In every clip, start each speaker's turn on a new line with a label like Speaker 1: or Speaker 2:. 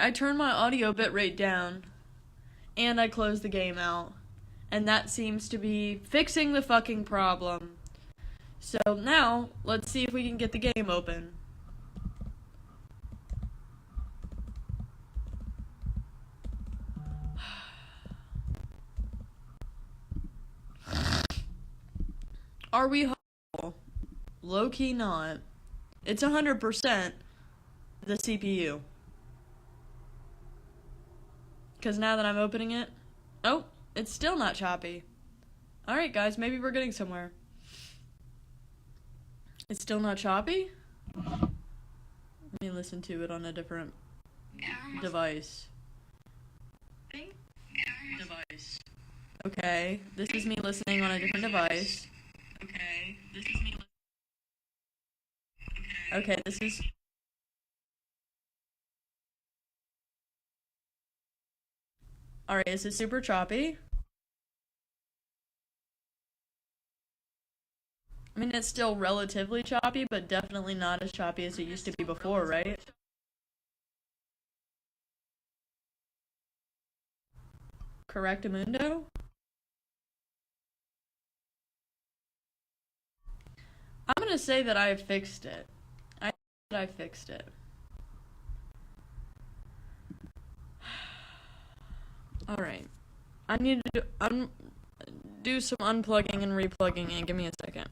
Speaker 1: Alright, I turned my audio bitrate down, and I closed the game out, and that seems to be fixing the fucking problem. So now, let's see if we can get the game open. Are we hopeful? Low-key not. It's 100% the CPU. Because now that I'm opening it... Oh, it's still not choppy. Alright guys, maybe we're getting somewhere. It's still not choppy? Let me listen to it on a different device. Okay, this is me listening on a different device. Okay, this is... Alright, is it super choppy? I mean, it's still relatively choppy, but definitely not as choppy as it used to be before, right? Correctamundo? I'm gonna say that I fixed it. I fixed it. Alright. I need to do some unplugging and replugging in. Give me a second.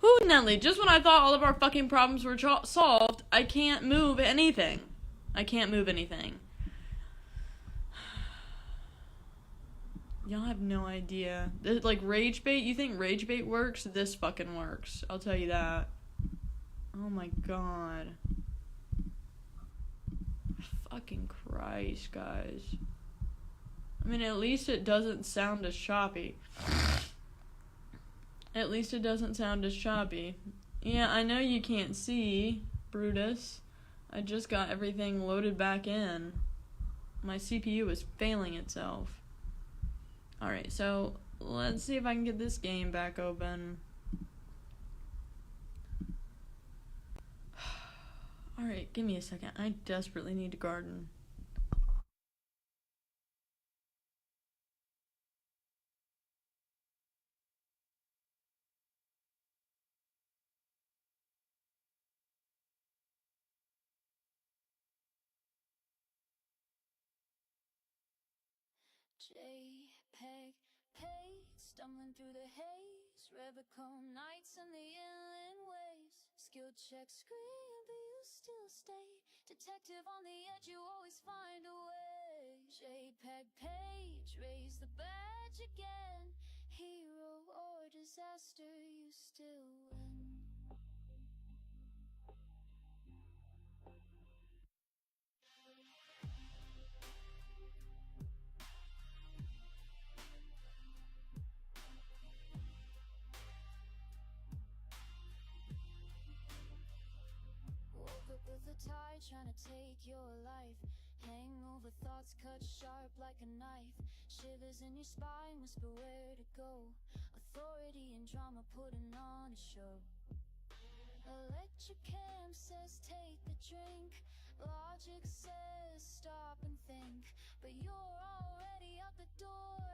Speaker 1: Whew, Nelly, just when I thought all of our fucking problems were solved, I can't move anything. I can't move anything. Y'all have no idea. Like, rage bait? You think rage bait works? This fucking works. I'll tell you that. Oh my god. Fucking Christ, guys. I mean, at least it doesn't sound as choppy. At least it doesn't sound as choppy. Yeah, I know you can't see, Brutus. I just got everything loaded back in. My CPU is failing itself. Alright, so let's see if I can get this game back open. Alright, give me a second. I desperately need to garden.
Speaker 2: JPEG page, stumbling through the haze, Revachol nights and the inland waves. Skill check screen, but you still stay detective on the edge, you always find a way. JPEG page, raise the badge again. Hero or disaster, you still win. Woke up with a tide trying to take your life. Hangover thoughts cut sharp like a knife. Shivers in your spine, whisper where to go. Authority and drama putting on a show. Electric cam says take the drink. Logic says stop and think. But you're already out the door.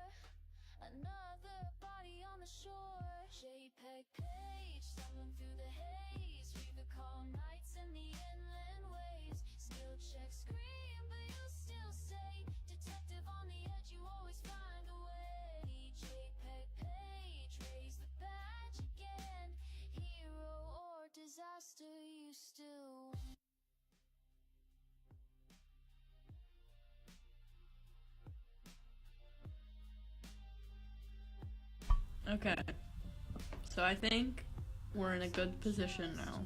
Speaker 2: Another body on the shore. JPEG page, stumbling through the haze. Revachol nights and the inland waves. Skill check screen, but you still say detective on the edge, you always find a way. JPEG page, raise the badge again. Hero
Speaker 1: Okay. So I think we're in a good position now.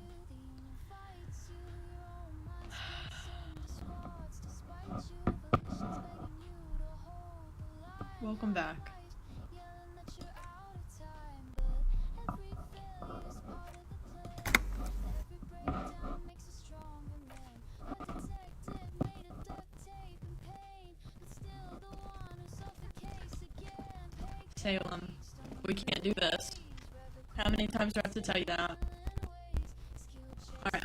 Speaker 1: Welcome back. Salem, we can't do this. How many times do I have to tell you that? Alright,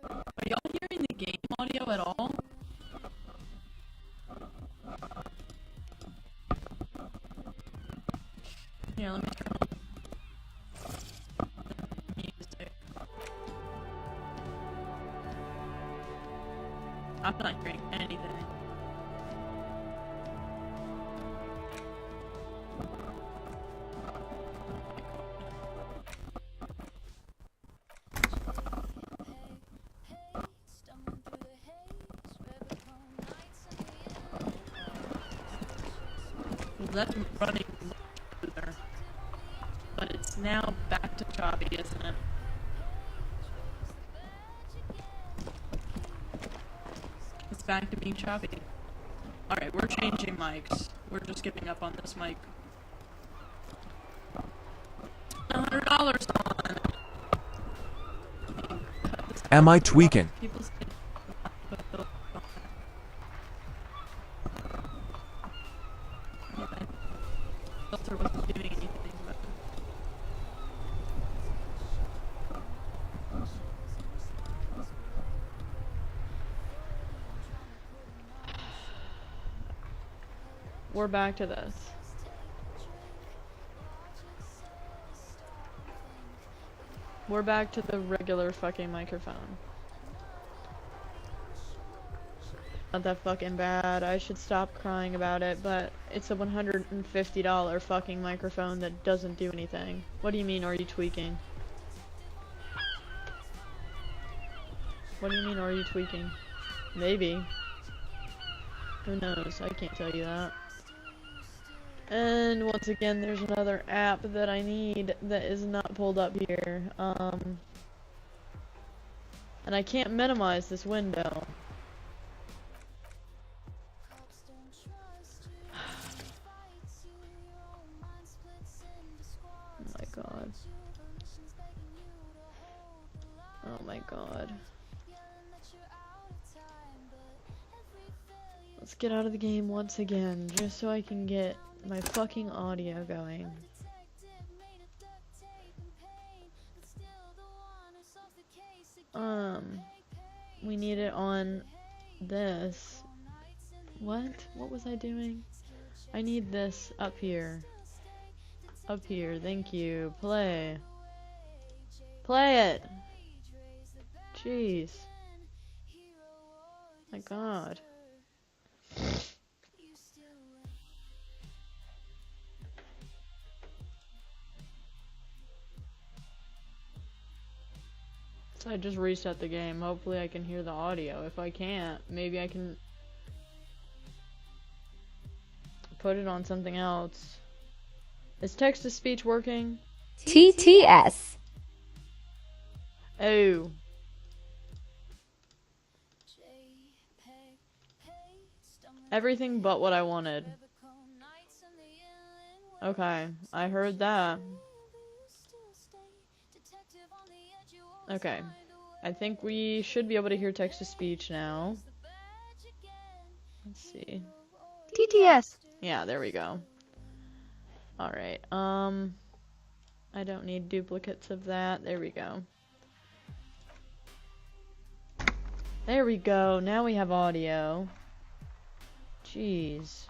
Speaker 1: Are y'all hearing the game audio at all? Here, let me turn on music. I'm not hearing anything. That's running smoother, but it's now back to choppy, isn't it? It's back to being choppy. Alright, we're changing mics. We're just giving up on this mic. $100 on.
Speaker 3: Am I tweaking?
Speaker 1: People say filter wasn't doing anything, but we're back to this. We're back to the regular fucking microphone. Not that fucking bad. I should stop crying about it, but it's a $150 fucking microphone that doesn't do anything. What do you mean, are you tweaking? What do you mean, are you tweaking? Maybe. Who knows? I can't tell you that. And once again, there's another app that I need that is not pulled up here. And I can't minimize this window. Oh my god. Oh my god. Let's get out of the game once again, just so I can get my fucking audio going. We need it on this. What? What was I doing? I need this up here. Up here, thank you. Play. Play it! Jeez. My god. So I just reset the game. Hopefully I can hear the audio. If I can't, maybe I can put it on something else. Is text-to-speech working?
Speaker 4: TTS.
Speaker 1: Oh. Everything but what I wanted. Okay, I heard that. Okay, I think we should be able to hear text-to-speech now. Let's see.
Speaker 4: TTS.
Speaker 1: Yeah, there we go. Alright, I don't need duplicates of that. There we go. There we go, now we have audio. Jeez.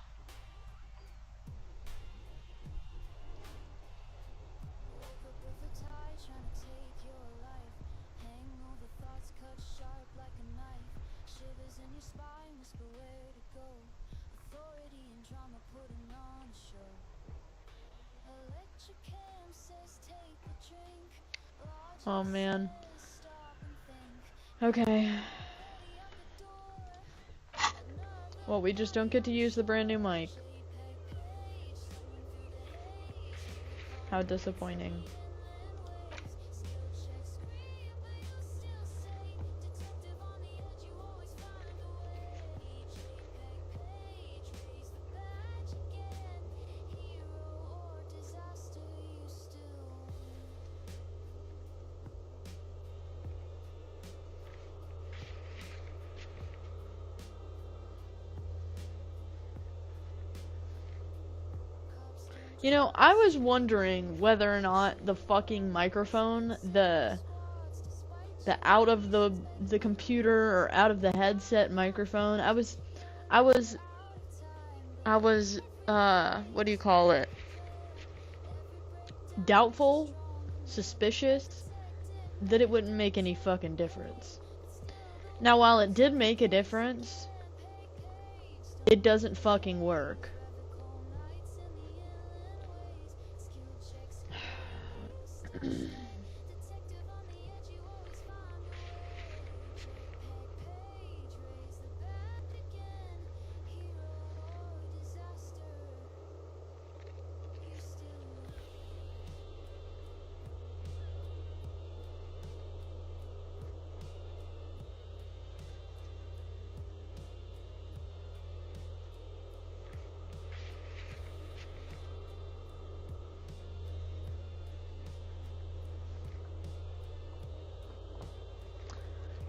Speaker 1: Oh man. Okay. Well, we just don't get to use the brand new mic. How disappointing. You know, I was wondering whether or not the fucking microphone, the out of the computer or out of the headset microphone, I was what do you call it? Doubtful, suspicious that it wouldn't make any fucking difference. Now, while it did make a difference, it doesn't fucking work.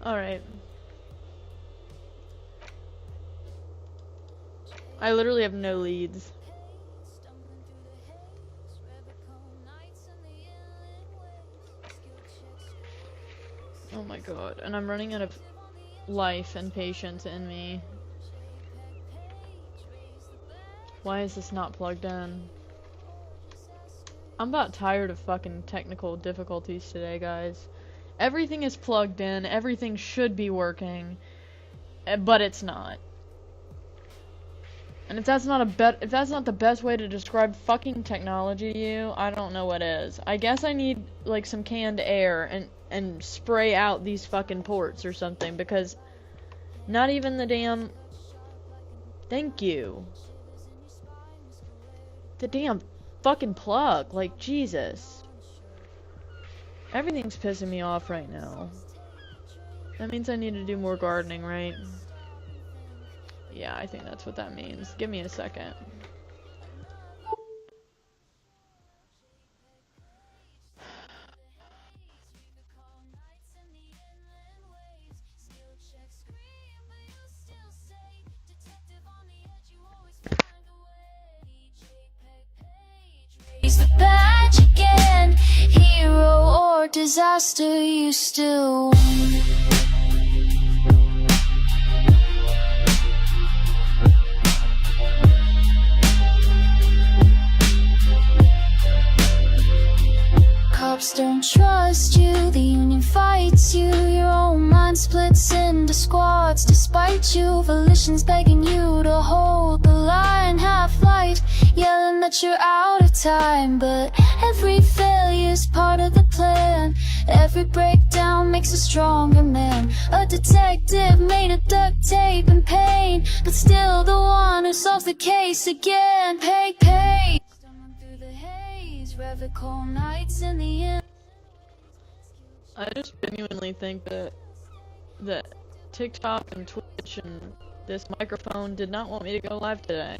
Speaker 1: Alright. I literally have no leads. Oh my god, and I'm running out of life and patience in me. Why is this not plugged in? I'm about tired of fucking technical difficulties today, guys. Everything is plugged in, everything should be working, but it's not. And if that's not the best way to describe fucking technology to you, I don't know what is. I guess I need like some canned air and spray out these fucking ports or something, because not even the damn... Thank you. The damn fucking plug, like, Jesus. Everything's pissing me off right now. That means I need to do more gardening, right? Yeah, I think that's what that means. Give me a second.
Speaker 2: Disaster, you still cops don't trust you, the union fights you, your own mind splits into squads. Despite you, volition's begging you to hold the line, half-light, yelling that you're out of time. But every failure's part of the plan, every breakdown makes a stronger man. A detective made of duct tape and pain, but still the one who solves the case again. Pay, stumbling through the haze, Revachol nights in the end.
Speaker 1: I just genuinely think that TikTok and Twitch and this microphone did not want me to go live today.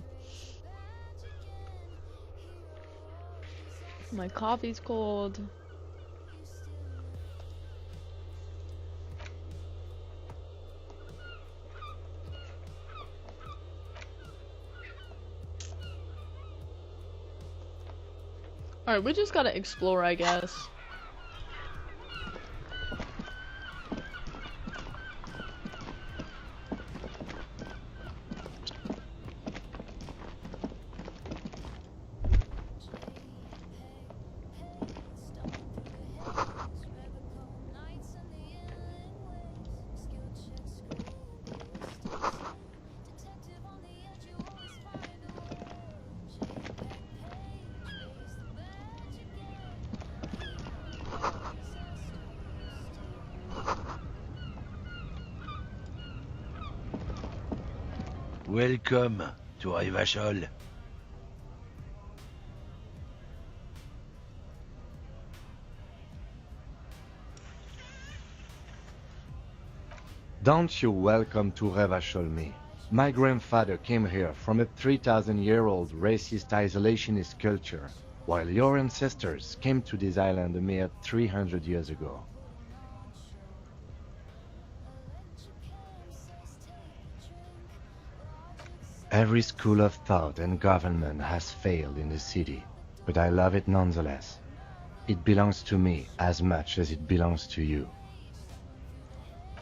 Speaker 1: My coffee's cold. Alright, we just gotta explore, I guess.
Speaker 5: Welcome to Revachol.
Speaker 6: Don't you welcome to Revachol me. My grandfather came here from a 3,000-year-old racist isolationist culture, while your ancestors came to this island a mere 300 years ago. Every school of thought and government has failed in the city, but I love it nonetheless. It belongs to me as much as it belongs to you.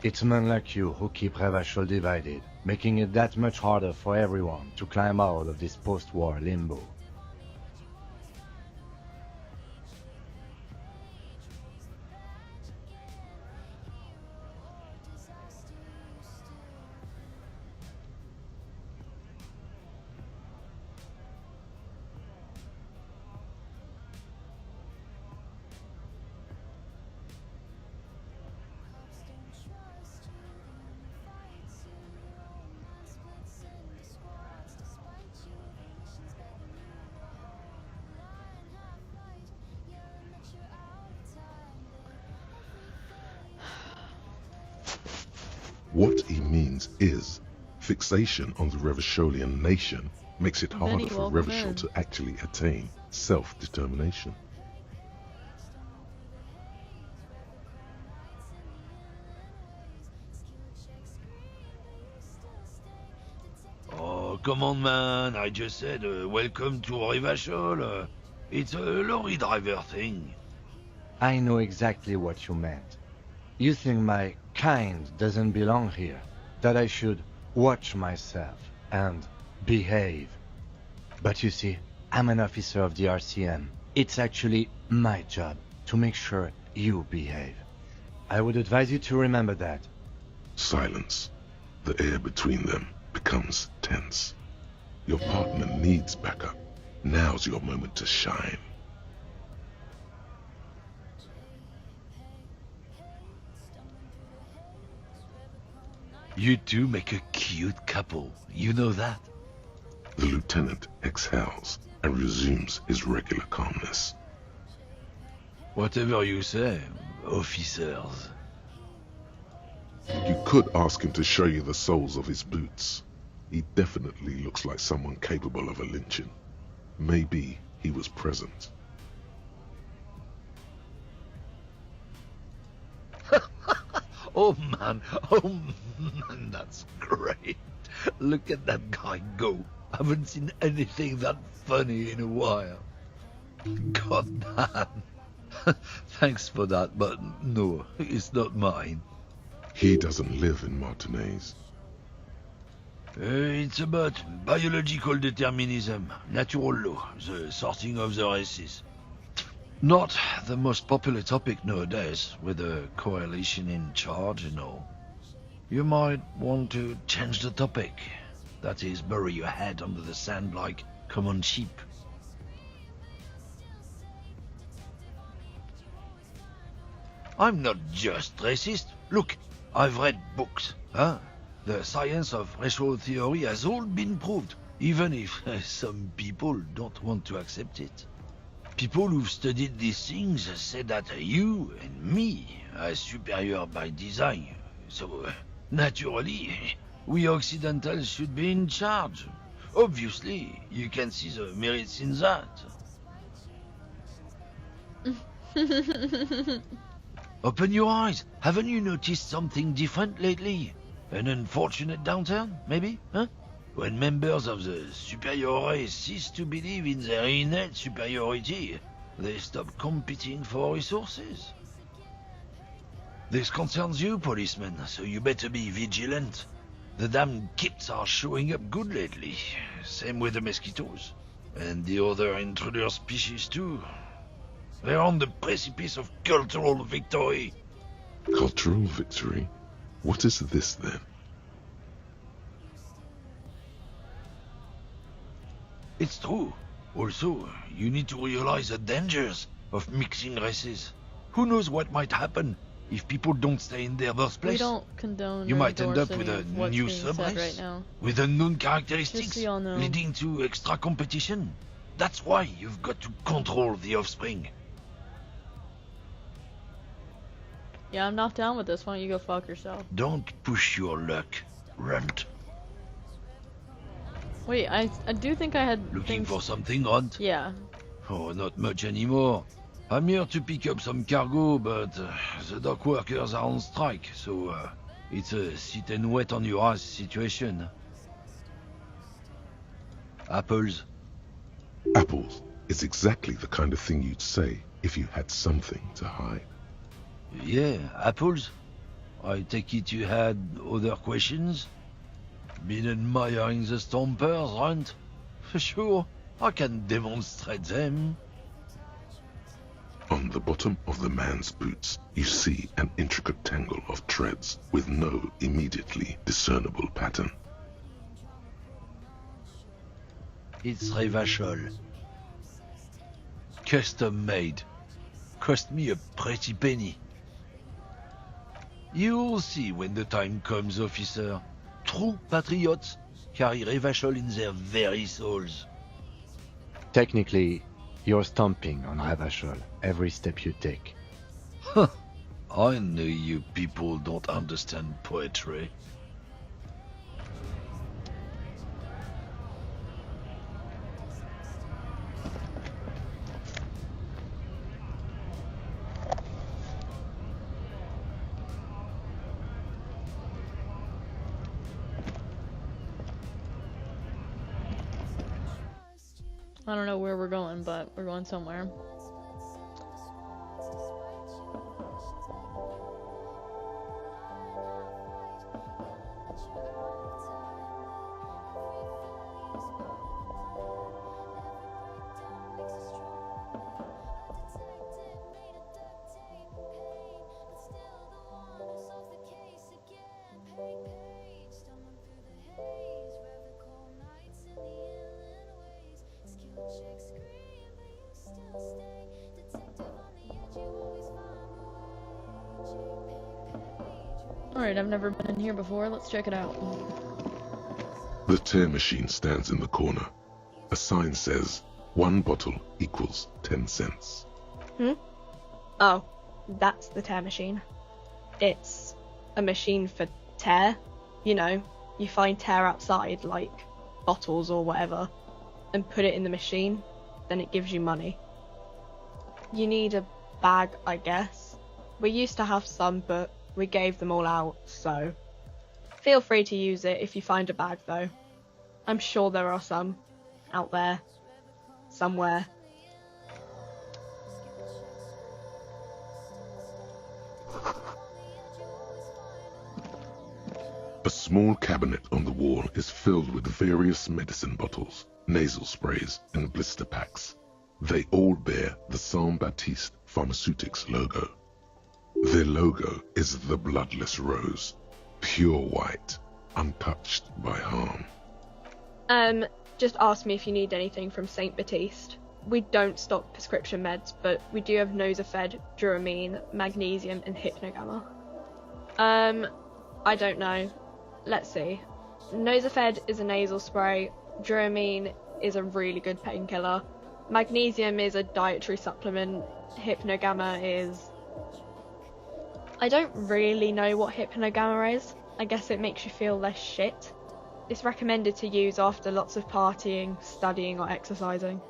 Speaker 6: It's men like you who keep Revachol divided, making it that much harder for everyone to climb out of this post-war limbo.
Speaker 7: What he means is, fixation on the Revacholian nation makes it harder for Revachol to actually attain self-determination.
Speaker 5: Oh, come on, man. I just said welcome to Revachol. It's a lorry driver thing.
Speaker 6: I know exactly what you meant. You think my kind doesn't belong here, that I should watch myself and behave. But you see, I'm an officer of the RCM. It's actually my job to make sure you behave. I would advise you to remember that.
Speaker 7: Silence. The air between them becomes tense. Your partner needs backup. Now's your moment to shine.
Speaker 5: You two make a cute couple, you know that?
Speaker 7: The lieutenant exhales and resumes his regular calmness.
Speaker 5: Whatever you say, officers.
Speaker 7: You could ask him to show you the soles of his boots. He definitely looks like someone capable of a lynching. Maybe he was present.
Speaker 5: Oh man, that's great. Look at that guy go. Haven't seen anything that funny in a while. God damn. Thanks for that, but no, it's not mine.
Speaker 7: He doesn't live in Martinez.
Speaker 5: It's about biological determinism, natural law, the sorting of the races. Not the most popular topic nowadays, with the coalition in charge and all. You might want to change the topic. That is, bury your head under the sand like common sheep. I'm not just racist. Look, I've read books, huh? The science of racial theory has all been proved, even if some people don't want to accept it. People who've studied these things say that you and me are superior by design. So, naturally, we Occidentals should be in charge. Obviously, you can see the merits in that. Open your eyes. Haven't you noticed something different lately? An unfortunate downturn, maybe, huh? When members of the superior race cease to believe in their innate superiority, they stop competing for resources. This concerns you, policeman, so you better be vigilant. The damn kits are showing up good lately. Same with the mosquitoes. And the other intruder species too. They're on the precipice of cultural victory.
Speaker 7: Cultural victory? What is this then?
Speaker 5: It's true. Also, you need to realize the dangers of mixing races. Who knows what might happen? If people don't stay in their
Speaker 1: We
Speaker 5: birthplace,
Speaker 1: don't condone
Speaker 5: you
Speaker 1: or
Speaker 5: might end
Speaker 1: endorse
Speaker 5: up with
Speaker 1: any
Speaker 5: a
Speaker 1: of what's
Speaker 5: new
Speaker 1: being said
Speaker 5: subrace
Speaker 1: right now.
Speaker 5: with unknown
Speaker 1: Just
Speaker 5: characteristics,
Speaker 1: so y'all know.
Speaker 5: leading to extra competition. That's why you've got to control the offspring.
Speaker 1: Yeah, I'm not down with this. Why don't you go fuck yourself?
Speaker 5: Don't push your luck, runt.
Speaker 1: Wait, I do think I had
Speaker 5: Looking
Speaker 1: things...
Speaker 5: for something, runt?
Speaker 1: Yeah.
Speaker 5: Oh, not much anymore. I'm here to pick up some cargo, but the dock workers are on strike, so it's a sit and wait on your ass situation. Apples.
Speaker 7: Apples is exactly the kind of thing you'd say if you had something to hide.
Speaker 5: Yeah, apples. I take it you had other questions? Been admiring the stompers, runt? For sure, I can demonstrate them.
Speaker 7: On the bottom of the man's boots, you see an intricate tangle of treads with no immediately discernible pattern.
Speaker 5: It's Revachol. Custom made. Cost me a pretty penny. You'll see when the time comes, officer. True patriots carry Revachol in their very souls.
Speaker 6: Technically, you're stomping on Revachol every step you take.
Speaker 5: Huh. I know you people don't understand poetry.
Speaker 1: I don't know where we're going, but we're going somewhere. Alright, I've never been in here before. Let's check it out.
Speaker 7: The tear machine stands in the corner. A sign says, 1 bottle equals 10 cents.
Speaker 8: Oh, that's the tear machine. It's a machine for tear. You know, you find tear outside, like bottles or whatever, and put it in the machine, then it gives you money. You need a bag, I guess. We used to have some, but we gave them all out, so feel free to use it if you find a bag, though. I'm sure there are some out there, somewhere.
Speaker 7: A small cabinet on the wall is filled with various medicine bottles, nasal sprays, and blister packs. They all bear the Saint-Baptiste Pharmaceutics logo. Their logo is the bloodless rose, pure white, untouched by harm.
Speaker 8: Just ask me if you need anything from Saint Baptiste. We don't stock prescription meds, but we do have Nosafed, Duramine, Magnesium, and Hypnogamma. I don't know. Let's see. Nosafed is a nasal spray, Duramine is a really good painkiller, Magnesium is a dietary supplement, Hypnogamma is... I don't really know what Hypnogamma is. I guess it makes you feel less shit. It's recommended to use after lots of partying, studying, or exercising.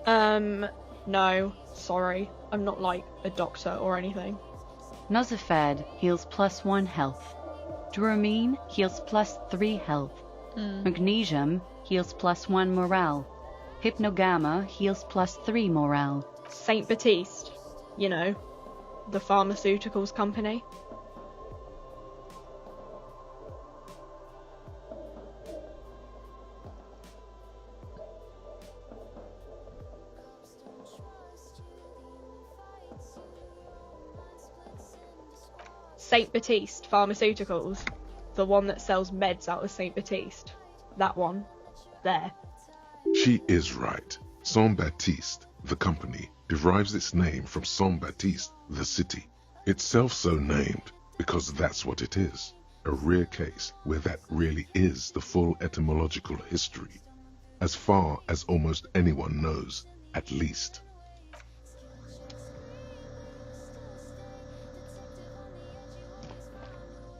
Speaker 8: No, sorry. I'm not like a doctor or anything.
Speaker 9: Nosafed heals +1 health. Duramine heals +3 health. Magnesium heals +1 morale. Hypnogamma heals +3 morale.
Speaker 8: Saint Baptiste, you know, the pharmaceuticals company. Saint Baptiste Pharmaceuticals, the one that sells meds out of Saint Baptiste. That one. There.
Speaker 7: She is right. Saint-Baptiste, the company, derives its name from Saint-Baptiste, the city. Itself so named because that's what it is, a rare case where that really is the full etymological history, as far as almost anyone knows, at least.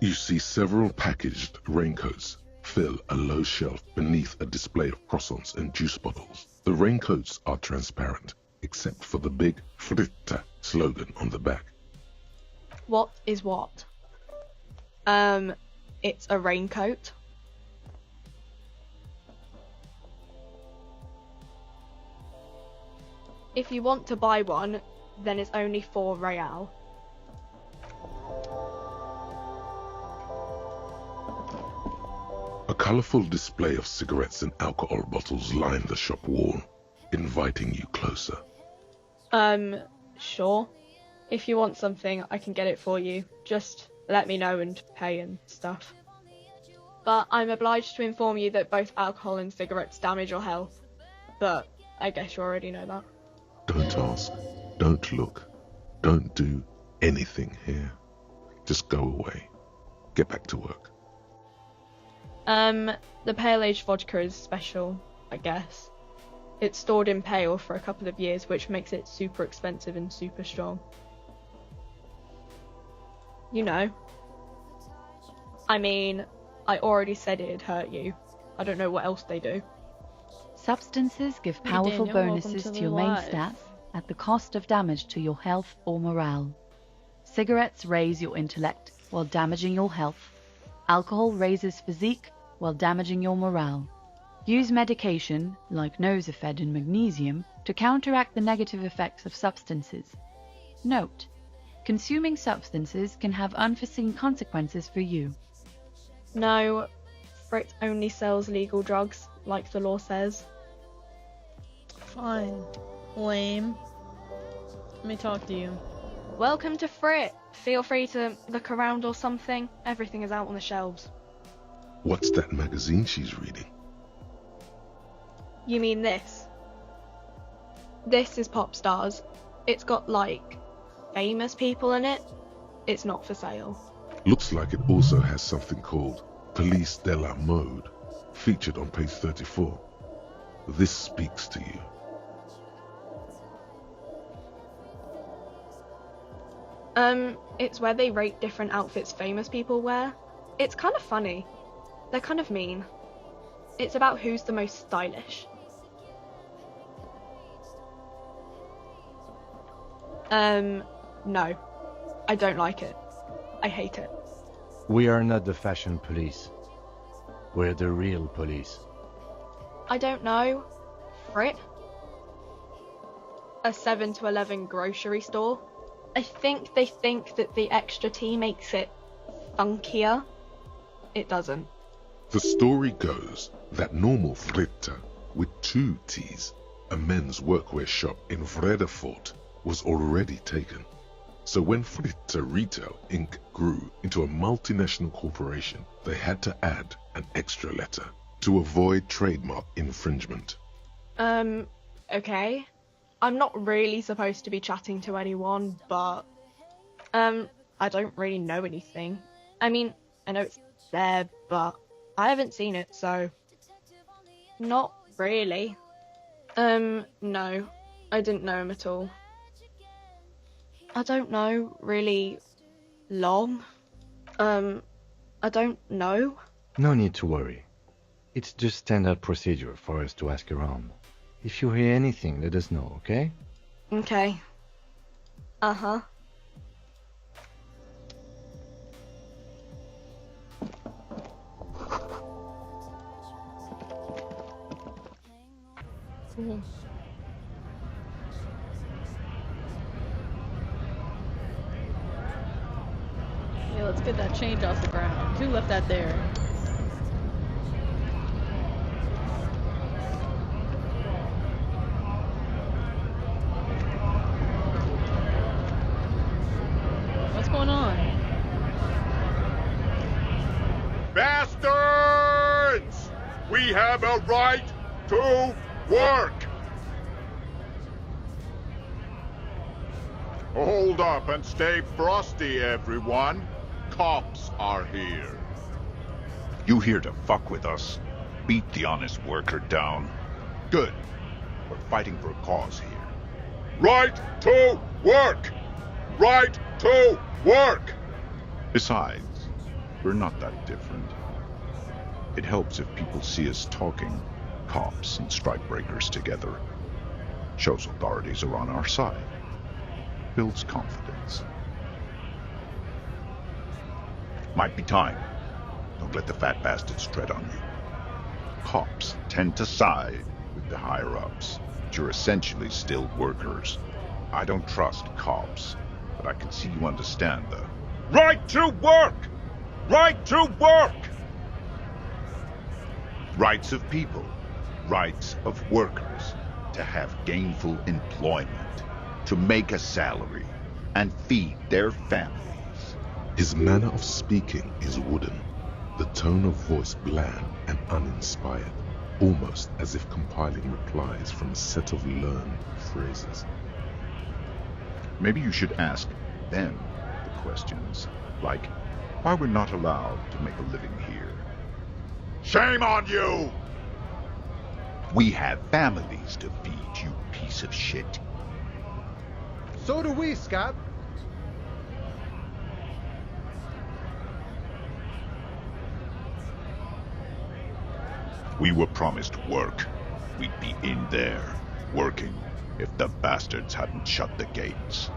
Speaker 7: You see several packaged raincoats fill a low shelf beneath a display of croissants and juice bottles. The raincoats are transparent, except for the big Fritta slogan on the back.
Speaker 8: What is what? It's a raincoat. If you want to buy one, then it's only 4 real.
Speaker 7: A colourful display of cigarettes and alcohol bottles line the shop wall, inviting you closer.
Speaker 8: Sure. If you want something, I can get it for you. Just let me know and pay and stuff. But I'm obliged to inform you that both alcohol and cigarettes damage your health. But I guess you already know that.
Speaker 7: Don't ask, don't look, don't do anything here. Just go away. Get back to work.
Speaker 8: The pale aged vodka is special, I guess. It's stored in pale for a couple of years, which makes it super expensive and super strong. You know. I mean, I already said it'd hurt you. I don't know what else they do.
Speaker 9: Substances give
Speaker 1: Hey,
Speaker 9: powerful
Speaker 1: Daniel, welcome
Speaker 9: bonuses
Speaker 1: to
Speaker 9: to
Speaker 1: the
Speaker 9: your main
Speaker 1: live.
Speaker 9: stats at the cost of damage to your health or morale. Cigarettes raise your intellect while damaging your health. Alcohol raises physique while damaging your morale. Use medication, like Nosifed and magnesium, to counteract the negative effects of substances. Note: consuming substances can have unforeseen consequences for you.
Speaker 8: No, Frit only sells legal drugs, like the law says.
Speaker 1: Fine. Lame. Let me talk to you.
Speaker 8: Welcome to Frit. Feel free to look around or something. Everything is out on the shelves.
Speaker 7: What's that magazine she's reading?
Speaker 8: You mean this? This is Pop Stars. It's got, like, famous people in it. It's not for sale.
Speaker 7: Looks like it also has something called Police de la Mode, featured on page 34. This speaks to you.
Speaker 8: It's where they rate different outfits famous people wear. It's kind of funny. They're kind of mean. It's about who's the most stylish. No. I don't like it. I hate it.
Speaker 6: We are not the fashion police. We're the real police.
Speaker 8: I don't know. Frit? A 7 to 11 grocery store? I think they think that the extra T makes it funkier. It doesn't.
Speaker 7: The story goes that normal Fritta, with 2 T's, a men's workwear shop in Revachol, was already taken. So when Fritta Retail Inc. grew into a multinational corporation, they had to add an extra letter to avoid trademark infringement.
Speaker 8: Okay. I'm not really supposed to be chatting to anyone, but, I don't really know anything. I mean, I know it's there, but I haven't seen it, so... Not really. No. I didn't know him at all. I don't know, really long. I don't know.
Speaker 6: No need to worry. It's just standard procedure for us to ask around. If you hear anything, let us know, okay?
Speaker 8: Okay. Uh-huh.
Speaker 1: Cool. Yeah, let's get that change off the ground. Who left that there? What's going on?
Speaker 10: Bastards! We have a right to work! Hold up and stay frosty, everyone. Cops are here.
Speaker 11: You here to fuck with us? Beat the honest worker down? Good. We're fighting for a cause here.
Speaker 10: Right to work! Right to work!
Speaker 11: Besides, we're not that different. It helps if people see us talking, cops and strikebreakers together. Shows authorities are on our side. Builds confidence. Might be time. Don't let the fat bastards tread on you. Cops tend to side with the higher-ups, but you're essentially still workers. I don't trust cops, but I can see you understand the
Speaker 10: right to work! Right to work!
Speaker 11: Rights of people, rights of workers, to have gainful employment, to make a salary, and feed their families.
Speaker 7: His manner of speaking is wooden, the tone of voice bland and uninspired, almost as if compiling replies from a set of learned phrases.
Speaker 11: Maybe you should ask them the questions, like why we're not allowed to make a living here.
Speaker 10: Shame on you!
Speaker 11: We have families to feed, you piece of shit.
Speaker 12: So do we, Scott.
Speaker 11: We were promised work. We'd be in there, working, if the bastards hadn't shut the gates.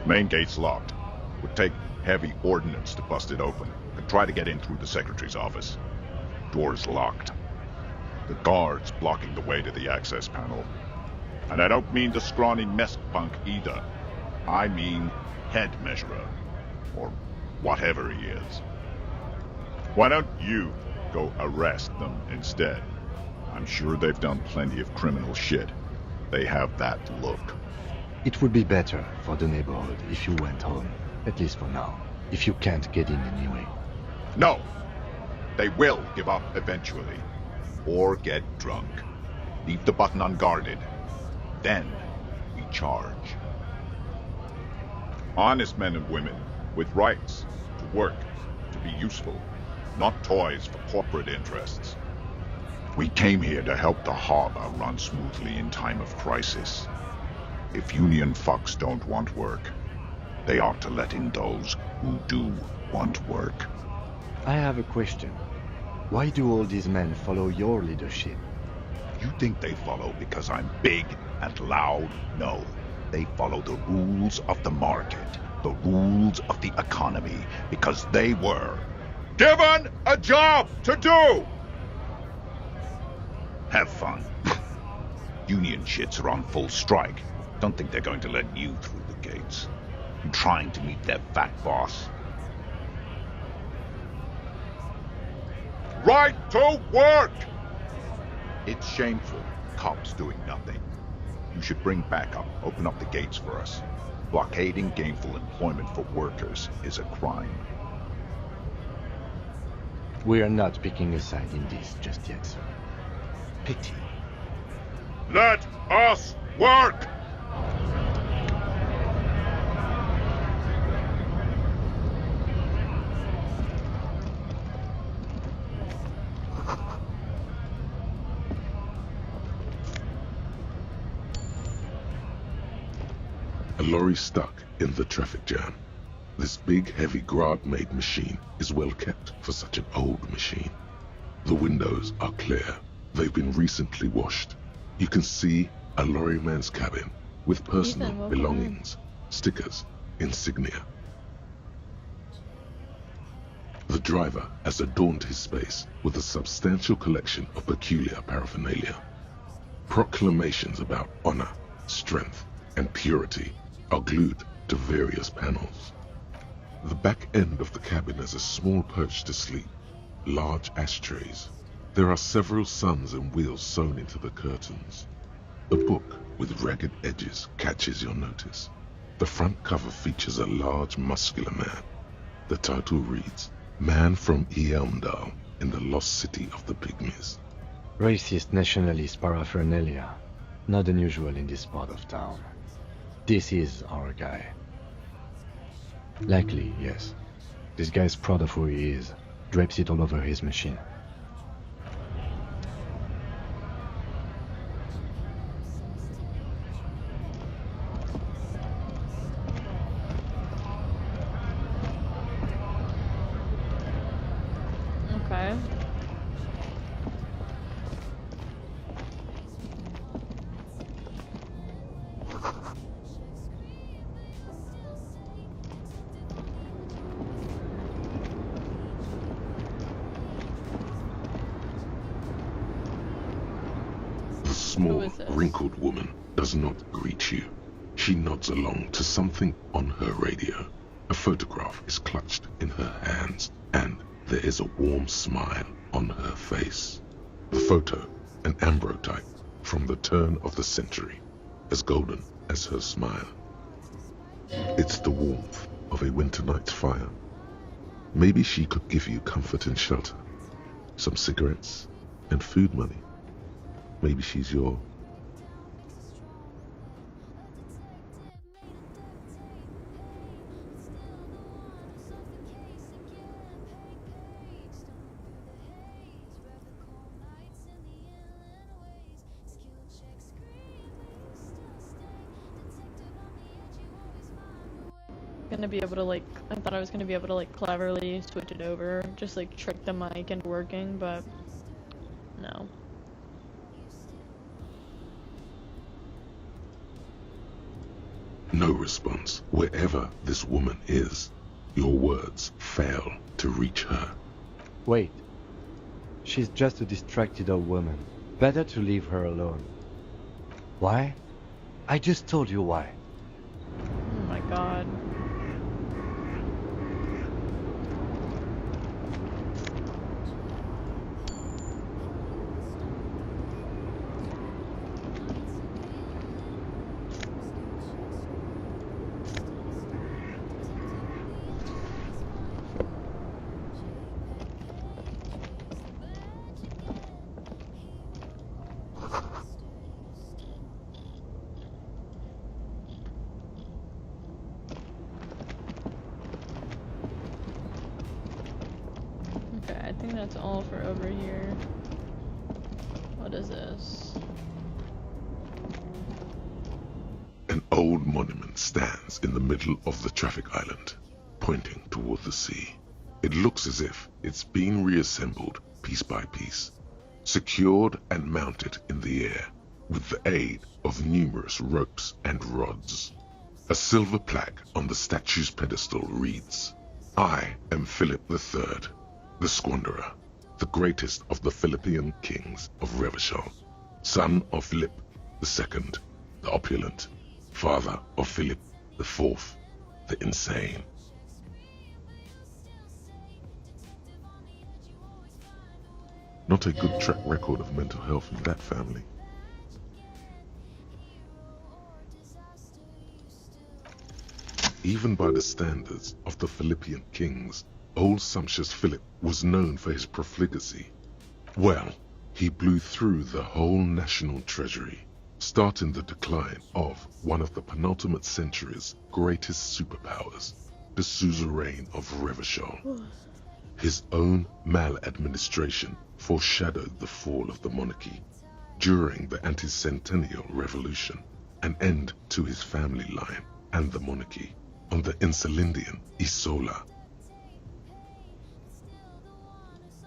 Speaker 11: Main gate's locked. Would take heavy ordnance to bust it open. Could try to get in through the secretary's office. Door's locked. The guard's blocking the way to the access panel. And I don't mean the scrawny mess punk either. I mean head measurer. Or whatever he is. Why don't you go arrest them instead? I'm sure they've done plenty of criminal shit. They have that look.
Speaker 6: It would be better for the neighborhood if you went home, at least for now, if you can't get in anyway.
Speaker 11: No! They will give up eventually. Or get drunk. Leave the button unguarded. Then we charge. Honest men and women with rights to work, to be useful, not toys for corporate interests. We came here to help the harbor run smoothly in time of crisis. If union fucks don't want work, they ought to let in those who do want work.
Speaker 6: I have a question. Why do all these men follow your leadership?
Speaker 11: You think they follow because I'm big and loud? No. They follow the rules of the market, the rules of the economy, because they were
Speaker 10: given a job to do!
Speaker 11: Have fun. Union shits are on full strike. Don't think they're going to let you through the gates. I'm trying to meet their fat boss.
Speaker 10: Right to work!
Speaker 11: It's shameful. Cops doing nothing. You should bring backup. Open up the gates for us. Blockading gainful employment for workers is a crime.
Speaker 6: We are not picking a side in this just yet, sir.
Speaker 11: Pity.
Speaker 10: Let us work!
Speaker 7: A lorry stuck in the traffic jam. This big, heavy Grad-made machine is well kept for such an old machine. The windows are clear. They've been recently washed. You can see a lorryman's cabin with personal belongings, stickers, insignia. The driver has adorned his space with a substantial collection of peculiar paraphernalia. Proclamations about honor, strength, and purity are glued to various panels. The back end of the cabin has a small perch to sleep, large ashtrays. There are several suns and wheels sewn into the curtains. A book with ragged edges catches your notice. The front cover features a large, muscular man. The title reads, Man from Eamdal in the Lost City of the Pygmies.
Speaker 6: Racist nationalist paraphernalia. Not unusual in this part of town. This is our guy. Likely, yes. This guy's proud of who he is. Drapes it all over his machine.
Speaker 1: Okay.
Speaker 7: The small,
Speaker 1: is this?
Speaker 7: wrinkled woman does not greet you. She nods along to something on her radio. A photograph is clutched in her hands, and there is a warm smile on her face. The photo, an ambrotype from the turn of the century, as golden as her smile. It's the warmth of a winter night's fire. Maybe she could give you comfort and shelter, some cigarettes and food money. Maybe she's your...
Speaker 1: Gonna be able to like, I thought I was gonna be able to like cleverly switch it over, just like trick the mic into working, but no.
Speaker 7: No response. Wherever this woman is, your words fail to reach her.
Speaker 6: Wait. She's just a distracted old woman. Better to leave her alone. Why? I just told you why.
Speaker 1: Oh my god. Okay, I think that's all for over here. What is this?
Speaker 7: An old monument stands in the middle of the traffic island, pointing toward the sea. It looks as if it's been reassembled piece by piece, secured and mounted in the air with the aid of numerous ropes and rods. A silver plaque on the statue's pedestal reads, "I am Philip III, the Squanderer, the greatest of the Philippian kings of Revachol, son of Philip II, the opulent, father of Philip IV, the insane." Not a good track record of mental health in that family. Even by the standards of the Philippian kings, old sumptuous Philip was known for his profligacy. Well, he blew through the whole national treasury, starting the decline of one of the penultimate century's greatest superpowers, the suzerain of Revachol. His own maladministration foreshadowed the fall of the monarchy during the anti-centennial revolution, an end to his family line and the monarchy on the Insulindian Isola.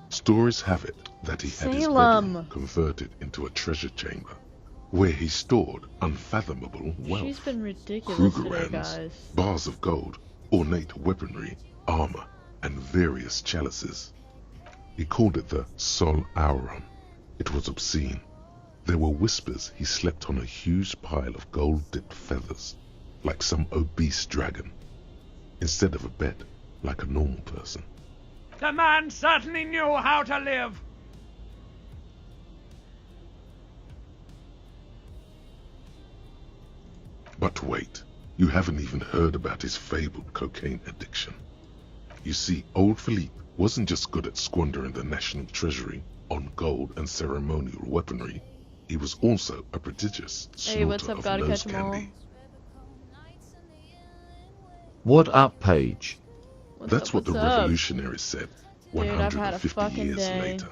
Speaker 7: Stories have it that he had his bedroom converted into a treasure chamber, where he stored unfathomable wealth.
Speaker 1: She's been ridiculous today,
Speaker 7: Krugerrands,
Speaker 1: guys.
Speaker 7: bars of gold, ornate weaponry, armor, and various chalices. He called it the Sol Auron. It was obscene. There were whispers he slept on a huge pile of gold-dipped feathers, like some obese dragon, instead of a bed, like a normal person.
Speaker 13: The man certainly knew how to live.
Speaker 7: But wait, you haven't even heard about his fabled cocaine addiction. You see, old Philippe wasn't just good at squandering the national treasury on gold and ceremonial weaponry, he was also a prodigious
Speaker 1: Hey, what's
Speaker 7: snorter
Speaker 1: up,
Speaker 7: of
Speaker 1: gotta
Speaker 7: nose
Speaker 1: catch 'em all.
Speaker 7: candy.
Speaker 14: What up, Paige?
Speaker 7: That's what the revolutionaries said
Speaker 1: Dude, I've had a
Speaker 7: 150
Speaker 1: fucking
Speaker 7: years
Speaker 1: day.
Speaker 7: later.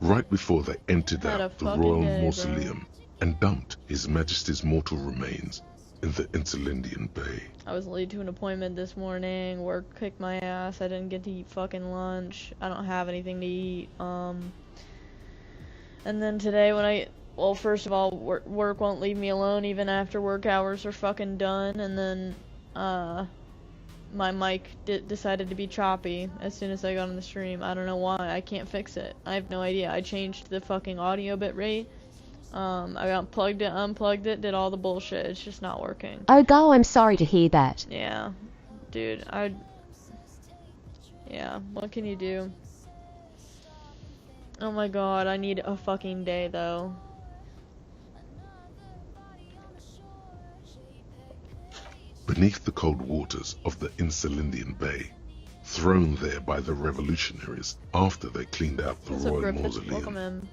Speaker 7: Right before they emptied
Speaker 1: Had a
Speaker 7: out the
Speaker 1: fucking
Speaker 7: royal
Speaker 1: day, bro.
Speaker 7: mausoleum and dumped His Majesty's mortal remains in the Elysium Bay.
Speaker 1: I was late to an appointment this morning. Work kicked my ass. I didn't get to eat fucking lunch. I don't have anything to eat. And then today when well, first of all, work won't leave me alone even after work hours are fucking done. And then, my mic decided to be choppy as soon as I got on the stream. I don't know why. I can't fix it. I have no idea. I changed the fucking audio bit rate. I unplugged it, unplugged it, did all the bullshit. It's just not working.
Speaker 4: Oh, God, I'm sorry to hear that.
Speaker 1: Yeah. Dude, yeah, what can you do? Oh my god, I need a fucking day, though.
Speaker 7: Beneath the cold waters of the Elysium Bay, thrown there by the revolutionaries after they cleaned out the
Speaker 1: What's up,
Speaker 7: royal
Speaker 1: Griffith?
Speaker 7: mausoleum.
Speaker 1: Welcome in.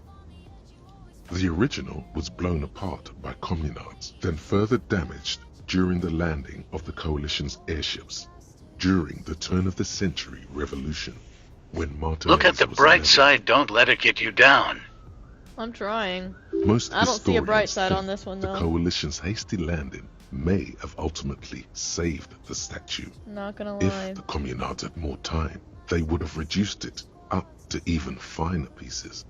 Speaker 7: The original was blown apart by communards, then further damaged during the landing of the coalition's airships during the turn-of-the-century revolution, when Martin.
Speaker 15: Look at the bright side, don't let it get you down.
Speaker 1: I'm trying.
Speaker 7: Most
Speaker 1: I don't see a bright
Speaker 7: historians
Speaker 1: side
Speaker 7: think
Speaker 1: on this one,
Speaker 7: the
Speaker 1: though.
Speaker 7: coalition's hasty landing may have ultimately saved the statue.
Speaker 1: Not gonna lie.
Speaker 7: If the communards had more time, they would have reduced it up to even finer pieces.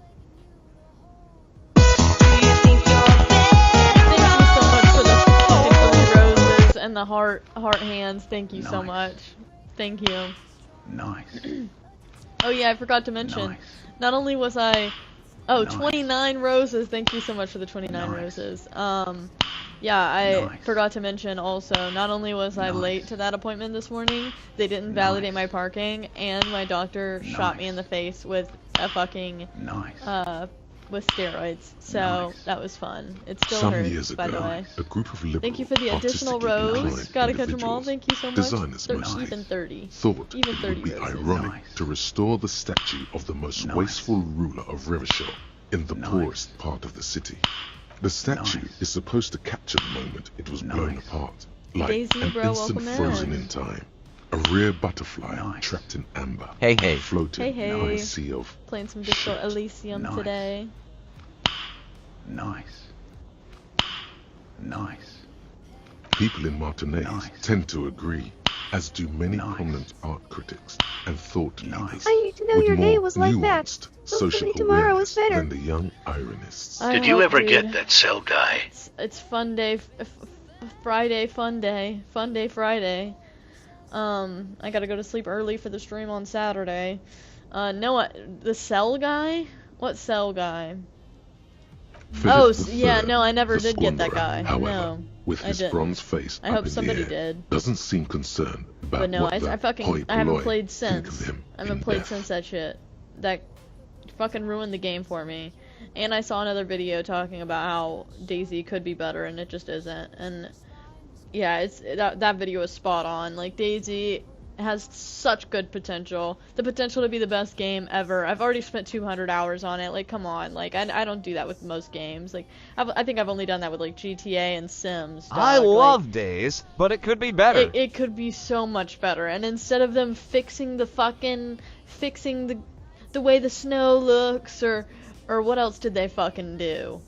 Speaker 1: And the heart hands, thank you so much. Thank you.
Speaker 13: Nice.
Speaker 1: Oh yeah, I forgot to mention, not only was I, 29 roses, thank you so much for the 29 roses. Yeah, I forgot to mention also, not only was I late to that appointment this morning, they didn't validate my parking, and my doctor shot me in the face with a fucking, with steroids, so that was fun. It still
Speaker 7: Some
Speaker 1: hurts,
Speaker 7: years
Speaker 1: by the
Speaker 7: ago,
Speaker 1: way.
Speaker 7: a group of liberal,
Speaker 1: Thank you for the additional
Speaker 7: artistically
Speaker 1: rose.
Speaker 7: inclined
Speaker 1: Gotta catch them all.
Speaker 7: individuals,
Speaker 1: Thank you so much.
Speaker 7: designers mostly,
Speaker 1: Even 30.
Speaker 7: thought
Speaker 1: Even
Speaker 7: it
Speaker 1: 30
Speaker 7: would be
Speaker 1: roses.
Speaker 7: ironic to restore the statue of the most wasteful ruler of Revachol in the poorest part of the city. The statue is supposed to capture the moment it was blown apart, like
Speaker 1: Daisy,
Speaker 7: an
Speaker 1: bro,
Speaker 7: instant
Speaker 1: welcome
Speaker 7: frozen
Speaker 1: in.
Speaker 7: in time. A rare butterfly trapped in amber, floating
Speaker 1: Hey,
Speaker 7: on a
Speaker 1: hey.
Speaker 7: sea of
Speaker 1: Playing some Disco Elysium today.
Speaker 13: Nice.
Speaker 7: people in Martinaise tend to agree, as do many prominent art critics and thought leaders.
Speaker 4: I need to know
Speaker 7: with
Speaker 4: your
Speaker 7: more
Speaker 4: day was like that.
Speaker 7: nuanced
Speaker 4: Hopefully
Speaker 7: social
Speaker 4: tomorrow
Speaker 7: awareness
Speaker 4: is better.
Speaker 7: than the young ironists.
Speaker 15: Did you ever get that cell guy?
Speaker 1: It's fun day, Friday, fun day, Friday. I gotta go to sleep early for the stream on Saturday. No, the cell guy? What cell guy? Yeah, no, I never did get that guy.
Speaker 7: However,
Speaker 1: No,
Speaker 7: with
Speaker 1: I
Speaker 7: his
Speaker 1: didn't.
Speaker 7: bronze face
Speaker 1: I
Speaker 7: up
Speaker 1: hope
Speaker 7: in
Speaker 1: somebody
Speaker 7: the air,
Speaker 1: did.
Speaker 7: doesn't seem concerned about
Speaker 1: But no,
Speaker 7: what
Speaker 1: I
Speaker 7: the hoi
Speaker 1: haven't
Speaker 7: polloi
Speaker 1: played
Speaker 7: think of
Speaker 1: since.
Speaker 7: him
Speaker 1: I haven't
Speaker 7: in
Speaker 1: played
Speaker 7: death.
Speaker 1: since that shit. That fucking ruined the game for me. And I saw another video talking about how Daisy could be better, and it just isn't. And yeah, that video is spot on. Like, Daisy has such good potential. The potential to be the best game ever. I've already spent 200 hours on it. Like, come on. Like, I don't do that with most games. Like, I think I've only done that with, like, GTA and Sims. Dog.
Speaker 16: I love
Speaker 1: Like,
Speaker 16: Days, but it could be better.
Speaker 1: it could be so much better. And instead of them fixing the way the snow looks, or what else did they fucking do?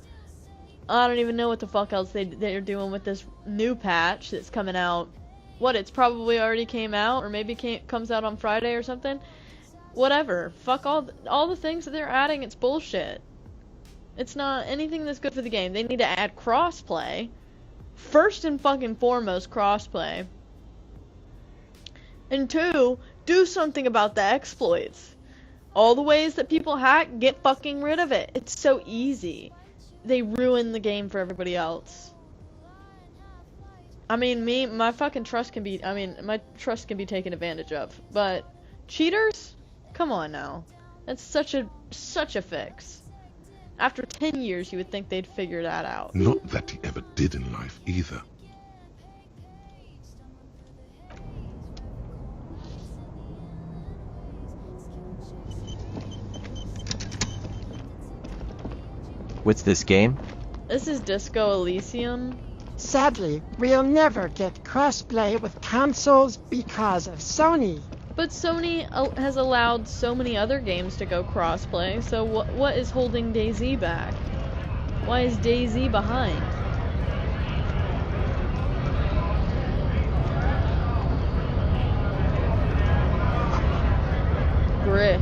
Speaker 1: I don't even know what the fuck else they're doing with this new patch that's coming out. It's probably already came out, or maybe comes out on Friday or something. Whatever. Fuck all the things that they're adding, it's bullshit. It's not anything that's good for the game. They need to add crossplay. First and fucking foremost, crossplay. And 2, do something about the exploits. All the ways that people hack, get fucking rid of it. It's so easy. They ruin the game for everybody else. I mean, my trust can be taken advantage of. But cheaters? Come on now. That's such a fix. After 10 years, you would think they'd figure that out.
Speaker 7: Not that he ever did in life either.
Speaker 16: What's this game?
Speaker 1: This is Disco Elysium.
Speaker 14: Sadly, we'll never get crossplay with consoles because of Sony.
Speaker 1: But Sony has allowed so many other games to go crossplay, so what is holding DayZ back? Why is DayZ behind? Grih.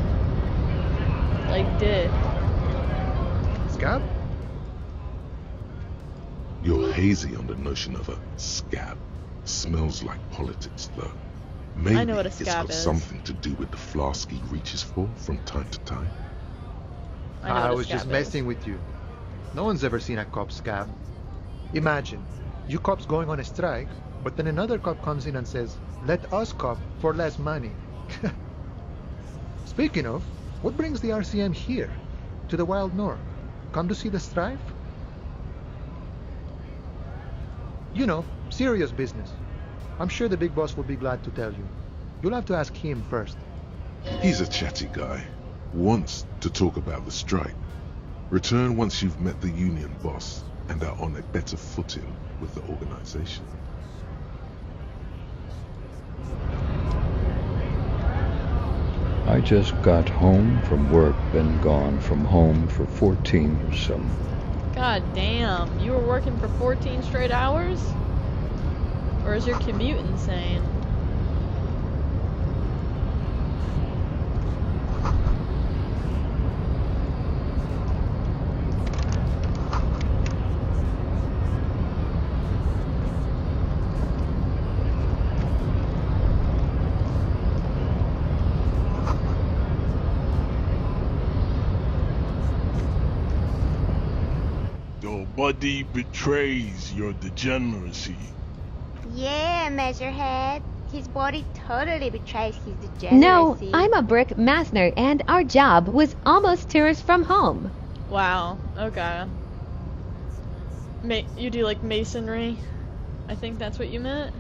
Speaker 1: Like did.
Speaker 12: Scab?
Speaker 7: You're hazy on the notion of a scab. Smells like politics, though. Maybe
Speaker 1: I know what a
Speaker 7: it's
Speaker 1: scab
Speaker 7: got
Speaker 1: is.
Speaker 7: something to do with the flask he reaches for from time to time.
Speaker 12: I was just messing with you. No one's ever seen a cop scab. Imagine, you cops going on a strike, but then another cop comes in and says, "Let us cop for less money." Speaking of, what brings the RCM here, to the Wild North? Come to see the strife? You know, serious business. I'm sure the big boss will be glad to tell you. You'll have to ask him first.
Speaker 7: He's a chatty guy. Wants to talk about the strike. Return once you've met the union boss and are on a better footing with the organization.
Speaker 17: I just got home from work, been gone from home for 14 or so.
Speaker 1: God damn, you were working for 14 straight hours? Or is your commute insane?
Speaker 18: Your body betrays your degeneracy.
Speaker 19: Yeah, Measurehead. His body totally betrays his
Speaker 4: No,
Speaker 19: degeneracy.
Speaker 4: I'm a brick masner, and our job was almost tours from home.
Speaker 1: Wow, okay. You do like masonry? I think that's what you meant?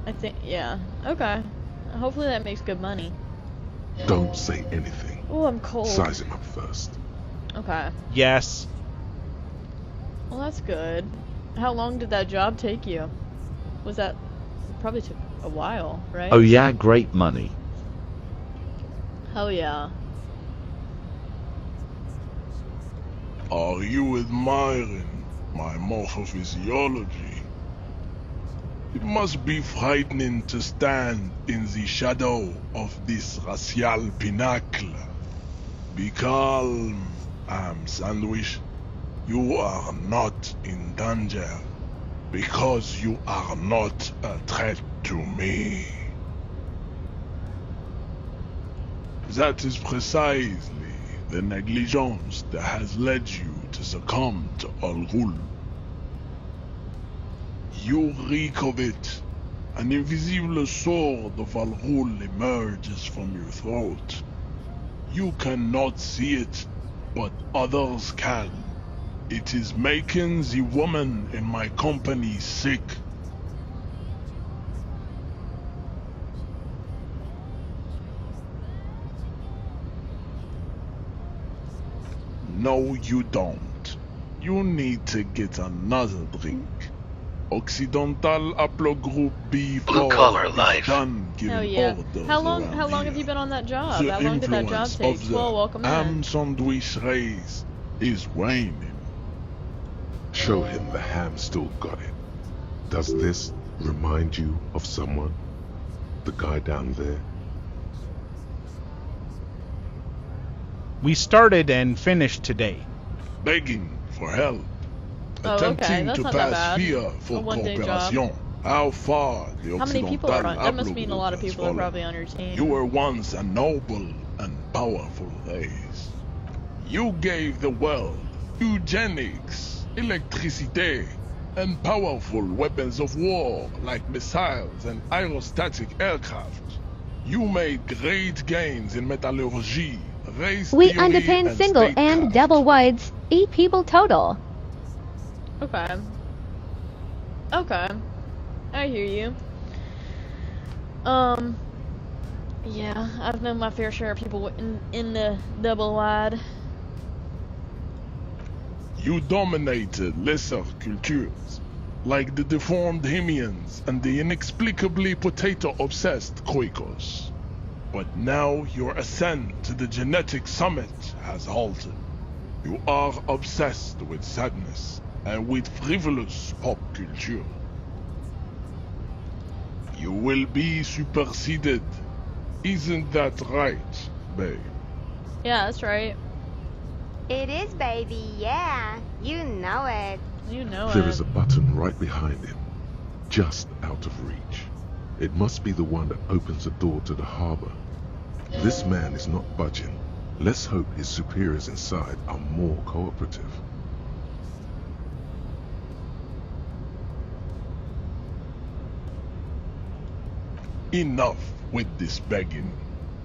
Speaker 1: I think, yeah. Okay. Hopefully that makes good money.
Speaker 7: Don't say anything.
Speaker 1: Oh, I'm cold.
Speaker 7: Size him up first.
Speaker 1: Okay.
Speaker 16: Yes.
Speaker 1: Well, that's good. How long did that job take you? Was that... Probably took a while, right?
Speaker 20: Oh yeah, great money.
Speaker 1: Hell yeah.
Speaker 18: Are you admiring my morphophysiology? It must be frightening to stand in the shadow of this racial pinnacle. Be calm, Sandwich. You are not in danger, because you are not a threat to me. That is precisely the negligence that has led you to succumb to Al Ghul. You reek of it. An invisible sword of Al Ghul emerges from your throat. You cannot see it, but others can. It is making the woman in my company sick. No, you don't. You need to get another drink. Occidental Haplogroup B4
Speaker 15: Blue collar
Speaker 18: is
Speaker 15: life.
Speaker 18: done giving
Speaker 1: Hell yeah.
Speaker 18: orders
Speaker 1: How long
Speaker 18: around
Speaker 1: have you been on that job?
Speaker 18: The
Speaker 1: How long did that job
Speaker 18: influence
Speaker 1: take?
Speaker 18: of the
Speaker 1: Well, welcome in.
Speaker 18: Sandwich race is waning.
Speaker 7: Show him the ham still got it. Does this remind you of someone? The guy down there?
Speaker 13: We started and finished today.
Speaker 18: Begging for help.
Speaker 1: Oh, okay.
Speaker 18: Attempting
Speaker 1: That's
Speaker 18: to
Speaker 1: not that
Speaker 18: pass
Speaker 1: bad.
Speaker 18: fear for
Speaker 1: A one-day
Speaker 18: cooperation.
Speaker 1: job.
Speaker 18: How far the
Speaker 1: How many people are
Speaker 18: Occidental
Speaker 1: on? That must mean a lot of
Speaker 18: Haplogroup has
Speaker 1: people are
Speaker 18: fallen.
Speaker 1: probably on your team.
Speaker 18: You were once a noble and powerful race. You gave the world eugenics, electricity, and powerful weapons of war like missiles and aerostatic aircraft. You made great gains in metallurgy, race
Speaker 4: We
Speaker 18: theory,
Speaker 4: underpin
Speaker 18: and
Speaker 4: single
Speaker 18: statecraft.
Speaker 4: and double wides, 8 people total.
Speaker 1: Okay. Okay. I hear you. Yeah, I've known my fair share of people in the double wide.
Speaker 18: You dominated lesser cultures, like the deformed Hemians and the inexplicably potato-obsessed Koikos. But now your ascent to the genetic summit has halted. You are obsessed with sadness and with frivolous pop culture. You will be superseded. Isn't that right, babe?
Speaker 1: Yeah, that's right.
Speaker 19: It is, baby, yeah. You know it.
Speaker 1: You know
Speaker 7: There
Speaker 1: it.
Speaker 7: is a button right behind him, just out of reach. It must be the one that opens the door to the harbor. This man is not budging. Let's hope his superiors inside are more cooperative.
Speaker 18: Enough with this begging.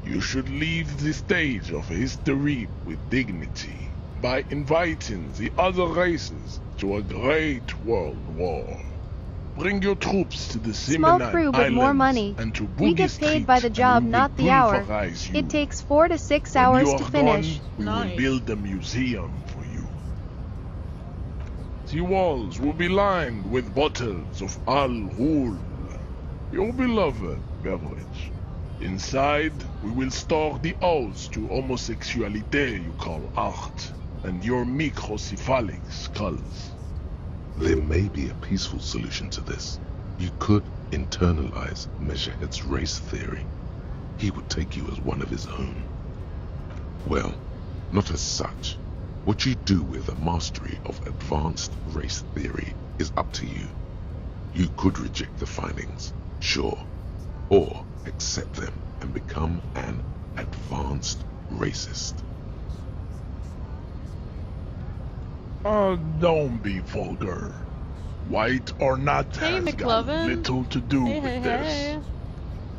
Speaker 18: You should leave the stage of history with dignity by inviting the other races to a great world war. Bring your troops to the
Speaker 20: Small
Speaker 18: Simonite
Speaker 20: crew, but
Speaker 18: Islands
Speaker 20: more money.
Speaker 18: and to
Speaker 20: We
Speaker 18: Boogie
Speaker 20: get
Speaker 18: Street,
Speaker 20: paid by the
Speaker 18: and
Speaker 20: job,
Speaker 18: we will
Speaker 20: not the hour.
Speaker 18: pulverize you.
Speaker 20: It takes 4 to 6
Speaker 18: When
Speaker 20: hours
Speaker 18: you
Speaker 20: to
Speaker 18: are
Speaker 20: finish.
Speaker 18: Done, we will build a museum for you. The walls will be lined with bottles of Al Ghul, your beloved beverage. Inside, we will store the odes to homosexuality you call art, and your microcephalic skulls.
Speaker 7: There may be a peaceful solution to this. You could internalize Meshahed's race theory. He would take you as one of his own. Well, not as such. What you do with a mastery of advanced race theory is up to you. You could reject the findings, sure, or accept them and become an advanced racist.
Speaker 18: Don't be vulgar. White or not
Speaker 1: Hey,
Speaker 18: has got
Speaker 1: McLovin.
Speaker 18: little to do
Speaker 1: Hey,
Speaker 18: with
Speaker 1: hey,
Speaker 18: this.
Speaker 1: hey.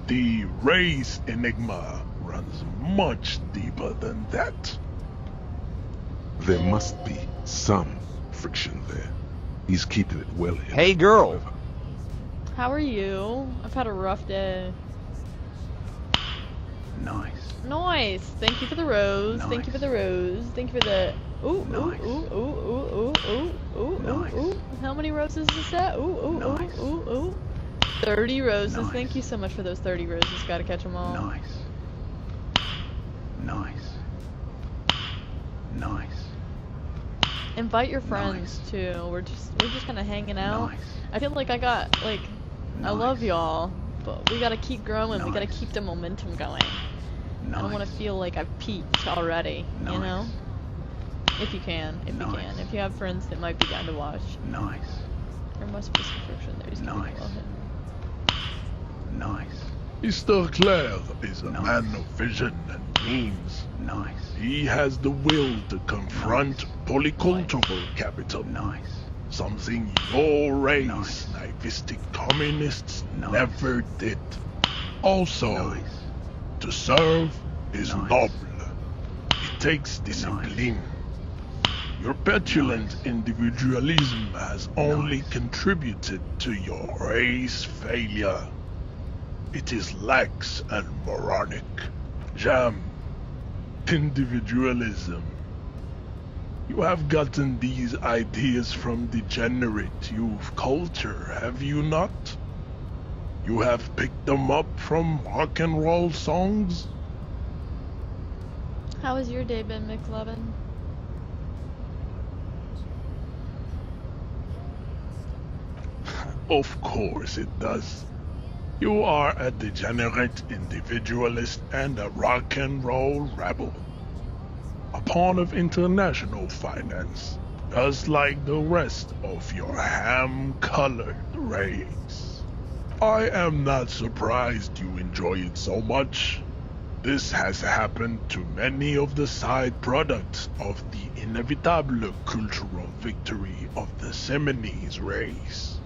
Speaker 18: The race enigma runs much deeper than that.
Speaker 7: There must be some friction there. He's keeping it well hidden.
Speaker 16: Hey, girl.
Speaker 7: however.
Speaker 1: How are you? I've had a rough day.
Speaker 15: Nice.
Speaker 1: Nice. Thank you for the rose.
Speaker 15: Nice.
Speaker 1: Thank you for the rose. Thank you for the. Ooh,
Speaker 15: Nice.
Speaker 1: ooh, ooh, ooh, ooh, ooh, ooh,
Speaker 15: Nice.
Speaker 1: ooh, ooh. How many roses is that? Ooh, ooh,
Speaker 15: Nice.
Speaker 1: ooh, ooh, ooh. 30 roses.
Speaker 15: Nice.
Speaker 1: Thank you so much for those 30 roses. Gotta catch them all.
Speaker 15: Nice. Nice. Nice.
Speaker 1: Invite your friends too. We're just kind of hanging out.
Speaker 15: Nice.
Speaker 1: I feel like I got like I love y'all, but we gotta keep growing. We gotta
Speaker 15: Nice.
Speaker 1: keep the momentum going. I don't want to feel like I've peaked already. You know? If you can, if you can, if you have friends that might be down to watch.
Speaker 15: Nice.
Speaker 1: There must be some friction there. He's gonna be well hidden.
Speaker 15: Nice.
Speaker 18: Mr. Clare is a man of vision and means.
Speaker 15: Nice.
Speaker 18: He has the will to confront polycultural capital.
Speaker 15: Nice.
Speaker 18: Something your race, naivistic communists, never did. Also, to serve is noble. It takes discipline. Your petulant individualism has only contributed to your race failure. It is lax and moronic. Jam. Individualism. You have gotten these ideas from degenerate youth culture, have you not? You have picked them up from rock and roll songs?
Speaker 1: How has your day been, McLovin?
Speaker 18: Of course it does. You are a degenerate individualist and a rock and roll rebel. A pawn of international finance, just like the rest of your ham-colored race. I am not surprised you enjoy it so much. This has happened to many of the side products of the inevitable cultural victory of the Seminese race.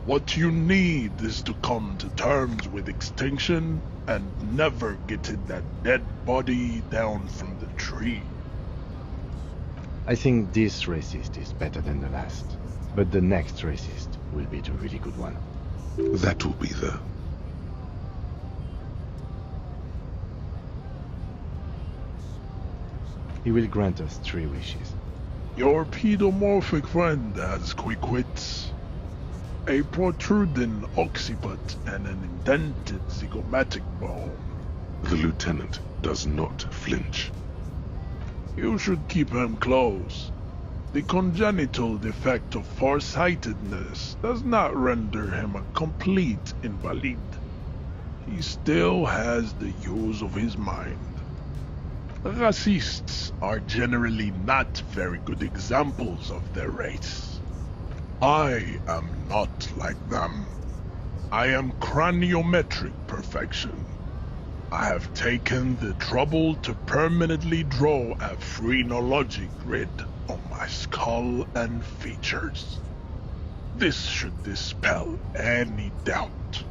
Speaker 18: What you need is to come to terms with extinction and never getting that dead body down from the tree.
Speaker 6: I think this racist is better than the last, but the next racist will be the really good one.
Speaker 7: That will be the...
Speaker 6: he will grant us 3 wishes.
Speaker 18: Your pedomorphic friend has quick wits. A protruding occiput and an indented zygomatic bone.
Speaker 7: The lieutenant does not flinch.
Speaker 18: You should keep him close. The congenital defect of farsightedness does not render him a complete invalid. He still has the use of his mind. Racists are generally not very good examples of their race. I am not like them. I am craniometric perfection. I have taken the trouble to permanently draw a phrenologic grid on my skull and features. This should dispel any doubt.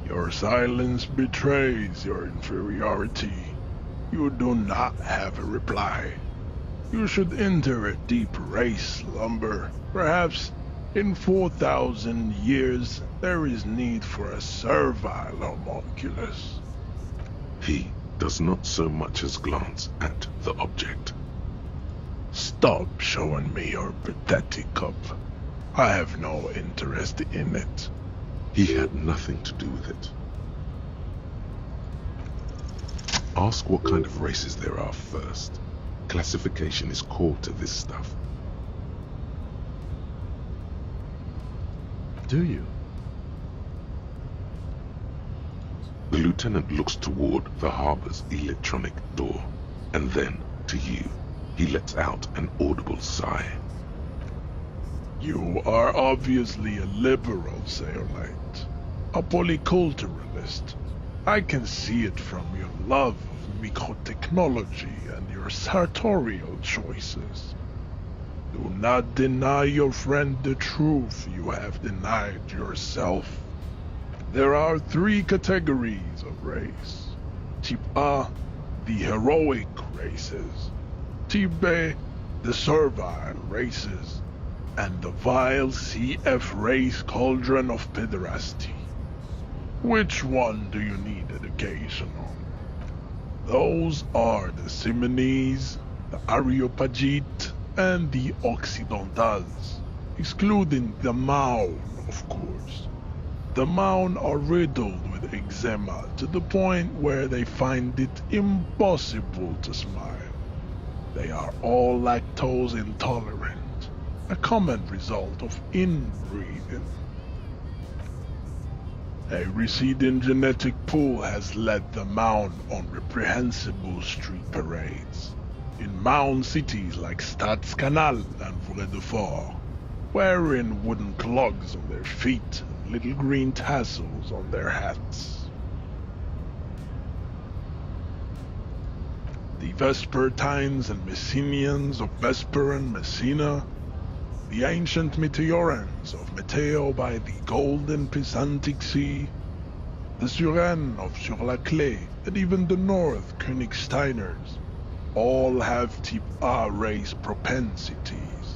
Speaker 18: Your silence betrays your inferiority. You do not have a reply. You should enter a deep race slumber. Perhaps in 4,000 years there is need for a servile homunculus.
Speaker 7: He does not so much as glance at the object.
Speaker 18: Stop showing me your pathetic cup. I have no interest in it.
Speaker 7: He had nothing to do with it. Ask what kind of races there are first. Classification is core to this stuff.
Speaker 6: Do you?
Speaker 7: The lieutenant looks toward the harbor's electronic door, and then to you. He lets out an audible sigh.
Speaker 18: You are obviously a liberal, Sayonite. A polyculturalist. I can see it from your love of microtechnology and your sartorial choices. Do not deny your friend the truth you have denied yourself. There are 3 categories of race. Type A, the heroic races. Type B, the servile races. And the vile CF race cauldron of pederasty. Which one do you need education on? Those are the Simonese, the Areopagites, and the Occidentals, excluding the Maun, of course. The Maun are riddled with eczema to the point where they find it impossible to smile. They are all lactose intolerant, a common result of inbreeding. A receding genetic pool has led the Maun on reprehensible street parades. In Maun cities like Stadskanal and Vredefort, wearing wooden clogs on their feet and little green tassels on their hats. The Vespertines and Messenians of Vesper and Messina, the ancient Meteorans of Meteo by the golden Pisantic Sea, the Suren of Sur-la-Clé, and even the North Königsteiners, all have type A race propensities.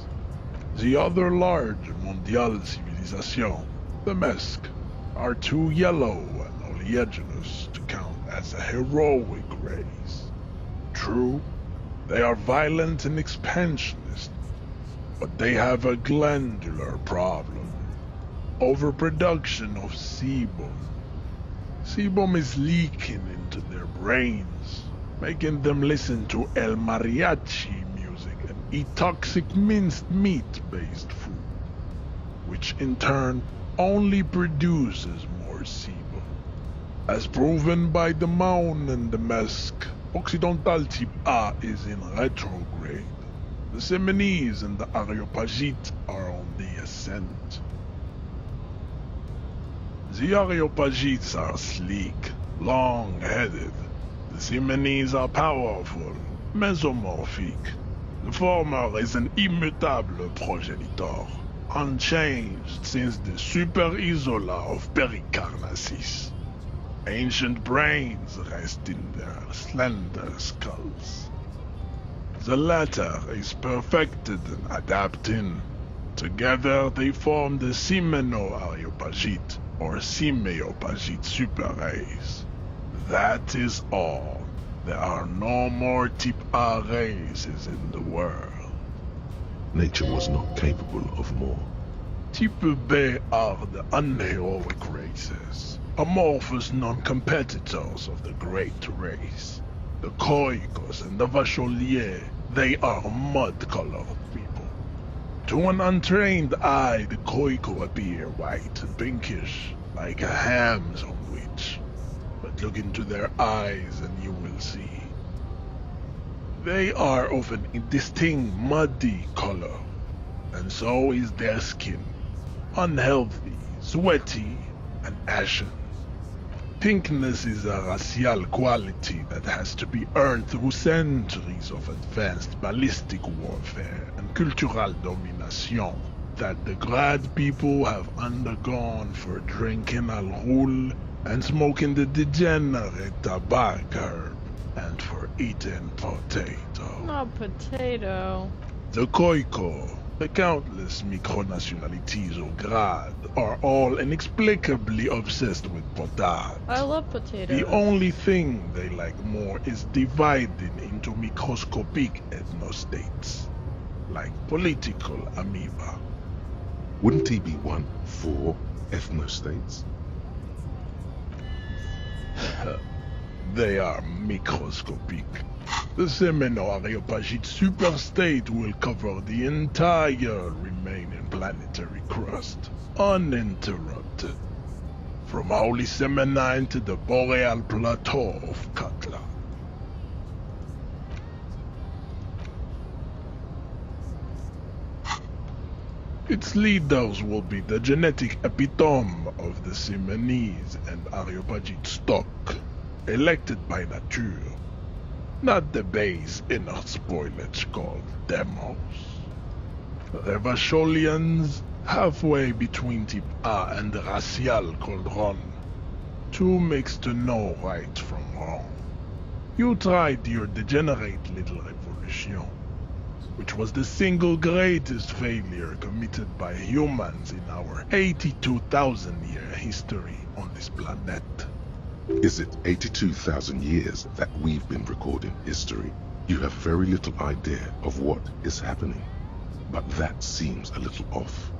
Speaker 18: The other large mondial civilization, the Mesk, are too yellow and oleaginous to count as a heroic race. True, they are violent and expansionist, but they have a glandular problem. Overproduction of sebum. Sebum is leaking into their brains, making them listen to El Mariachi music and eat toxic minced meat-based food, which in turn only produces more sebum. As proven by the Maun and the Mesk, Occidental type A is in retrograde. The Simonese and the Areopagites are on the ascent. The Areopagites are sleek, long-headed. The Simonese are powerful, mesomorphic. The former is an immutable progenitor, unchanged since the Super Isola of Pericarnassus. Ancient brains rest in their slender skulls. The latter is perfected and adapting. Together they form the Simeno-Areopagite or Simeopagite super race. That is all. There are no more type A races in the world.
Speaker 7: Nature was not capable of more.
Speaker 18: Type B are the unheroic races, amorphous non-competitors of the great race. The Khoikos and the Vacholiers, they are mud-colored people. To an untrained eye, the Khoiko appear white and pinkish, like a ham sandwich. But look into their eyes and you will see. They are of an indistinct muddy color, and so is their skin. Unhealthy, sweaty, and ashen. Pinkness is a racial quality that has to be earned through centuries of advanced ballistic warfare and cultural domination that the Grad people have undergone for drinking alcohol and smoking the degenerate tobacco herb and for eating potato.
Speaker 1: Not potato.
Speaker 18: The Khoiko, the countless micronationalities of Grad, are all inexplicably obsessed with potage.
Speaker 1: I love potatoes.
Speaker 18: The only thing they like more is dividing into microscopic ethnostates, like political amoeba.
Speaker 7: Wouldn't he be one for ethnostates?
Speaker 18: They are microscopic. The Semeno-Areopagite superstate will cover the entire remaining planetary crust, uninterrupted, from Holy Semenine to the Boreal Plateau of Katla. Its leaders will be the genetic epitome of the Semenese and Areopagite stock, elected by nature, not the base inner spoilage called demos. Revacholians, halfway between type A and the racial called Ron. Two makes to know right from wrong. You tried your degenerate little revolution, which was the single greatest failure committed by humans in our 82,000-year history on this planet.
Speaker 7: Is it 82,000 years that we've been recording history? You have very little idea of what is happening, but that seems a little off.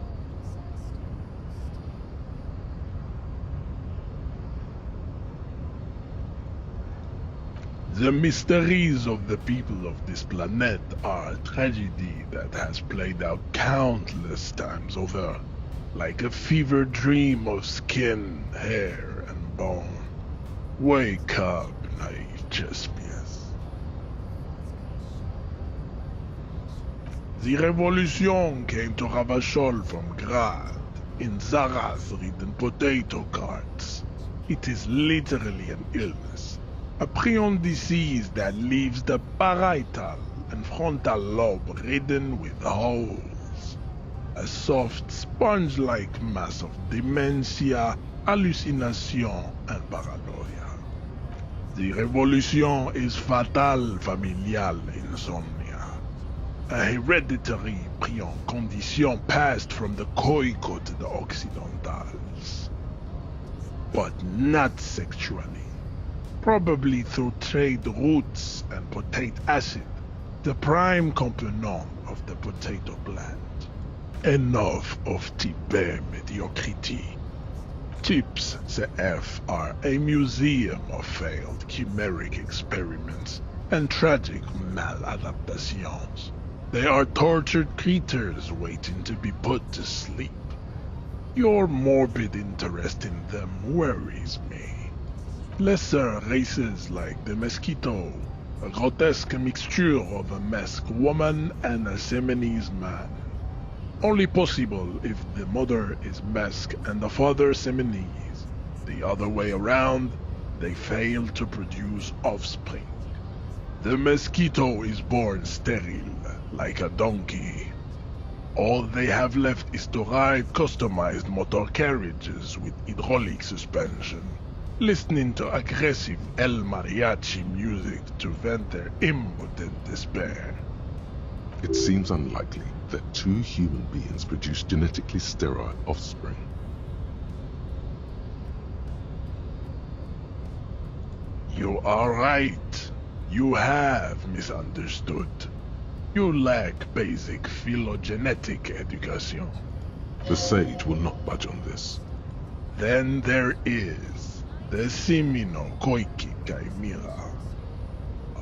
Speaker 18: The mysteries of the people of this planet are a tragedy that has played out countless times over, like a fever dream of skin, hair, and bone. Wake up, naive Chespius. The revolution came to Revachol from Grad, in Zaraz-ridden potato carts. It is literally an illness. A prion disease that leaves the parietal and frontal lobe ridden with holes. A soft, sponge-like mass of dementia, hallucination, and paranoia. The revolution is fatal familial insomnia. A hereditary prion condition passed from the Khoiko to the Occidentals. But not sexually. Probably through trade roots and potate acid, the prime component of the potato plant. Enough of type B mediocrity. Types CF are a museum of failed chimeric experiments and tragic maladaptations. They are tortured creatures waiting to be put to sleep. Your morbid interest in them worries me. Lesser races like the mosquito, a grotesque mixture of a masked woman and a Semenese man. Only possible if the mother is masked and the father Semenese. The other way around, they fail to produce offspring. The mosquito is born sterile, like a donkey. All they have left is to ride customized motor carriages with hydraulic suspension, listening to aggressive El Mariachi music to vent their impotent despair.
Speaker 7: It seems unlikely that two human beings produce genetically sterile offspring.
Speaker 18: You are right. You have misunderstood. You lack basic phylogenetic education.
Speaker 7: The sage will not budge on this.
Speaker 18: Then there is the Semino-Koiki Chimera.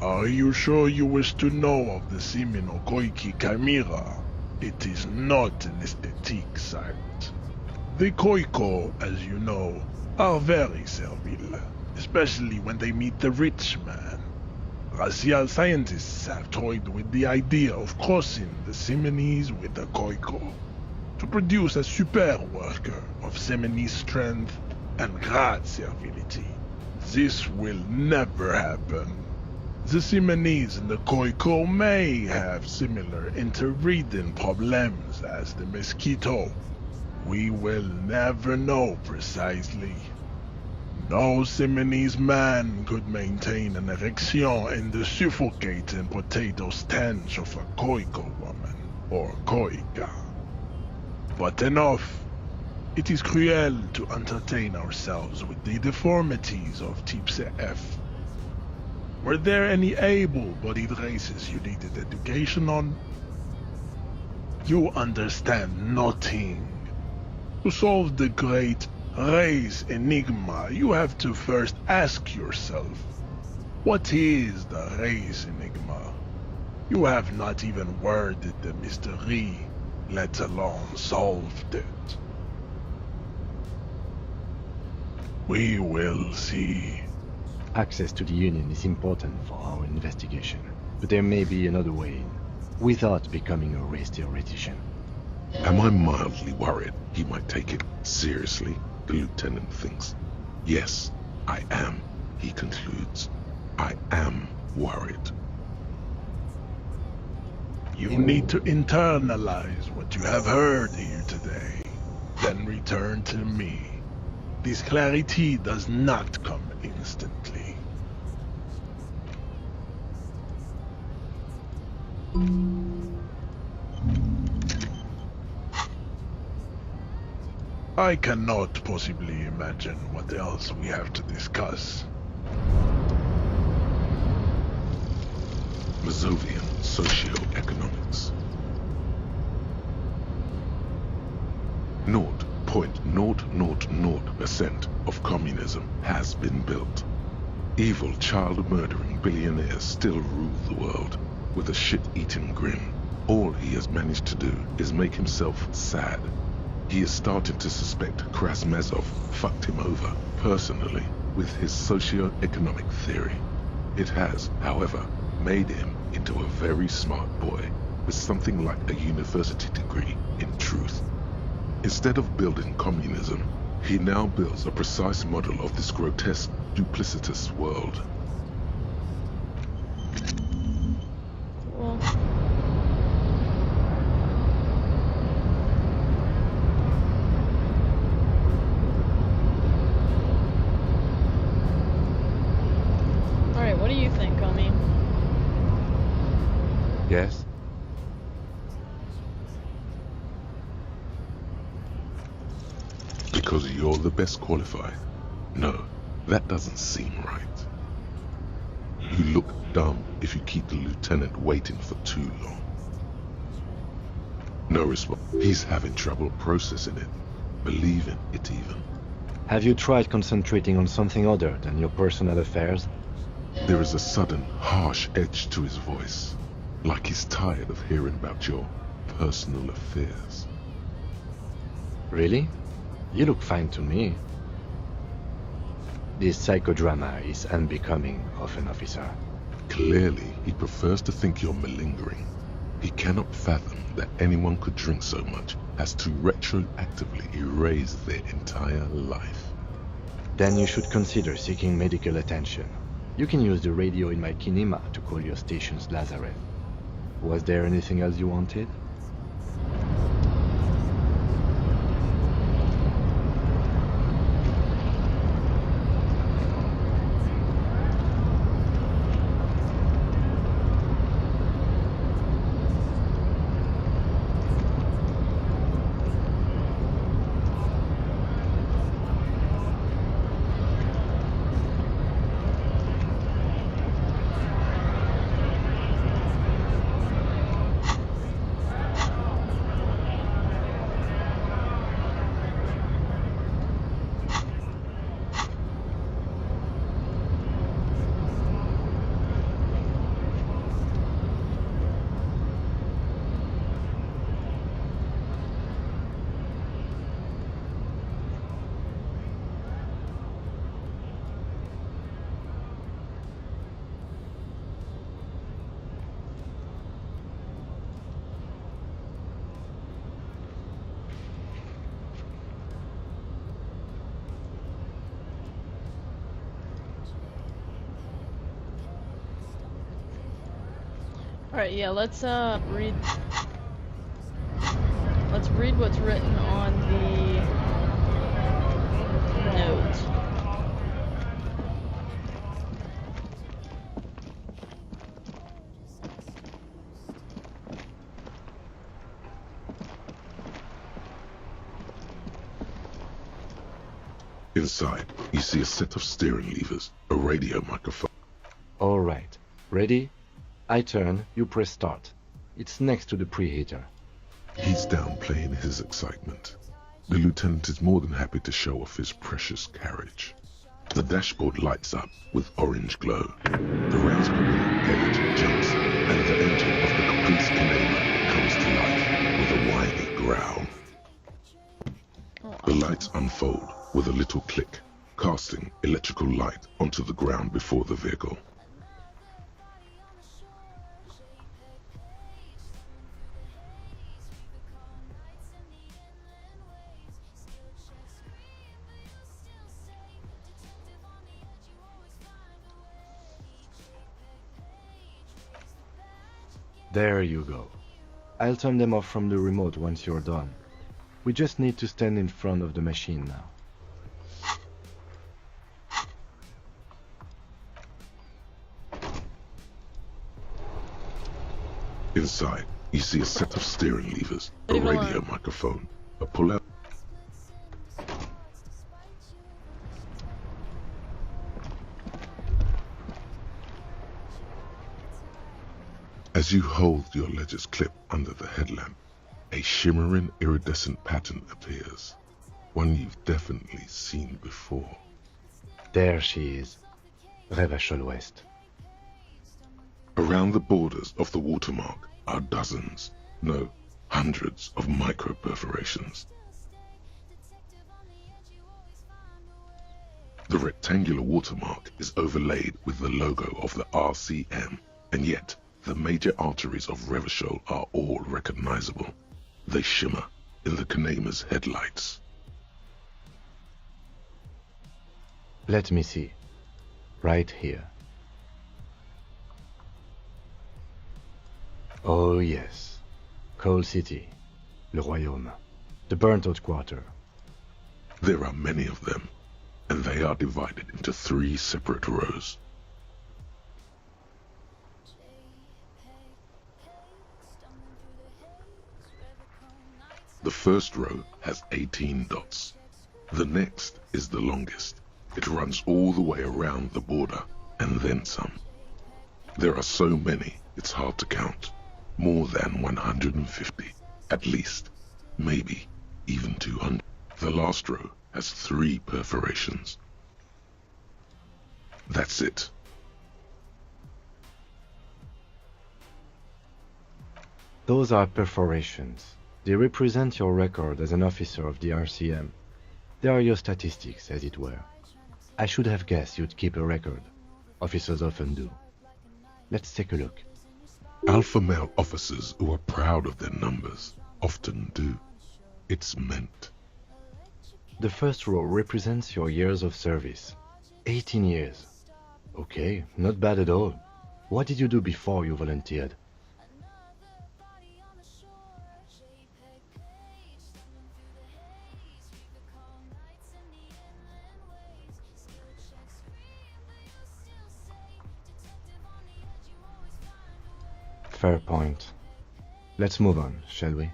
Speaker 18: Are you sure you wish to know of the Semino-Koiki Chimera? It is not an aesthetic site. The Koiko, as you know, are very servile, especially when they meet the rich man. Racial scientists have toyed with the idea of crossing the Semines with the Koiko to produce a super worker of Semini strength and great servility. This will never happen. The Semines and the Koiko may have similar interbreeding problems as the mosquito. We will never know precisely. No Seminese man could maintain an erection in the suffocating potato stench of a Koiko woman, or Koika. But enough. It is cruel to entertain ourselves with the deformities of Type CF. Were there any able-bodied races you needed education on? You understand nothing. To solve the great race enigma, you have to first ask yourself, what is the race enigma? You have not even worded the mystery, let alone solved it. We will see.
Speaker 6: Access to the Union is important for our investigation, but there may be another way in, without becoming a race theoretician.
Speaker 7: Am I mildly worried he might take it seriously? The lieutenant thinks. Yes, I am, he concludes. I am worried.
Speaker 18: You need to internalize what you have heard here today, then return to me. This clarity does not come instantly. I cannot possibly imagine what else we have to discuss.
Speaker 7: Mazovian socioeconomics. 0.000% of communism has been built. Evil child-murdering billionaires still rule the world with a shit-eating grin. All he has managed to do is make himself sad. He is starting to suspect Krasmezov fucked him over, personally, with his socio-economic theory. It has, however, made him into a very smart boy, with something like a university degree in truth. Instead of building communism, he now builds a precise model of this grotesque, duplicitous world.
Speaker 1: Alright, what do you think, homie?
Speaker 6: Yes?
Speaker 7: Because you're the best qualified? No, that doesn't seem right. You look dumb if you keep the lieutenant waiting for too long. No response. He's having trouble processing it, believing it even.
Speaker 6: Have you tried concentrating on something other than your personal affairs?
Speaker 7: There is a sudden, harsh edge to his voice, like he's tired of hearing about your personal affairs.
Speaker 6: Really? You look fine to me. This psychodrama is unbecoming of an officer.
Speaker 7: Clearly, he prefers to think you're malingering. He cannot fathom that anyone could drink so much as to retroactively erase their entire life.
Speaker 6: Then you should consider seeking medical attention. You can use the radio in my kinema to call your station's lazaret. Was there anything else you wanted?
Speaker 1: Alright, yeah, let's read. Let's read what's written on the note.
Speaker 7: Inside, you see a set of steering levers, a radio microphone.
Speaker 6: Alright, ready? I turn, you press start. It's next to the preheater.
Speaker 7: He's downplaying his excitement. The lieutenant is more than happy to show off his precious carriage. The dashboard lights up with orange glow. The raspberry gauge jumps, and the engine of the Caprice Canema comes to life with a whiny growl. The lights unfold with a little click, casting electrical light onto the ground before the vehicle.
Speaker 6: There you go. I'll turn them off from the remote once you're done. We just need to stand in front of the machine now.
Speaker 7: Inside, you see a set of steering levers, a radio microphone, a pull-out. As you hold your ledger's clip under the headlamp, a shimmering iridescent pattern appears. One you've definitely seen before.
Speaker 6: There she is. Revachol West.
Speaker 7: Around the borders of the watermark are dozens, no, hundreds of micro-perforations. The rectangular watermark is overlaid with the logo of the RCM, and yet the major arteries of Revachol are all recognizable. They shimmer in the Canema's headlights.
Speaker 6: Let me see. Right here. Oh yes. Coal City. Le Royaume. The burnt-out quarter.
Speaker 7: There are many of them, and they are divided into 3 separate rows. The first row has 18 dots. The next is the longest. It runs all the way around the border, and then some. There are so many, it's hard to count. More than 150, at least. Maybe even 200. The last row has 3 perforations. That's it.
Speaker 6: Those are perforations. They represent your record as an officer of the RCM. They are your statistics, as it were. I should have guessed you'd keep a record. Officers often do. Let's take a look.
Speaker 7: Alpha male officers who are proud of their numbers often do. It's meant.
Speaker 6: The first row represents your years of service. 18 years. Okay, not bad at all. What did you do before you volunteered? Fair point. Let's move on, shall we?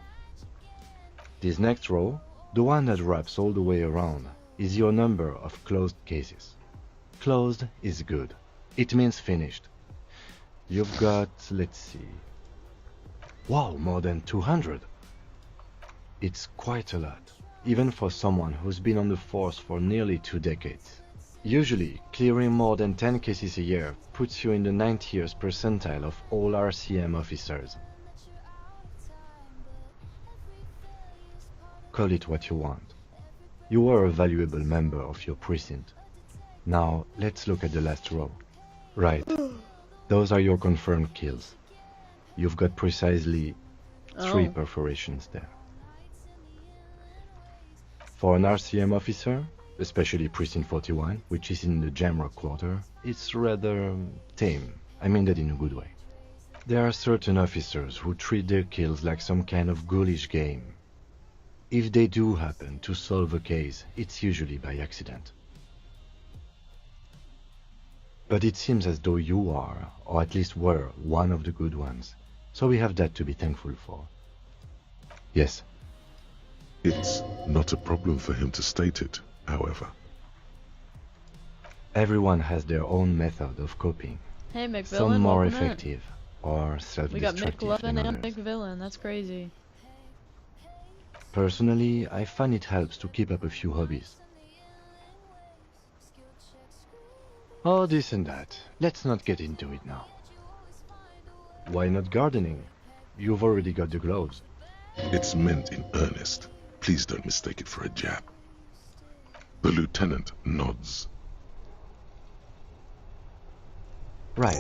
Speaker 6: This next row, the one that wraps all the way around, is your number of closed cases. Closed is good. It means finished. You've got, let's see... Wow, more than 200! It's quite a lot, even for someone who's been on the force for nearly 2 decades. Usually, clearing more than 10 cases a year puts you in the 90th percentile of all RCM officers. Call it what you want. You are a valuable member of your precinct. Now, let's look at the last row. Right. Those are your confirmed kills. You've got precisely 3 perforations there. For an RCM officer, especially Precinct 41, which is in the Jamrock quarter, it's rather tame. I mean that in a good way. There are certain officers who treat their kills like some kind of ghoulish game. If they do happen to solve a case, it's usually by accident. But it seems as though you are, or at least were, one of the good ones. So we have that to be thankful for. Yes.
Speaker 7: It's not a problem for him to state it, however.
Speaker 6: Everyone has their own method of coping.
Speaker 1: Hey, McVillain,
Speaker 6: some more
Speaker 1: welcome in.
Speaker 6: effective or self-destructive
Speaker 1: We got
Speaker 6: than
Speaker 1: McLovin and
Speaker 6: others.
Speaker 1: McVillain, that's crazy.
Speaker 6: Personally, I find it helps to keep up a few hobbies. Oh, this and that. Let's not get into it now. Why not gardening? You've already got the gloves.
Speaker 7: It's meant in earnest. Please don't mistake it for a jab. The lieutenant nods.
Speaker 6: Right.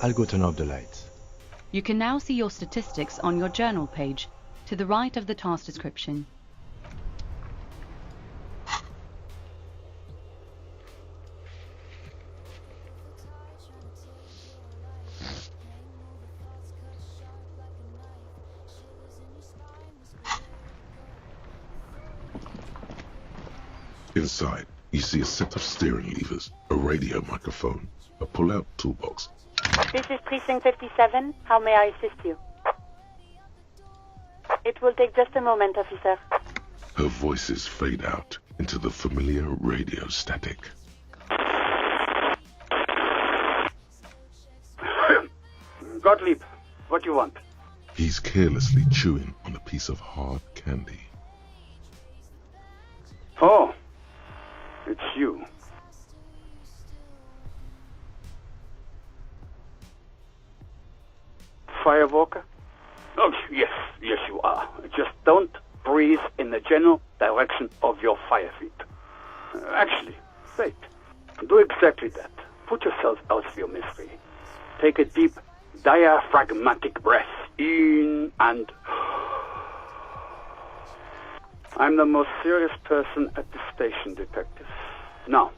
Speaker 6: I'll go turn off the lights.
Speaker 9: You can now see your statistics on your journal page, to the right of the task description.
Speaker 7: Inside, you see a set of steering levers, a radio microphone, a pull-out toolbox.
Speaker 20: This is Precinct 57. How may I assist you? It will take just a moment, officer.
Speaker 7: Her voices fade out into the familiar radio static.
Speaker 21: Gottlieb, what do you want?
Speaker 7: He's carelessly chewing on a piece of hard candy.
Speaker 21: Oh, it's you. Firewalker? Oh, yes, you are. Just don't breathe in the general direction of your fire feet. Actually, wait. Do exactly that. Put yourself out of your misery. Take a deep, diaphragmatic breath in and... I'm the most serious person at the station, detective. Now,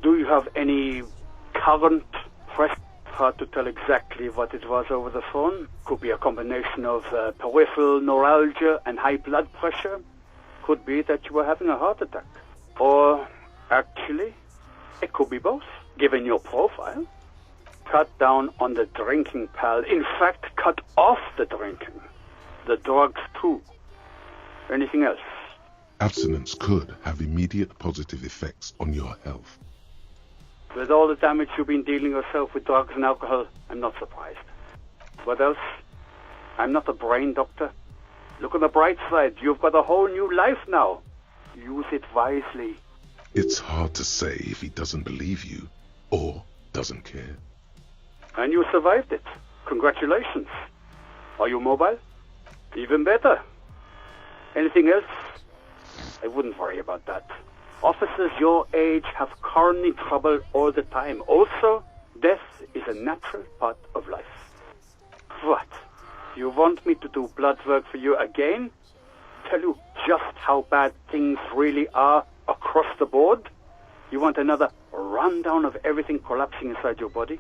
Speaker 21: do you have any current press? Hard to tell exactly what it was over the phone. Could be a combination of peripheral neuralgia and high blood pressure. Could be that you were having a heart attack. Or, actually, it could be both, given your profile. Cut down on the drinking, pal. In fact, cut off the drinking. The drugs, too. Anything else?
Speaker 7: Abstinence could have immediate positive effects on your health.
Speaker 21: With all the damage you've been dealing yourself with drugs and alcohol, I'm not surprised. What else? I'm not a brain doctor. Look on the bright side. You've got a whole new life now. Use it wisely.
Speaker 7: It's hard to say if he doesn't believe you or doesn't care.
Speaker 21: And you survived it. Congratulations. Are you mobile? Even better. Anything else? I wouldn't worry about that. Officers your age have coronary trouble all the time. Also, death is a natural part of life. What? You want me to do blood work for you again? Tell you just how bad things really are across the board? You want another rundown of everything collapsing inside your body?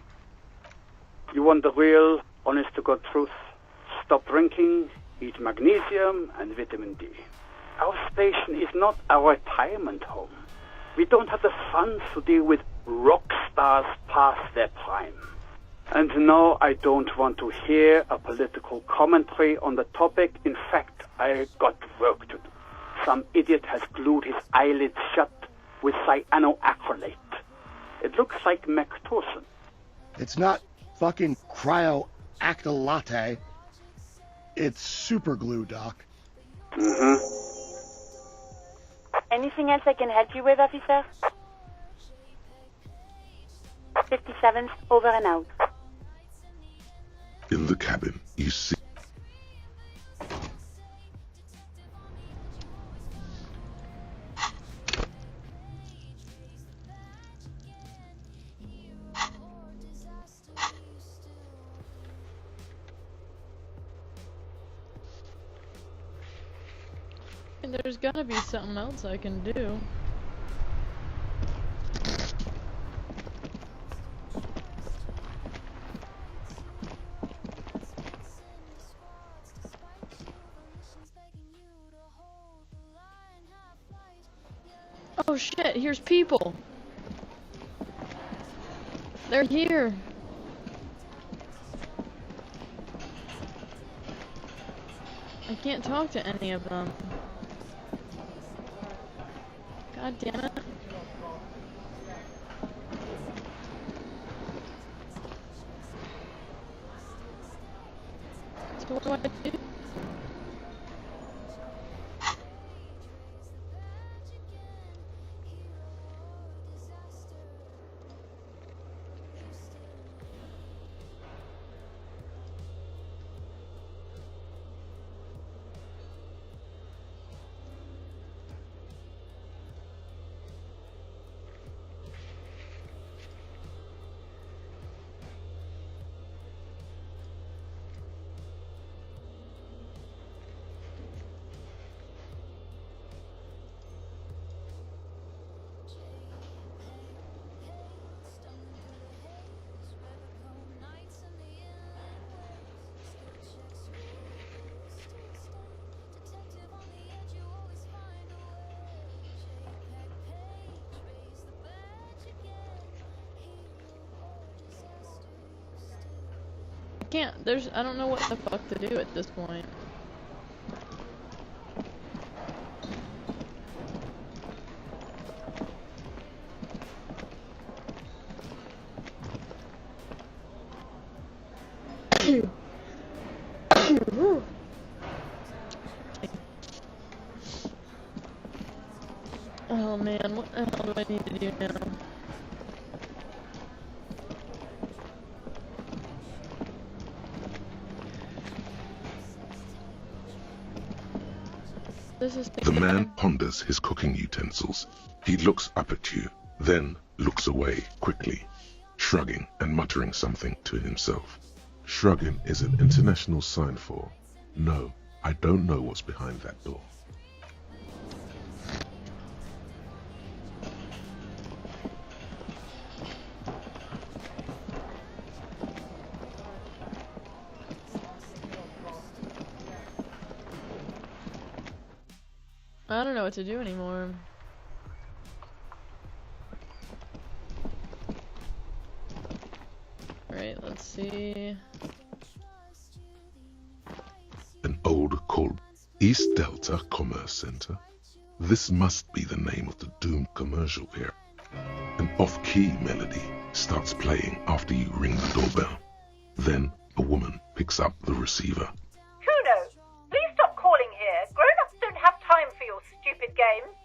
Speaker 21: You want the real, honest-to-God truth? Stop drinking, eat magnesium and vitamin D. Our station is not a retirement home. We don't have the funds to deal with rock stars past their prime. And no, I don't want to hear a political commentary on the topic. In fact, I got work to do. Some idiot has glued his eyelids shut with cyanoacrylate. It looks like Mactorson.
Speaker 22: It's not fucking cryoacrylate. It's super glue, Doc.
Speaker 21: Mm-hmm.
Speaker 20: Anything else I can help you with, officer? 57's over and out.
Speaker 7: In the cabin, you see...
Speaker 1: There's gotta be something else I can do. Oh shit, here's people. They're here. I can't talk to any of them. God damn it. So what do I do? I don't know what the fuck to do at this point. Oh man, what the hell do I need to do now?
Speaker 7: The man ponders his cooking utensils. He looks up at you, then looks away quickly, shrugging and muttering something to himself. Shrugging is an international sign for, no, I don't know what's behind that door.
Speaker 1: I don't know what to do anymore. Alright, let's see.
Speaker 7: An old called East Delta Commerce Center. This must be the name of the doomed commercial here. An off-key melody starts playing after you ring the doorbell. Then a woman picks up the receiver.
Speaker 2: Please stop calling here. Grown-ups don't have time for your stupid games.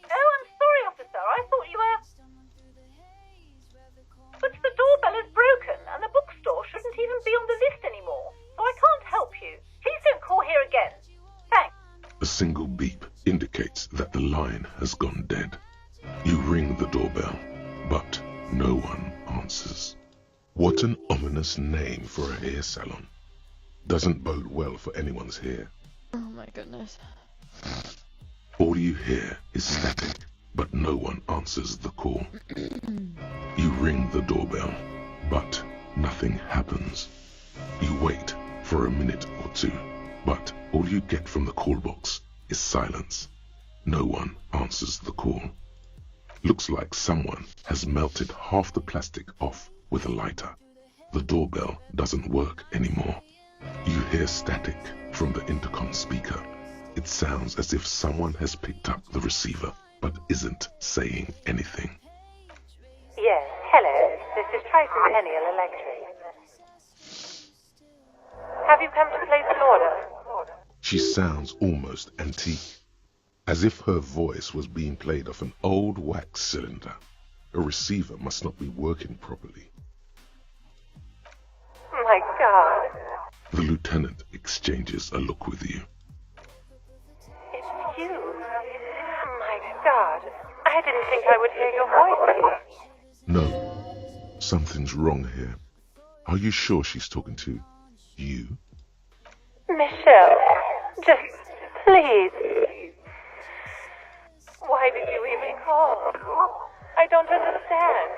Speaker 2: Oh, I'm sorry, officer. I thought you were... But the doorbell is broken, and the bookstore shouldn't even be on the list anymore, so I can't help you. Please don't call here again. Thanks.
Speaker 7: A single beep indicates that the line has gone dead. You ring the doorbell, but no one answers. What an ominous name for a hair salon. Doesn't bode well for anyone's hair.
Speaker 1: Oh my goodness.
Speaker 7: All you hear is static, but no one answers the call. You ring the doorbell, but nothing happens. You wait for a minute or two, but all you get from the call box is silence. No one answers the call. Looks like someone has melted half the plastic off with a lighter. The doorbell doesn't work anymore. You hear static from the intercom speaker. It sounds as if someone has picked up the receiver, but isn't saying anything.
Speaker 2: Yes, hello. This is Tricentennial Electric. Have you come to place an order?
Speaker 7: She sounds almost antique, as if her voice was being played off an old wax cylinder. A receiver must not be working properly.
Speaker 2: My God.
Speaker 7: The lieutenant exchanges a look with you.
Speaker 2: It's you. My God. I didn't think I would hear your voice.
Speaker 7: No, something's wrong here. Are you sure she's talking to you?
Speaker 2: Michelle, just please. Why did you even call? I don't understand.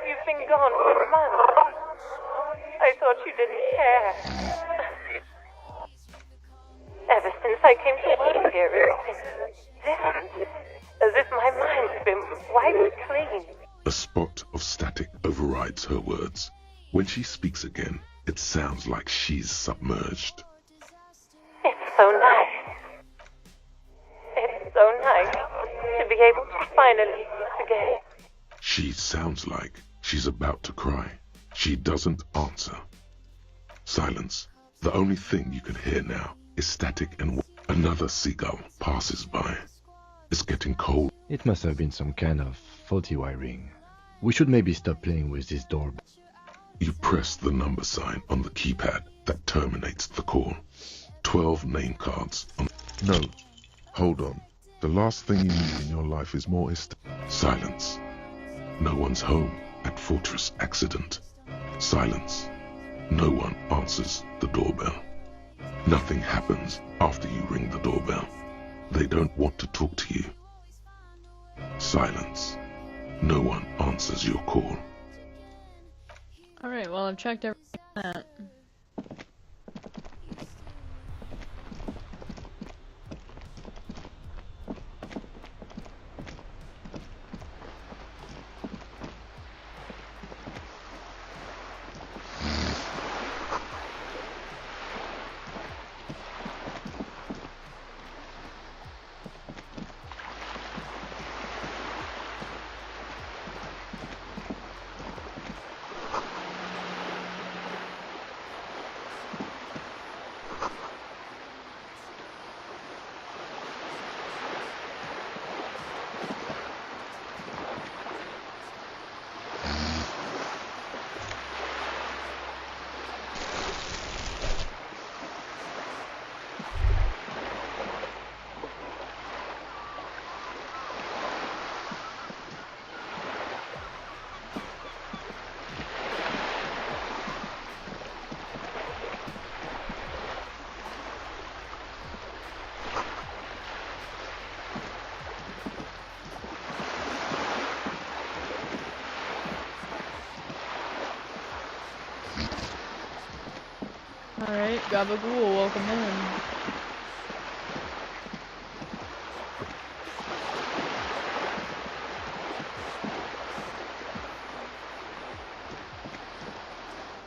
Speaker 2: You've been gone for months. I thought you didn't care. Ever since I came to work here, it's been this
Speaker 7: overrides her words. When she speaks again, it sounds like she's submerged.
Speaker 2: It's so nice. It's so nice to be able to finally kiss again.
Speaker 7: She sounds like she's about to cry. She doesn't answer. Silence. The only thing you can hear now is static and another seagull passes by. It's getting cold.
Speaker 6: It must have been some kind of faulty wiring. We should maybe stop playing with this door.
Speaker 7: You press the number sign on the keypad that terminates the call. 12 name cards on... No, hold on. The last thing you need in your life is more Silence. No one's home at Fortress Accident. Silence. No one answers the doorbell. Nothing happens after you ring the doorbell. They don't want to talk to you. Silence. No one answers your call.
Speaker 1: Alright, well I've checked everything on that. Alright, Gabagool, welcome in.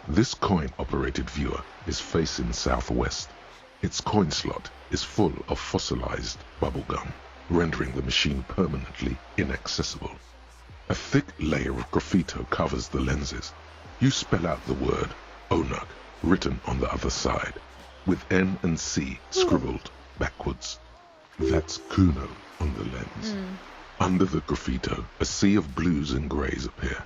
Speaker 7: This coin-operated viewer is facing southwest. Its coin slot is full of fossilized bubblegum, rendering the machine permanently inaccessible. A thick layer of graffito covers the lenses. You spell out the word Onug written on the other side, with N and C scribbled backwards. That's Kuno on the lens. Under the graffito, a sea of blues and greys appear.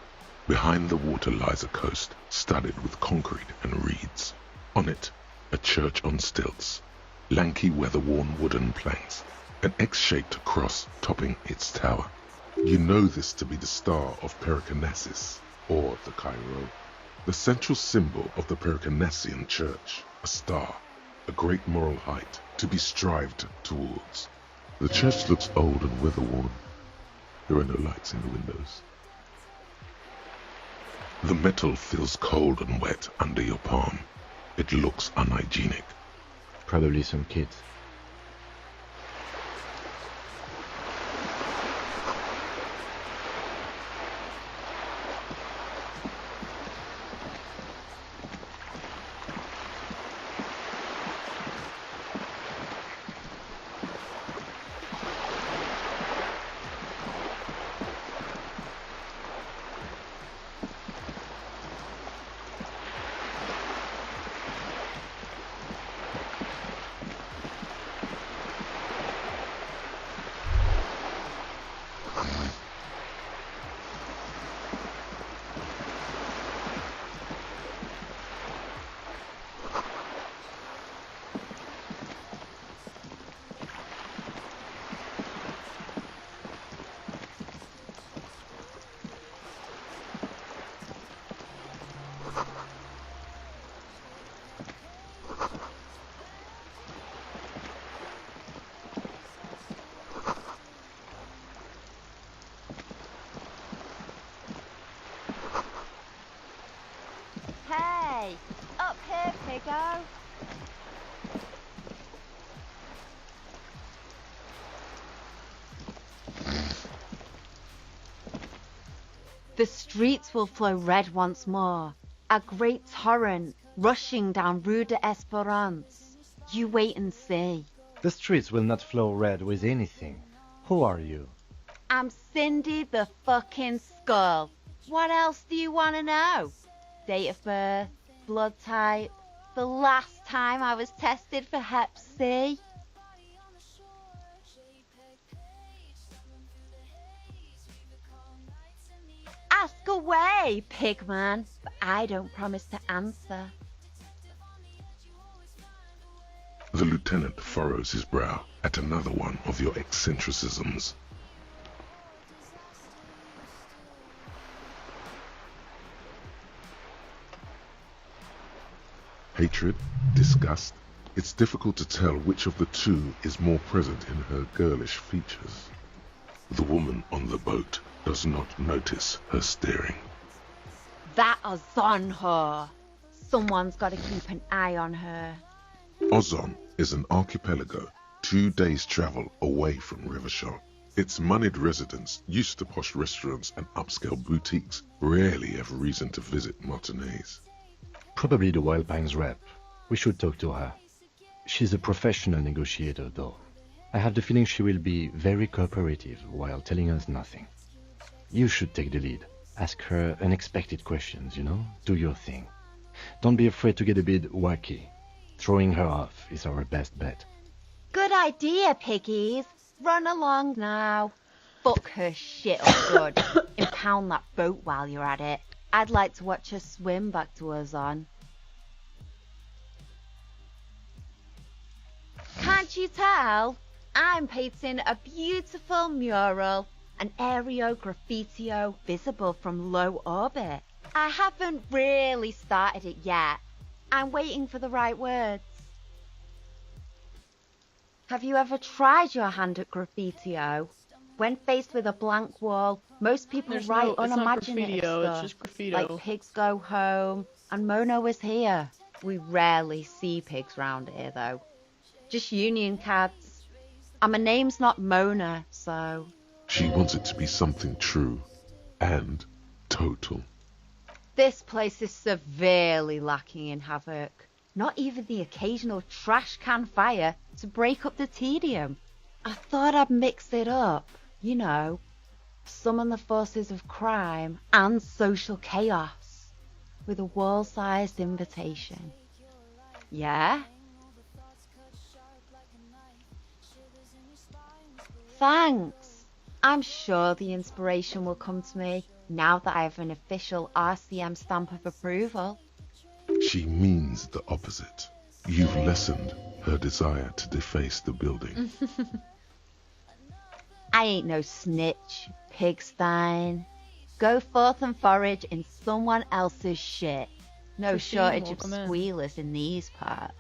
Speaker 7: Behind the water lies a coast studded with concrete and reeds. On it, a church on stilts, lanky weather-worn wooden planks, an X-shaped cross topping its tower. You know this to be the star of Pericarnassus, or the Cairo. The central symbol of the Pericarnassian church, a star, a great moral height to be strived towards. The church looks old and weather-worn. There are no lights in the windows. The metal feels cold and wet under your palm. It looks unhygienic.
Speaker 6: Probably some kids.
Speaker 19: Hey, up here, Piggo.
Speaker 3: The streets will flow red once more, a great torrent rushing down Rue de Esperance. You wait and see.
Speaker 6: The streets will not flow red with anything. Who are you?
Speaker 3: I'm Cindy the fucking Skull. What else do you want to know? Date of birth, blood type, the last time I was tested for Hep C. Ask away, pigman, but I don't promise to answer.
Speaker 7: The lieutenant furrows his brow at another one of your eccentricisms. Hatred, disgust, it's difficult to tell which of the two is more present in her girlish features. The woman on the boat does not notice her staring.
Speaker 3: That Ozon her. Someone's got to keep an eye on her.
Speaker 7: Ozon is an archipelago 2 days' travel away from Revachol. Its moneyed residents, used to posh restaurants and upscale boutiques, rarely have reason to visit Martinez.
Speaker 6: Probably the Wild Pines rep. We should talk to her. She's a professional negotiator, though. I have the feeling she will be very cooperative while telling us nothing. You should take the lead. Ask her unexpected questions, you know? Do your thing. Don't be afraid to get a bit wacky. Throwing her off is our best bet.
Speaker 3: Good idea, piggies. Run along now. Fuck her shit up good. Impound that boat while you're at it. I'd like to watch her swim back to Ozon. Can't you tell? I'm painting a beautiful mural, an aereo graffitio visible from low orbit. I haven't really started it yet. I'm waiting for the right words. Have you ever tried your hand at graffitio? When faced with a blank wall, most people write unimaginative stuff,
Speaker 1: it's just graffito.
Speaker 3: like pigs go home, and Mono is here. We rarely see pigs round here, though. Just union cabs. And my name's not Mona, so...
Speaker 7: She wants it to be something true and total.
Speaker 3: This place is severely lacking in havoc. Not even the occasional trash can fire to break up the tedium. I thought I'd mix it up, you know, summon the forces of crime and social chaos with a wall-sized invitation. Yeah? Thanks. I'm sure the inspiration will come to me now that I have an official RCM stamp of approval.
Speaker 7: She means the opposite. You've lessened her desire to deface the building.
Speaker 3: I ain't no snitch, pigstein. Go forth and forage in someone else's shit. No shortage of squealers in these parts.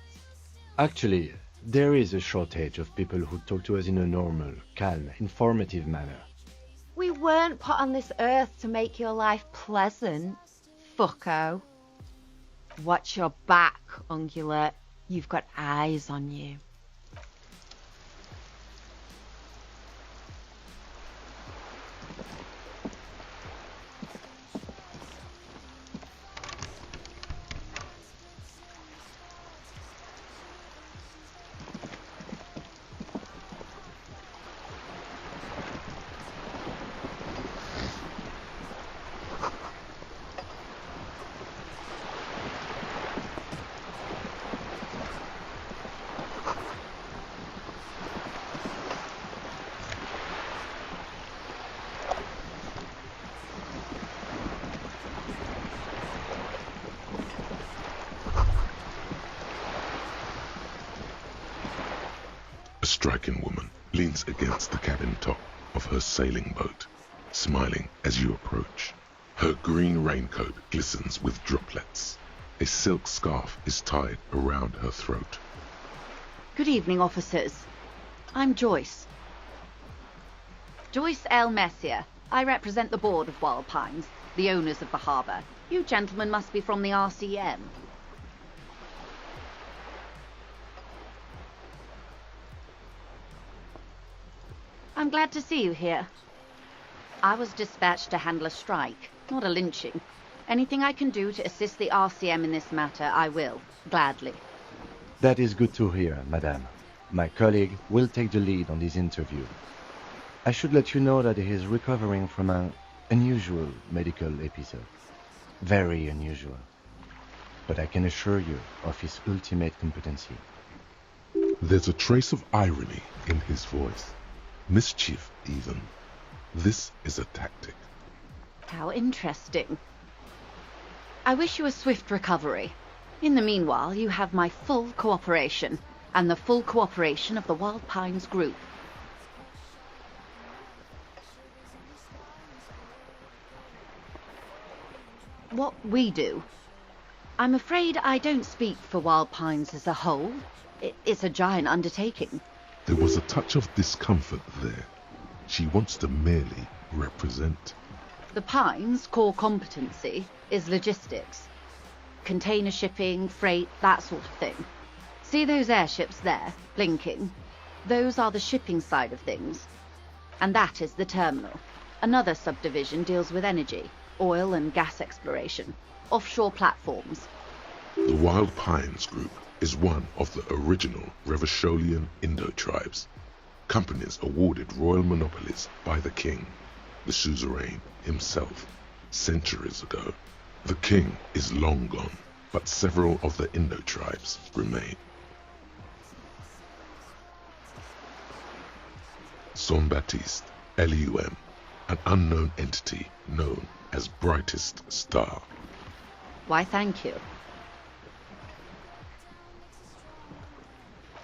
Speaker 6: Actually, there is a shortage of people who talk to us in a normal, calm, informative manner.
Speaker 3: We weren't put on this earth to make your life pleasant, fucko. Watch your back, ungulate. You've got eyes on you.
Speaker 7: A striking woman leans against the cabin top of her sailing boat, smiling as you approach. Her green raincoat glistens with droplets. A silk scarf is tied around her throat.
Speaker 9: Good evening, officers. I'm Joyce. Joyce L. Messier. I represent the board of Wild Pines, the owners of the harbour. You gentlemen must be from the RCM. I'm glad to see you here. I was dispatched to handle a strike.
Speaker 3: not a lynching. Anything I can do to assist the RCM in this matter, I will, gladly.
Speaker 6: That is good to hear, madame. My colleague will take the lead on this interview. I should let you know that he is recovering from an unusual medical episode. Very unusual. But I can assure you of his ultimate competency.
Speaker 7: There's a trace of irony in his voice. Mischief, even. This is a tactic.
Speaker 3: How interesting. I wish you a swift recovery. In the meanwhile, you have my full cooperation, and the full cooperation of the Wild Pines Group. What we do. I'm afraid I don't speak for Wild Pines as a whole. It's a giant undertaking.
Speaker 7: There was a touch of discomfort there. She wants to merely represent.
Speaker 3: The Pines' core competency is logistics. Container shipping, freight, that sort of thing. See those airships there, blinking? Those are the shipping side of things. And that is the terminal. Another subdivision deals with energy, oil and gas exploration, offshore platforms.
Speaker 7: The Wild Pines Group is one of the original Revacholian Indo-tribes. Companies awarded royal monopolies by the king, the suzerain himself, centuries ago. The king is long gone, but several of the Indo-tribes remain. Saint-Baptiste, Elysium, an unknown entity known as Brightest Star.
Speaker 3: Why, thank you.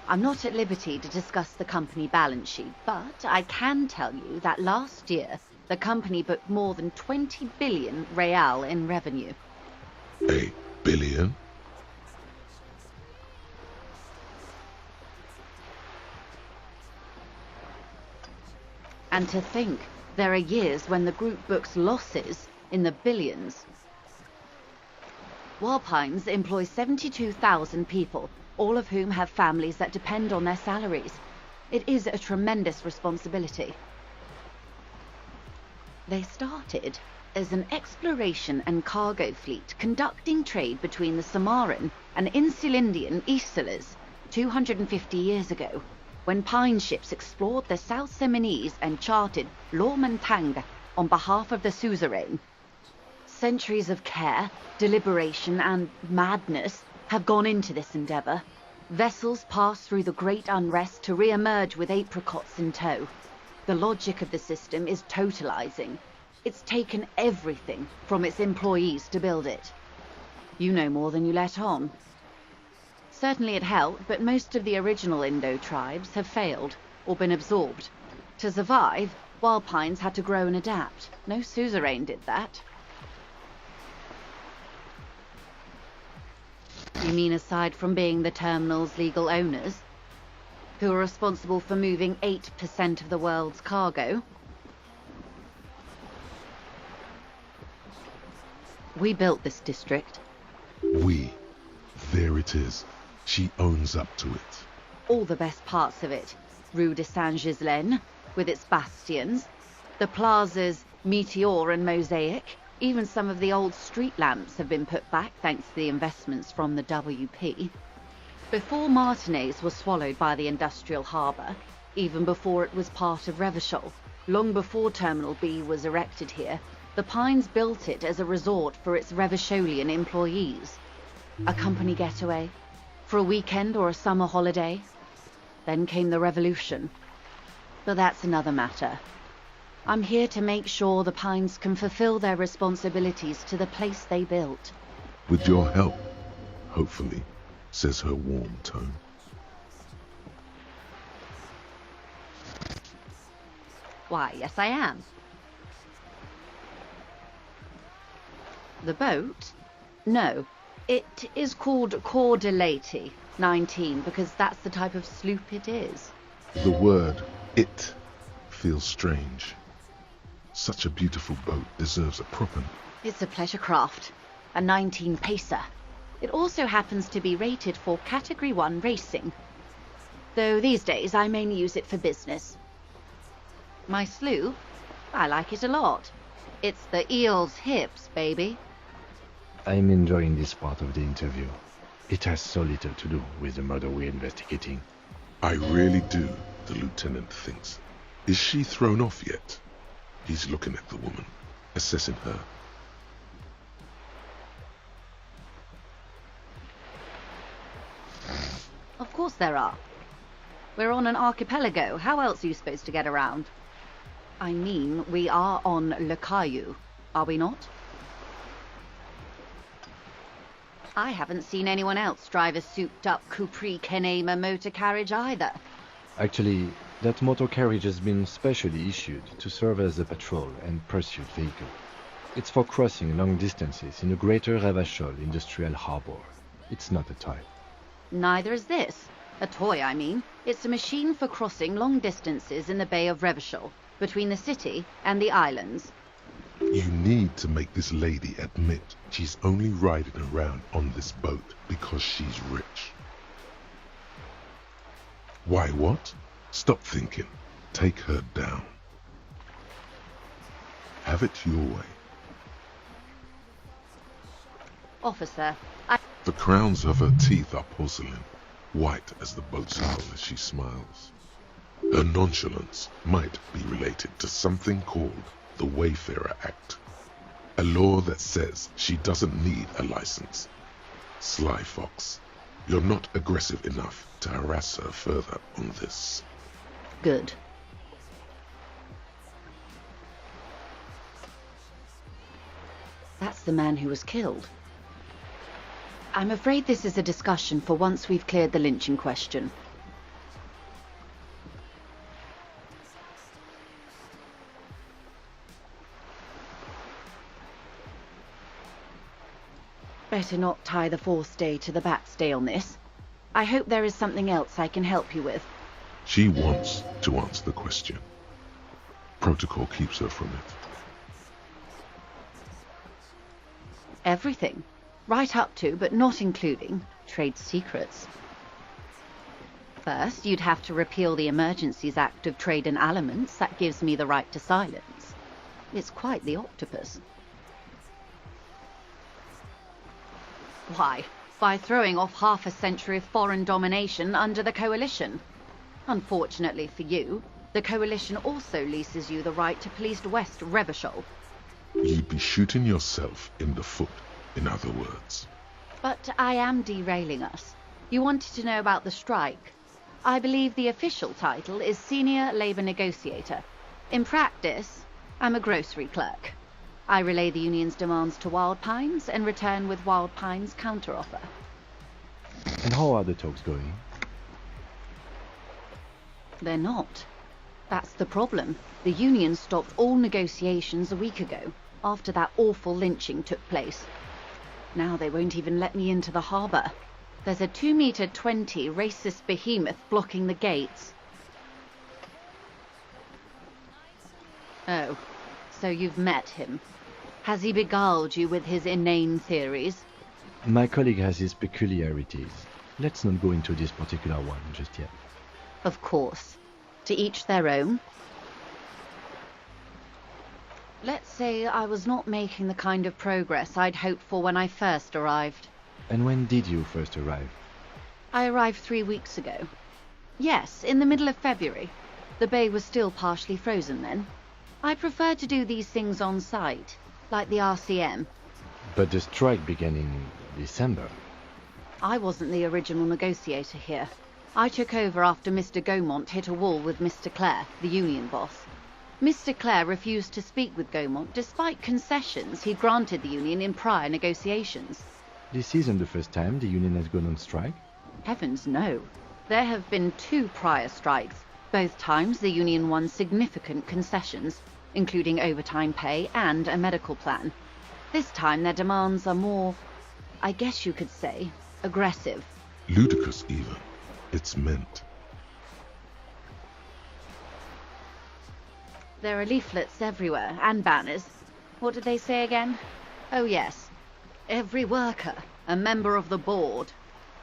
Speaker 3: I'm not at liberty to discuss the company balance sheet, but I can tell you that last year the company booked more than 20 billion real in revenue.
Speaker 7: A billion?
Speaker 3: And to think, there are years when the group books losses in the billions. Wild Pines employs 72,000 people, all of whom have families that depend on their salaries. It is a tremendous responsibility. They started as an exploration and cargo fleet conducting trade between the Samaran and Insulindian Isolas 250 years ago, when pine ships explored the South Seminese and charted Lomantang on behalf of the suzerain. Centuries of care, deliberation, and madness have gone into this endeavour. Vessels pass through the great unrest to re-emerge with apricots in tow. The logic of the system is totalizing. It's taken everything from its employees to build it. You know more than you let on. Certainly it helped, but most of the original Indo tribes have failed or been absorbed. To survive, Wild Pines had to grow and adapt. No suzerain did that. You mean aside from being the terminal's legal owners, who are responsible for moving 8% of the world's cargo? We built this district.
Speaker 7: We. There it is. She owns up to it.
Speaker 3: All the best parts of it. Rue de Saint-Ghislain, with its bastions, the plazas Meteor and Mosaic. Even some of the old street lamps have been put back thanks to the investments from the WP. Before Martinez was swallowed by the industrial harbour, even before it was part of Revachol, long before Terminal B was erected here, the Pines built it as a resort for its Revacholian employees. A company getaway, for a weekend or a summer holiday. Then came the revolution. But that's another matter. I'm here to make sure the Pines can fulfill their responsibilities to the place they built.
Speaker 7: With your help, hopefully, says her warm tone.
Speaker 3: Why, yes I am. The boat? No. It is called Cor de Leyte 19 because that's the type of sloop it is.
Speaker 7: The word "it" feels strange. Such a beautiful boat deserves a proper...
Speaker 3: It's a pleasure craft, a 19 pacer. It also happens to be rated for Category 1 racing, though these days I mainly use it for business. My sloop? I like it a lot. It's the eel's hips, baby.
Speaker 6: I'm enjoying this part of the interview. It has so little to do with the murder we're investigating.
Speaker 7: I really do, the lieutenant thinks. Is she thrown off yet? He's looking at the woman, assessing her.
Speaker 3: Of course there are. We're on an archipelago. How else are you supposed to get around? I mean, we are on Le Caillou, are we not? I haven't seen anyone else drive a souped-up Capri Kenema motor carriage either.
Speaker 6: Actually, that motor carriage has been specially issued to serve as a patrol and pursuit vehicle. It's for crossing long distances in the greater Revachol industrial harbor. It's not a toy.
Speaker 3: Neither is this. A toy, I mean. It's a machine for crossing long distances in the Bay of Revachol, between the city and the islands.
Speaker 7: You need to make this lady admit she's only riding around on this boat because she's rich. Why what? Stop thinking. Take her down. Have it your way.
Speaker 3: Officer,
Speaker 7: The crowns of her teeth are porcelain, white as the boat's hull as she smiles. Her nonchalance might be related to something called the Wayfarer Act, a law that says she doesn't need a license. Sly fox, you're not aggressive enough to harass her further on this.
Speaker 3: Good. That's the man who was killed. I'm afraid this is a discussion for once we've cleared the lynching question. Better not tie the forestay to the backstay on this. I hope there is something else I can help you with.
Speaker 7: She wants to answer the question. Protocol keeps her from it.
Speaker 3: Everything. Right up to, but not including, trade secrets. First, you'd have to repeal the Emergencies Act of Trade in Aliments. That gives me the right to silence. It's quite the octopus. Why? By throwing off half a century of foreign domination under the Coalition. Unfortunately for you, the Coalition also leases you the right to police West Revachol.
Speaker 7: You'd be shooting yourself in the foot, in other words.
Speaker 3: But I am derailing us. You wanted to know about the strike. I believe the official title is Senior Labour Negotiator. In practice, I'm a grocery clerk. I relay the union's demands to Wild Pines and return with Wild Pines' counteroffer.
Speaker 6: And how are the talks going?
Speaker 3: They're not. That's the problem. The union stopped all negotiations a week ago, after that awful lynching took place. Now they won't even let me into the harbour. There's a 2-meter 20 racist behemoth blocking the gates. Oh, so you've met him. Has he beguiled you with his inane theories?
Speaker 6: My colleague has his peculiarities. Let's not go into this particular one just yet.
Speaker 3: Of course. To each their own. Let's say I was not making the kind of progress I'd hoped for when I first arrived.
Speaker 6: And when did you first arrive?
Speaker 3: I arrived 3 weeks ago. Yes, in the middle of February. The bay was still partially frozen then. I prefer to do these things on site, like the RCM.
Speaker 6: But the strike began in December.
Speaker 3: I wasn't the original negotiator here. I took over after Mr. Gaumont hit a wall with Mr. Clare, the union boss. Mr. Clare refused to speak with Gaumont despite concessions he granted the union in prior negotiations.
Speaker 6: This isn't the first time the union has gone on strike?
Speaker 3: Heavens no. There have been 2 prior strikes. Both times the union won significant concessions, including overtime pay and a medical plan. This time their demands are more, I guess you could say, aggressive.
Speaker 7: Ludicrous even. It's meant.
Speaker 3: There are leaflets everywhere, and banners. What did they say again? Oh yes. Every worker, a member of the board.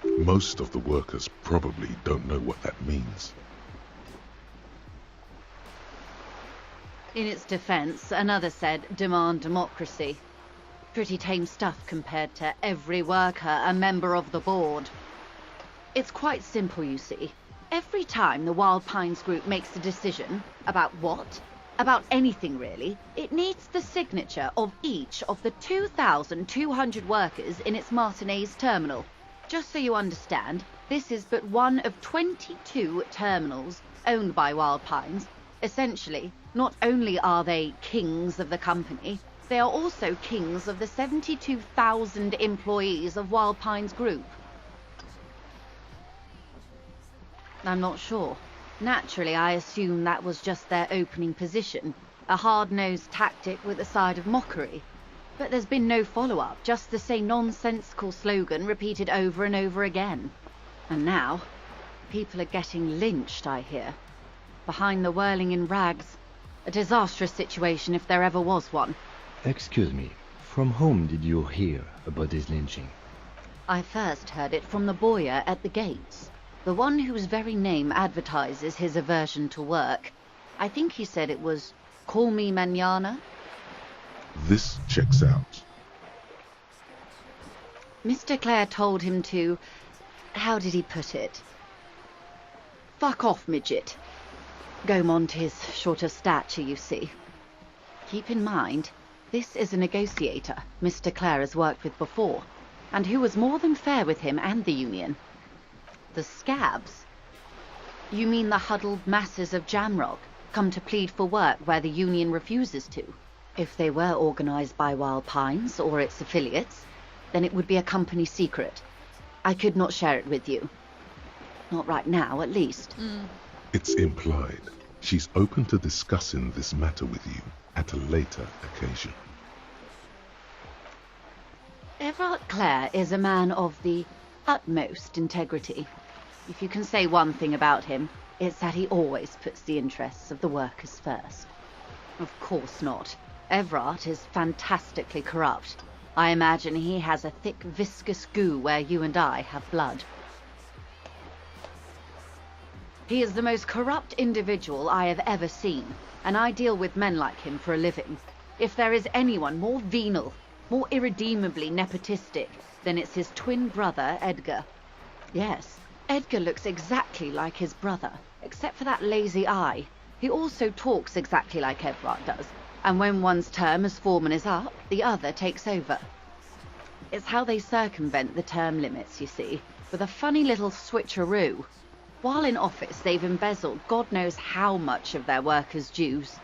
Speaker 7: Most of the workers probably don't know what that means.
Speaker 3: In its defense, another said, demand democracy. Pretty tame stuff compared to every worker a member of the board. It's quite simple, you see. Every time the Wild Pines group makes a decision about what? About anything really, it needs the signature of each of the 2,200 workers in its Martinez terminal. Just so you understand, this is but one of 22 terminals owned by Wild Pines. Essentially, not only are they kings of the company, they are also kings of the 72,000 employees of Wild Pines Group. I'm not sure. Naturally, I assume that was just their opening position, a hard-nosed tactic with a side of mockery. But there's been no follow-up, just the same nonsensical slogan repeated over and over again. And now, people are getting lynched, I hear. Behind the whirling in rags. A disastrous situation if there ever was one.
Speaker 6: Excuse me, from whom did you hear about this lynching?
Speaker 3: I first heard it from the bowyer at the gates. The one whose very name advertises his aversion to work. I think he said it was, "Call me mañana."
Speaker 7: This checks out.
Speaker 3: Mr. Clare told him to... how did he put it? Fuck off, midget. Gaumont is short of stature, you see. Keep in mind, this is a negotiator Mr. Clare has worked with before, and who was more than fair with him and the union. The scabs? You mean the huddled masses of Jamrock come to plead for work where the union refuses to? If they were organized by Wild Pines or its affiliates, then it would be a company secret. I could not share it with you. Not right now, at least.
Speaker 7: It's implied. She's open to discussing this matter with you at a later occasion.
Speaker 3: Everard Clare is a man of the utmost integrity. If you can say one thing about him, it's that he always puts the interests of the workers first. Of course not. Everard is fantastically corrupt. I imagine he has a thick, viscous goo where you and I have blood. He is the most corrupt individual I have ever seen, and I deal with men like him for a living. If there is anyone more venal, more irredeemably nepotistic, then it's his twin brother, Edgar. Yes, Edgar looks exactly like his brother, except for that lazy eye. He also talks exactly like Everard does, and when one's term as foreman is up, the other takes over. It's how they circumvent the term limits, you see, with a funny little switcheroo. While in office, they've embezzled God knows how much of their workers' dues.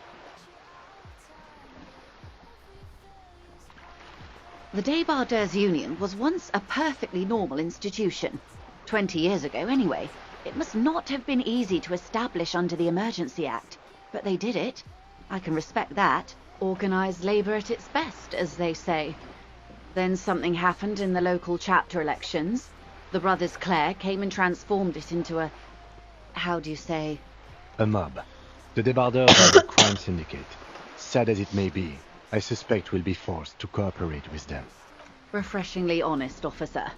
Speaker 3: The Débardeurs Union was once a perfectly normal institution. 20 years ago, anyway. It must not have been easy to establish under the Emergency Act, but they did it. I can respect that. Organised labour at its best, as they say. Then something happened in the local chapter elections. The brothers Clare came and transformed it into a... how do you say?
Speaker 6: A mob. The Débardeurs are a crime syndicate. Sad as it may be, I suspect we'll be forced to cooperate with them.
Speaker 3: Refreshingly honest, officer.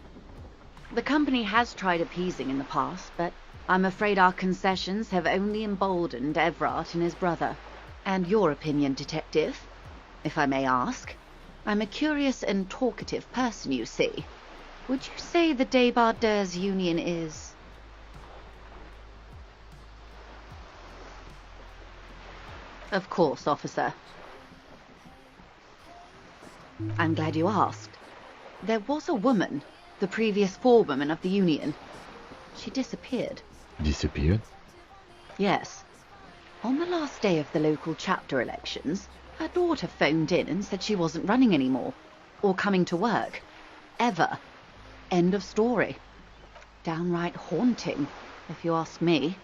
Speaker 3: The company has tried appeasing in the past, but I'm afraid our concessions have only emboldened Everard and his brother. And your opinion, detective, if I may ask? I'm a curious and talkative person, you see. Would you say the Débardeurs Union is... Of course, officer. I'm glad you asked. There was a woman, the previous forewoman of the union. She disappeared.
Speaker 6: Disappeared?
Speaker 3: Yes. On the last day of the local chapter elections, her daughter phoned in and said she wasn't running anymore, or coming to work. Ever. End of story. Downright haunting, if you ask me.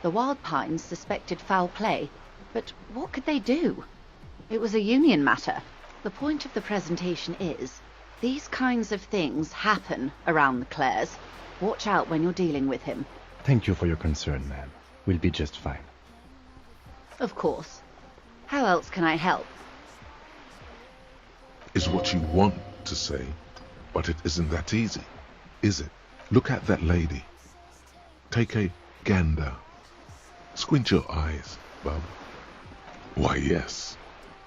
Speaker 3: The Wild Pines suspected foul play, but what could they do? It was a union matter. The point of the presentation is, these kinds of things happen around the Clares. Watch out when you're dealing with him.
Speaker 6: Thank you for your concern, ma'am. We'll be just fine.
Speaker 3: Of course. How else can I help?
Speaker 7: Is what you want to say, but it isn't that easy, is it? Look at that lady. Take a gander. Squint your eyes, bub. Why, yes.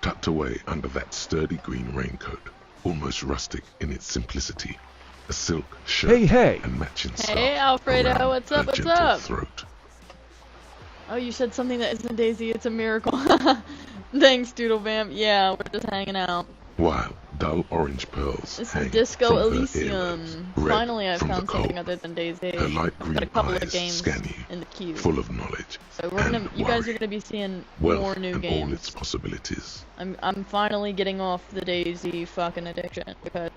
Speaker 7: Tucked away under that sturdy green raincoat, almost rustic in its simplicity, a silk shirt and matching scarf.
Speaker 1: Hey, Alfredo, what's up? What's up?
Speaker 7: Throat.
Speaker 1: Oh, you said something that isn't Daisy. It's a miracle. Thanks, Doodle Vamp. Yeah, we're just hanging out.
Speaker 7: While dull orange pearls
Speaker 1: This
Speaker 7: hang
Speaker 1: is Disco
Speaker 7: from her
Speaker 1: Elysium.
Speaker 7: earlobes, red
Speaker 1: Finally, I've
Speaker 7: from
Speaker 1: found
Speaker 7: the
Speaker 1: something
Speaker 7: cold.
Speaker 1: other than Daisy.
Speaker 7: Her light
Speaker 1: I've
Speaker 7: green
Speaker 1: got a couple
Speaker 7: eyes
Speaker 1: of games
Speaker 7: scan you,
Speaker 1: in the queue.
Speaker 7: full of knowledge.
Speaker 1: So you guys are gonna be seeing
Speaker 7: wealth
Speaker 1: more new
Speaker 7: and
Speaker 1: games.
Speaker 7: all its possibilities.
Speaker 1: I'm finally getting off the Daisy fucking addiction because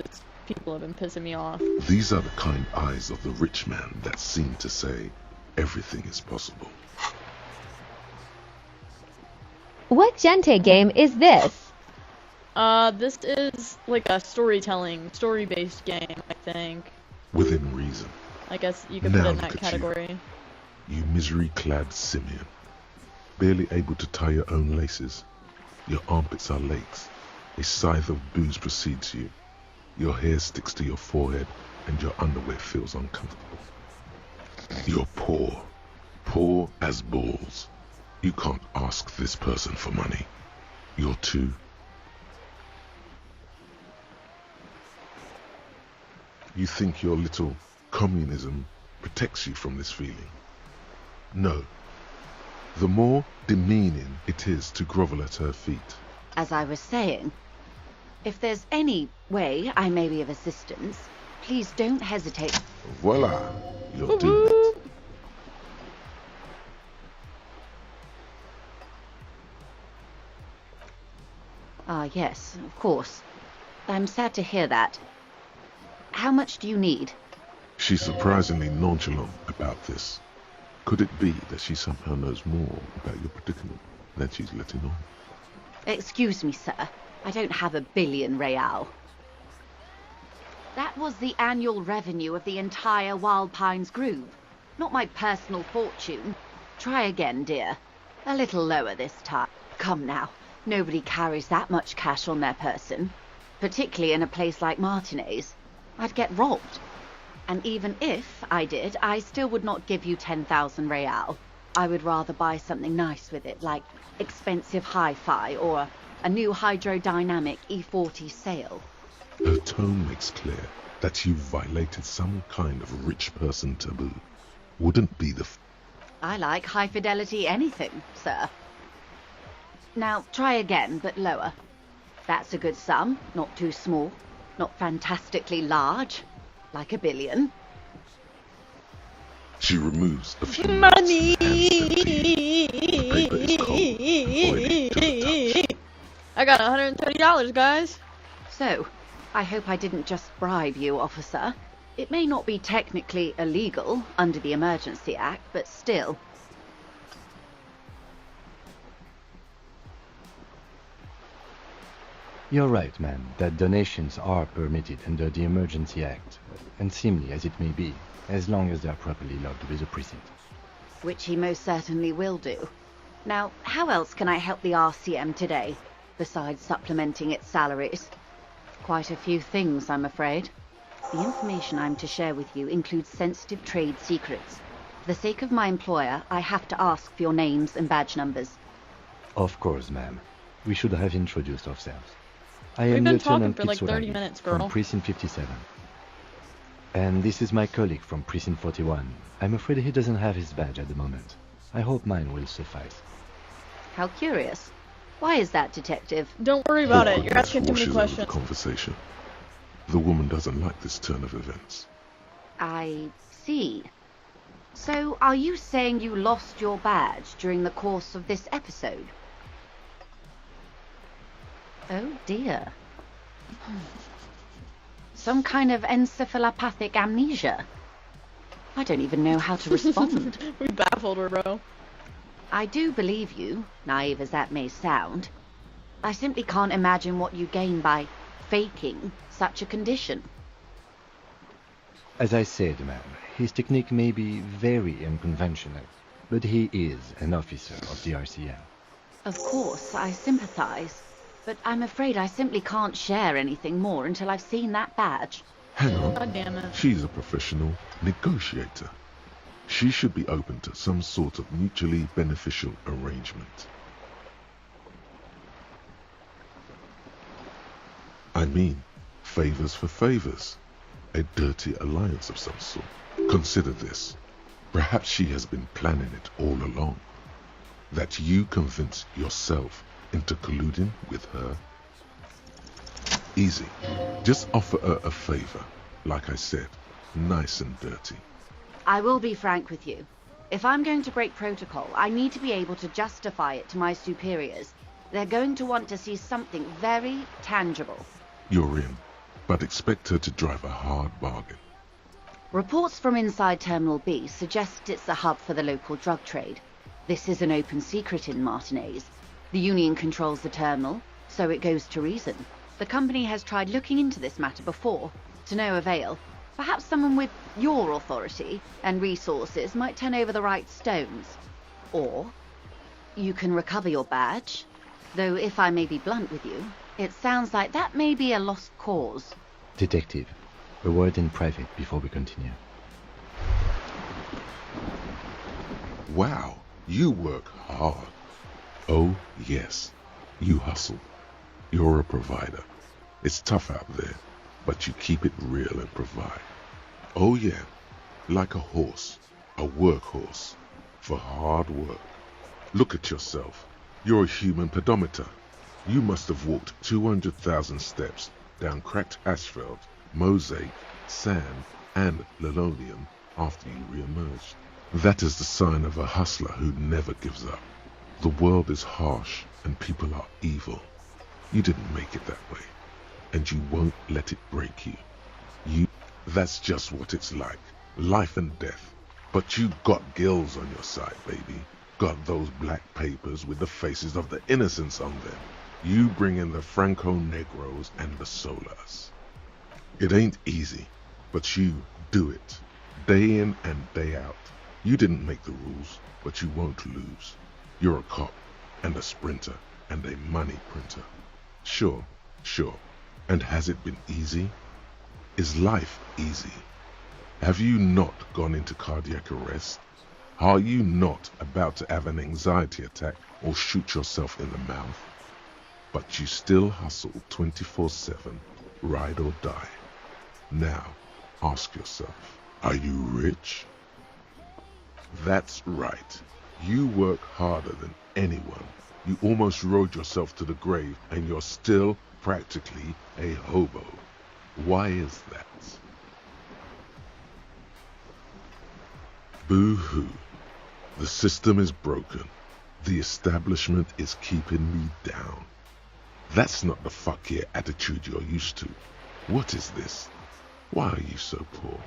Speaker 1: people have been pissing me off.
Speaker 7: These are the kind eyes of the rich man that seem to say everything is possible.
Speaker 4: What Gente game is this?
Speaker 1: This is like a story-based game, I think.
Speaker 7: Within reason.
Speaker 1: I guess you could
Speaker 7: Now
Speaker 1: put it in
Speaker 7: look
Speaker 1: that
Speaker 7: at
Speaker 1: category.
Speaker 7: You misery-clad simian, barely able to tie your own laces. Your armpits are lakes. A scythe of booze precedes you. Your hair sticks to your forehead, and your underwear feels uncomfortable. You're poor as balls. You can't ask this person for money. You're too... You think your little communism protects you from this feeling. No. The more demeaning it is to grovel at her feet.
Speaker 3: As I was saying, if there's any way I may be of assistance, please don't hesitate.
Speaker 7: Voila, you're doing it.
Speaker 3: Ah, yes, of course. I'm sad to hear that. How much do you need?
Speaker 7: She's surprisingly nonchalant about this. Could it be that she somehow knows more about your predicament than she's letting on?
Speaker 3: Excuse me, sir. I don't have $1 billion real. That was the annual revenue of the entire Wild Pines Group, not my personal fortune. Try again, dear. A little lower this time. Come now. Nobody carries that much cash on their person, particularly in a place like Martinez. I'd get robbed. And even if I did, I still would not give you 10,000 real. I would rather buy something nice with it, like expensive hi-fi or a new hydrodynamic E40 sail.
Speaker 7: Her tone makes clear that you've violated some kind of rich person taboo. Wouldn't be the...
Speaker 3: I like high-fidelity anything, sir. Now, try again, but lower. That's a good sum, not too small, not fantastically large, like $1 billion.
Speaker 7: She removes a few
Speaker 1: Money!
Speaker 7: The paper is cold, oily to the touch.
Speaker 1: I got $130, guys.
Speaker 3: So, I hope I didn't just bribe you, officer. It may not be technically illegal under the Emergency Act, but still.
Speaker 6: You're right, ma'am, that donations are permitted under the Emergency Act, unseemly as it may be, as long as they are properly logged with the precinct.
Speaker 3: Which he most certainly will do. Now, how else can I help the RCM today, besides supplementing its salaries? Quite a few things, I'm afraid. The information I'm to share with you includes sensitive trade secrets. For the sake of my employer, I have to ask for your names and badge numbers.
Speaker 6: Of course, ma'am. We should have introduced ourselves. I
Speaker 1: We've
Speaker 6: am
Speaker 1: been talking
Speaker 6: Lieutenant
Speaker 1: for like 30
Speaker 6: Kitsuragi
Speaker 1: minutes, girl.
Speaker 6: from Precinct 57. And this is my colleague from Precinct 41. I'm afraid he doesn't have his badge at the moment. I hope mine will suffice.
Speaker 3: How curious. Why is that, Detective?
Speaker 1: Don't worry about it. You're asking too many
Speaker 7: Washes over the
Speaker 1: questions.
Speaker 7: conversation. The woman doesn't like this turn of events.
Speaker 3: I see. So, are you saying you lost your badge during the course of this episode? Oh dear. Some kind of encephalopathic amnesia. I don't even know how to respond.
Speaker 1: We baffled her, bro.
Speaker 3: I do believe you, naive as that may sound. I simply can't imagine what you gain by faking such a condition.
Speaker 6: As I said, ma'am, his technique may be very unconventional, but he is an officer of the RCM.
Speaker 3: Of course, I sympathize. But I'm afraid I simply can't share anything more until I've seen that badge.
Speaker 7: Hang on.
Speaker 1: God damn it.
Speaker 7: She's a professional negotiator. She should be open to some sort of mutually beneficial arrangement. I mean, favors for favors. A dirty alliance of some sort. Consider this. Perhaps she has been planning it all along. That you convince yourself into colluding with her. Easy. Just offer her a favor. Like I said, nice and dirty.
Speaker 3: I will be frank with you. If I'm going to break protocol, I need to be able to justify it to my superiors. They're going to want to see something very tangible.
Speaker 7: You're in, but expect her to drive a hard bargain.
Speaker 3: Reports from inside Terminal B suggest it's the hub for the local drug trade. This is an open secret in Martinez. The Union controls the terminal, so it goes to reason. The company has tried looking into this matter before, to no avail. Perhaps someone with your authority and resources might turn over the right stones. Or you can recover your badge. Though if I may be blunt with you, it sounds like that may be a lost cause.
Speaker 5: Detective, a word in private before we continue.
Speaker 7: Wow, you work hard. Oh, yes, you hustle. You're a provider. It's tough out there, but you keep it real and provide. Oh yeah, like a horse, a workhorse, for hard work. Look at yourself. You're a human pedometer. You must have walked 200,000 steps down cracked asphalt, mosaic, sand, and linoleum after you re-emerged. That is the sign of a hustler who never gives up. The world is harsh and people are evil. You didn't make it that way, and you won't let it break you. That's just what it's like, life and death. But you got gills on your side, baby. Got those black papers with the faces of the innocents on them. You bring in the Franco-Negros and the Solas. It ain't easy, but you do it, day in and day out. You didn't make the rules, but you won't lose. You're a cop, and a sprinter, and a money printer. Sure. And has it been easy? Is life easy? Have you not gone into cardiac arrest? Are you not about to have an anxiety attack or shoot yourself in the mouth? But you still hustle 24/7, ride or die. Now, ask yourself, are you rich? That's right. You work harder than anyone. You almost rode yourself to the grave, and you're still practically a hobo. Why is that? Boo-hoo. The system is broken. The establishment is keeping me down. That's not the fuck yeah attitude you're used to. What is this? Why are you so poor?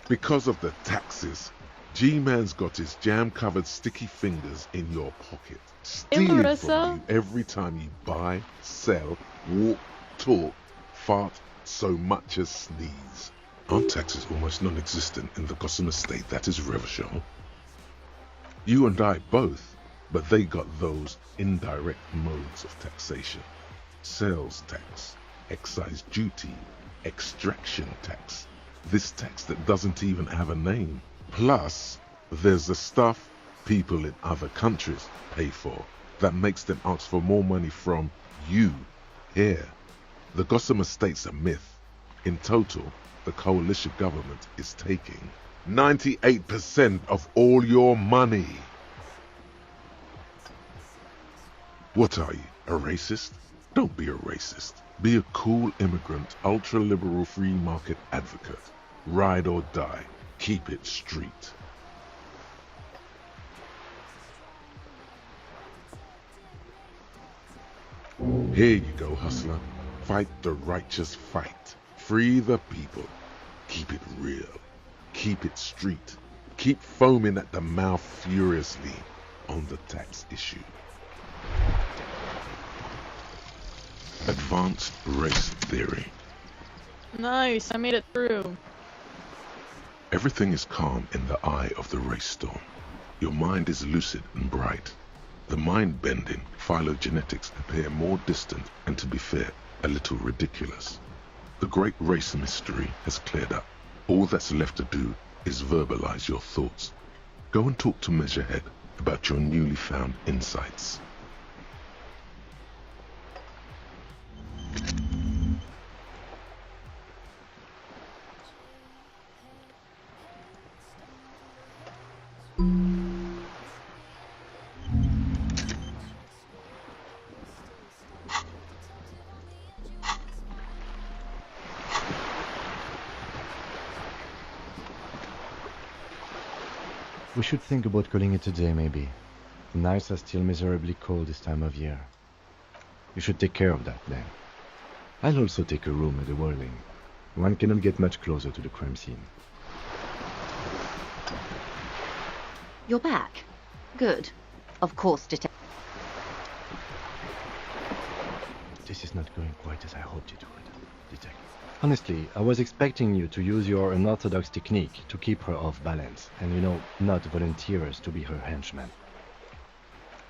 Speaker 7: Because of the taxes, G-Man's got his jam-covered sticky fingers in your pocket, stealing from you every time you buy, sell, walk, talk, fart, so much as sneeze. Aren't taxes almost non-existent in the Gossamer state that is Revachol? You and I both, but they got those indirect modes of taxation. Sales tax, excise duty, extraction tax. This tax that doesn't even have a name. Plus, there's the stuff people in other countries pay for that makes them ask for more money from you here. The Gossamer state's a myth. In total, the coalition government is taking 98% of all your money. What are you, a racist? Don't be a racist. Be a cool immigrant, ultra-liberal free market advocate. Ride or die. Keep it street. Here you go, hustler. Fight the righteous fight. Free the people. Keep it real. Keep it street. Keep foaming at the mouth furiously on the tax issue. Advanced race theory.
Speaker 1: Nice, I made it through.
Speaker 7: Everything is calm in the eye of the race storm. Your mind is lucid and bright. The mind-bending phylogenetics appear more distant and, to be fair, a little ridiculous. The great race mystery has cleared up. All that's left to do is verbalize your thoughts. Go and talk to Measurehead about your newly found insights.
Speaker 6: We should think about calling it a day, maybe. The nights are still miserably cold this time of year. You should take care of that, then. I'll also take a room at the Whirling. One cannot get much closer to the crime scene.
Speaker 3: You're back. Good. Of course, Detective.
Speaker 6: This is not going quite as I hoped it would, Detective. Honestly, I was expecting you to use your unorthodox technique to keep her off balance, and not volunteer us to be her henchman.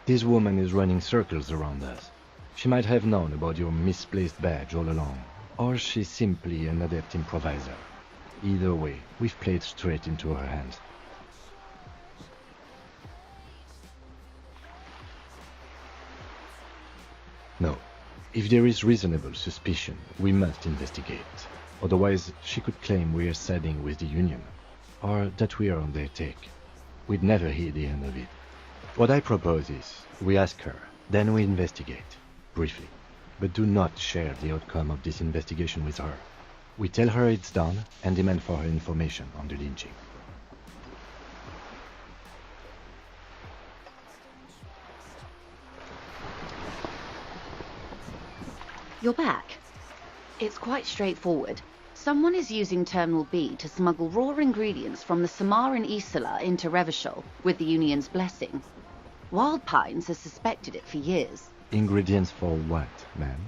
Speaker 6: This woman is running circles around us. She might have known about your misplaced badge all along, or she's simply an adept improviser. Either way, we've played straight into her hands. No. If there is reasonable suspicion, we must investigate. Otherwise, she could claim we are siding with the Union, or that we are on their take. We'd never hear the end of it. What I propose is, we ask her, then we investigate, briefly. But do not share the outcome of this investigation with her. We tell her it's done, and demand for her information on the lynching.
Speaker 3: You're back. It's quite straightforward. Someone is using Terminal B to smuggle raw ingredients from the Samaran Isola into Revachol with the Union's blessing. Wild Pines has suspected it for years.
Speaker 6: Ingredients for what, ma'am?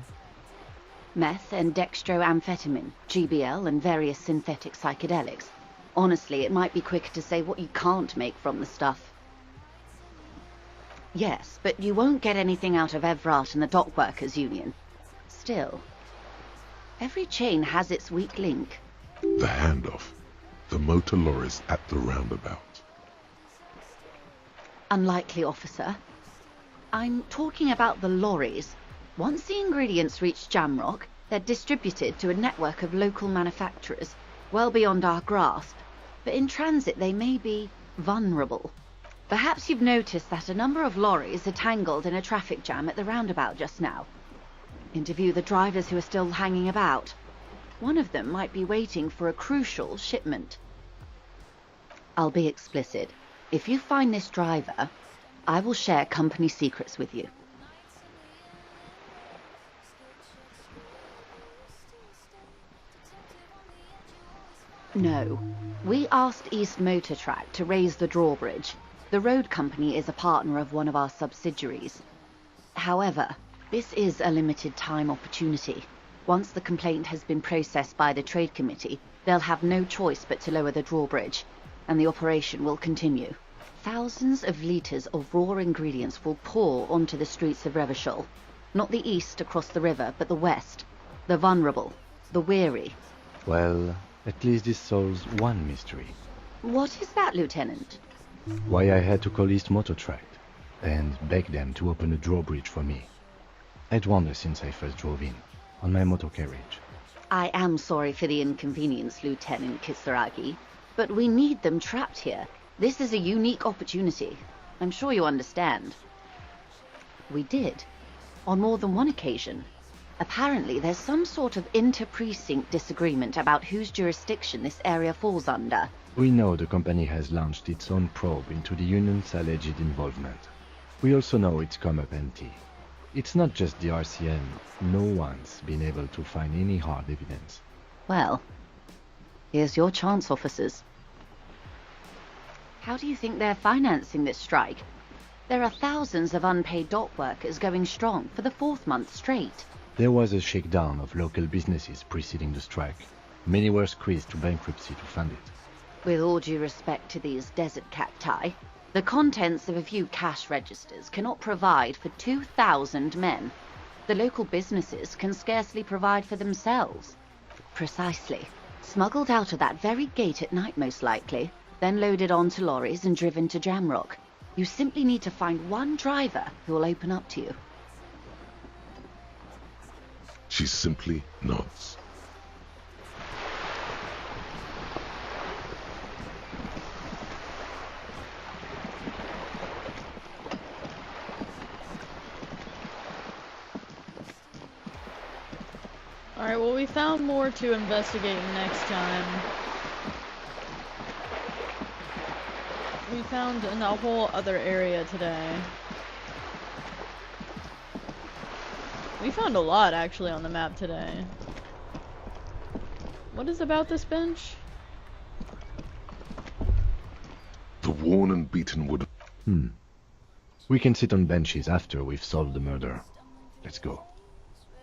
Speaker 3: Meth and dextroamphetamine, GBL, and various synthetic psychedelics. Honestly, it might be quicker to say what you can't make from the stuff. Yes, but you won't get anything out of Evrat and the Dock Workers Union. Still, every chain has its weak link.
Speaker 7: The handoff. The motor lorries at the roundabout.
Speaker 3: Unlikely, officer. I'm talking about the lorries. Once the ingredients reach Jamrock, they're distributed to a network of local manufacturers, well beyond our grasp. But in transit, they may be vulnerable. Perhaps you've noticed that a number of lorries are tangled in a traffic jam at the roundabout just now. Interview the drivers who are still hanging about. One of them might be waiting for a crucial shipment. I'll be explicit. If you find this driver, I will share company secrets with you. No. We asked East Motor Track to raise the drawbridge. The road company is a partner of one of our subsidiaries. However, this is a limited time opportunity. Once the complaint has been processed by the Trade Committee, they'll have no choice but to lower the drawbridge, and the operation will continue. Thousands of litres of raw ingredients will pour onto the streets of Revachol. Not the east across the river, but the west. The vulnerable, the weary.
Speaker 6: Well, at least this solves one mystery.
Speaker 3: What is that, Lieutenant?
Speaker 6: Why I had to call East Motor Track and beg them to open a drawbridge for me. I'd wondered since I first drove in, on my motor carriage.
Speaker 3: I am sorry for the inconvenience, Lieutenant Kisaragi, but we need them trapped here. This is a unique opportunity. I'm sure you understand. We did, on more than one occasion. Apparently, there's some sort of inter-precinct disagreement about whose jurisdiction this area falls under.
Speaker 6: We know the company has launched its own probe into the Union's alleged involvement. We also know it's come up empty. It's not just the RCM. No one's been able to find any hard evidence.
Speaker 3: Well, here's your chance, officers. How do you think they're financing this strike? There are thousands of unpaid dock workers going strong for the 4th month straight.
Speaker 6: There was a shakedown of local businesses preceding the strike. Many were squeezed to bankruptcy to fund it.
Speaker 3: With all due respect to these desert cacti, the contents of a few cash registers cannot provide for 2,000 men. The local businesses can scarcely provide for themselves. Precisely. Smuggled out of that very gate at night, most likely, then loaded onto lorries and driven to Jamrock. You simply need to find one driver who will open up to you.
Speaker 7: She simply nods.
Speaker 1: Alright, well, we found more to investigate next time. We found in a whole other area today. We found a lot, actually, on the map today. What is about this bench?
Speaker 7: The worn and beaten wood.
Speaker 5: We can sit on benches after we've solved the murder. Let's go.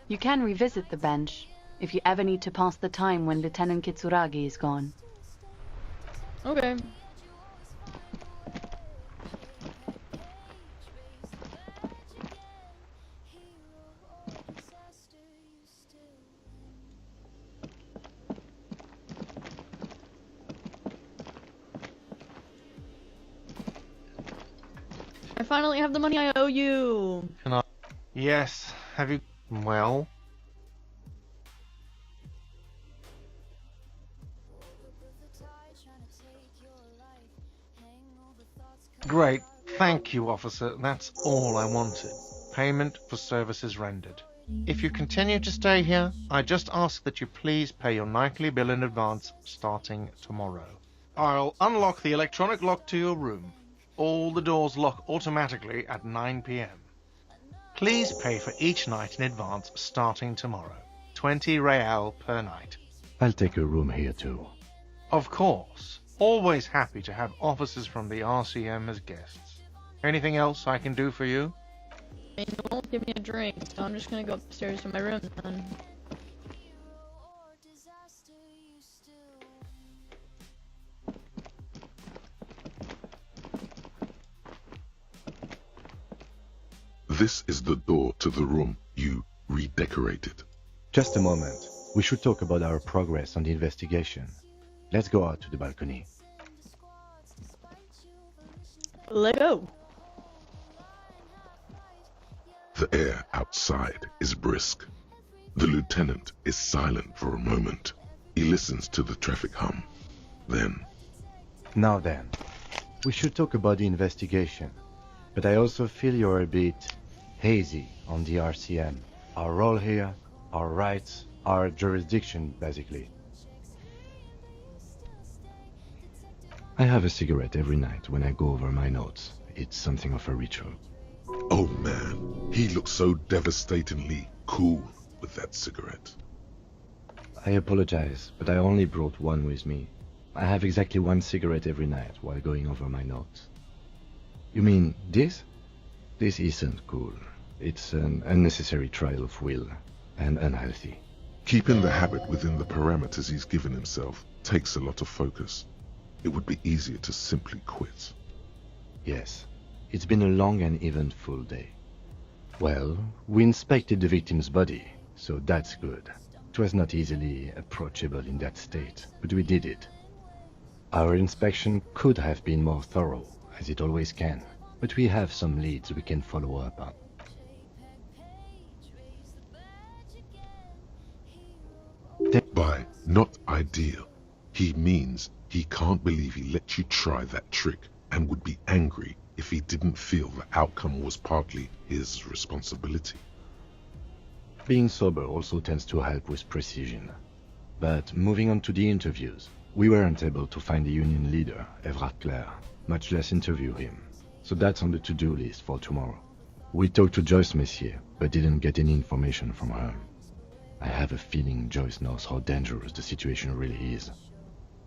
Speaker 9: You can revisit the bench if you ever need to pass the time when Lieutenant Kitsuragi is gone.
Speaker 1: Okay. I finally have the money I owe you.
Speaker 8: Can I? Yes. Have you? Well. Great. Thank you, officer. That's all I wanted. Payment for services rendered. If you continue to stay here, I just ask that you please pay your nightly bill in advance starting tomorrow. I'll unlock the electronic lock to your room. All the doors lock automatically at 9 p.m. Please pay for each night in advance starting tomorrow. 20 real per night.
Speaker 5: I'll take a room here too.
Speaker 8: Of course. Always happy to have officers from the RCM as guests. Anything else I can do for you?
Speaker 1: You won't give me a drink, so I'm just gonna go upstairs to my room then.
Speaker 7: This is the door to the room you redecorated.
Speaker 5: Just a moment. We should talk about our progress on the investigation. Let's go out to the balcony.
Speaker 1: Let's go.
Speaker 7: The air outside is brisk. The lieutenant is silent for a moment. He listens to the traffic hum. Then...
Speaker 5: Now then, we should talk about the investigation. But I also feel you're a bit hazy on the RCM. Our role here, our rights, our jurisdiction, basically. I have a cigarette every night when I go over my notes. It's something of a ritual.
Speaker 7: Oh man, he looks so devastatingly cool with that cigarette.
Speaker 5: I apologize, but I only brought one with me. I have exactly one cigarette every night while going over my notes. You mean this? This isn't cool. It's an unnecessary trial of will, and unhealthy.
Speaker 7: Keeping the habit within the parameters he's given himself takes a lot of focus. It would be easier to simply quit.
Speaker 5: Yes, it's been a long and eventful day. Well, we inspected the victim's body, so that's good. It was not easily approachable in that state, but we did it. Our inspection could have been more thorough, as it always can, but we have some leads we can follow up on.
Speaker 7: By not ideal, he means he can't believe he let you try that trick and would be angry if he didn't feel the outcome was partly his responsibility.
Speaker 5: Being sober also tends to help with precision. But moving on to the interviews, we weren't able to find the union leader, Everard Clare, much less interview him. So that's on the to-do list for tomorrow. We talked to Joyce Messier, but didn't get any information from her. I have a feeling Joyce knows how dangerous the situation really is.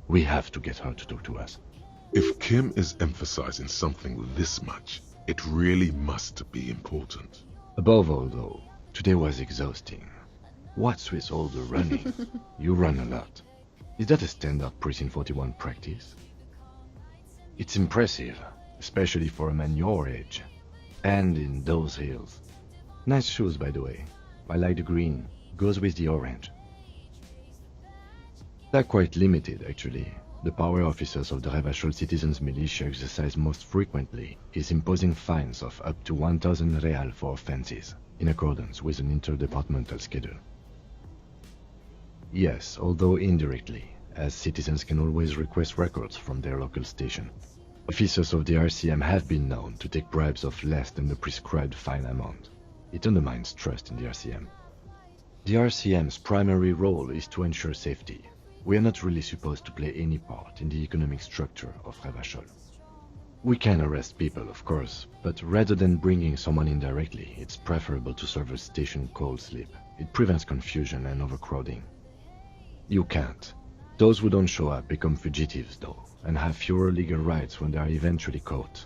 Speaker 5: We have to get her to talk to us.
Speaker 7: If Kim is emphasizing something this much, it really must be important.
Speaker 5: Above all, though, today was exhausting. What's with all the running? You run a lot. Is that a standard Precinct 41 practice? It's impressive, especially for a man your age. And in those hills. Nice shoes, by the way. I like the green. Goes with the orange. They're quite limited, actually. the power officers of the Revachol citizens militia exercise most frequently is imposing fines of up to 1,000 real for offenses, in accordance with an interdepartmental schedule. Yes, although indirectly, as citizens can always request records from their local station. Officers of the RCM have been known to take bribes of less than the prescribed fine amount. It undermines trust in the RCM. The RCM's primary role is to ensure safety. We are not really supposed to play any part in the economic structure of Revachol. We can arrest people, of course, but rather than bringing someone in directly, it's preferable to serve a station cold sleep. It prevents confusion and overcrowding. You can't. Those who don't show up become fugitives, though, and have fewer legal rights when they are eventually caught.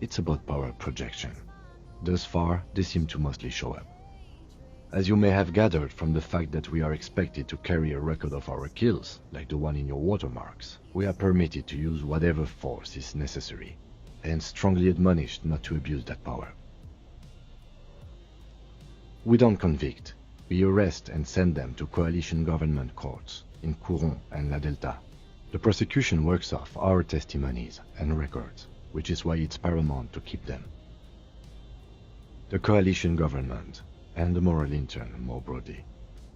Speaker 5: It's about power projection. Thus far, they seem to mostly show up. As you may have gathered from the fact that we are expected to carry a record of our kills, like the one in your watermarks, we are permitted to use whatever force is necessary, and strongly admonished not to abuse that power. We don't convict. We arrest and send them to coalition government courts in Couron and La Delta. The prosecution works off our testimonies and records, which is why it's paramount to keep them. The coalition government, and the moral intern more broadly.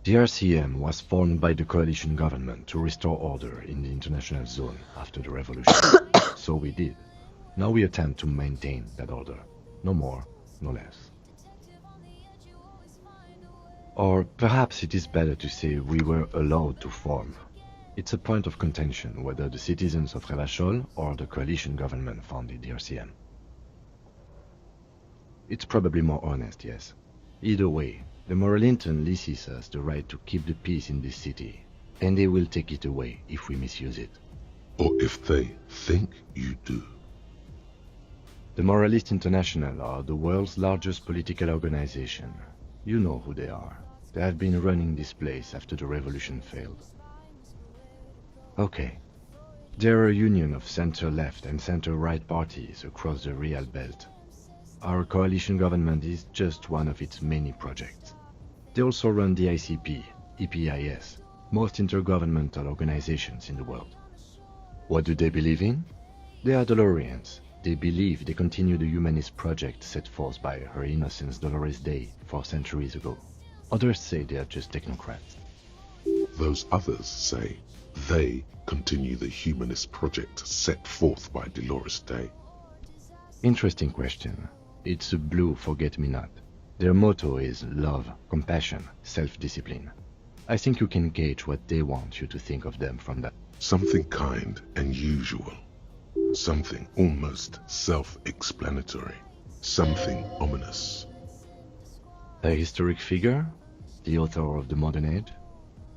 Speaker 5: The RCM was formed by the coalition government to restore order in the international zone after the revolution. So we did. Now we attempt to maintain that order. No more, no less. Or perhaps it is better to say we were allowed to form. It's a point of contention whether the citizens of Revachol or the coalition government founded the RCM. It's probably more honest, yes. Either way, the moral intern leases us the right to keep the peace in this city, and they will take it away if we misuse it.
Speaker 7: Or if they think you do.
Speaker 5: The Moralists International are the world's largest political organization. You know who they are. They have been running this place after the revolution failed. Okay. They're a union of center-left and center-right parties across the Real Belt. Our coalition government is just one of its many projects. They also run the ICP, EPIS, most intergovernmental organizations in the world. What do they believe in? They are Dolorians. They believe they continue the humanist project set forth by Her Innocence Dolores Day 4 centuries ago. Others say they are just technocrats.
Speaker 7: Those others say they continue the humanist project set forth by Dolores Day.
Speaker 5: Interesting question. It's a blue forget-me-not. Their motto is love, compassion, self-discipline. I think you can gauge what they want you to think of them from that.
Speaker 7: Something kind and usual. Something almost self-explanatory. Something ominous.
Speaker 5: A historic figure? The author of the modern age?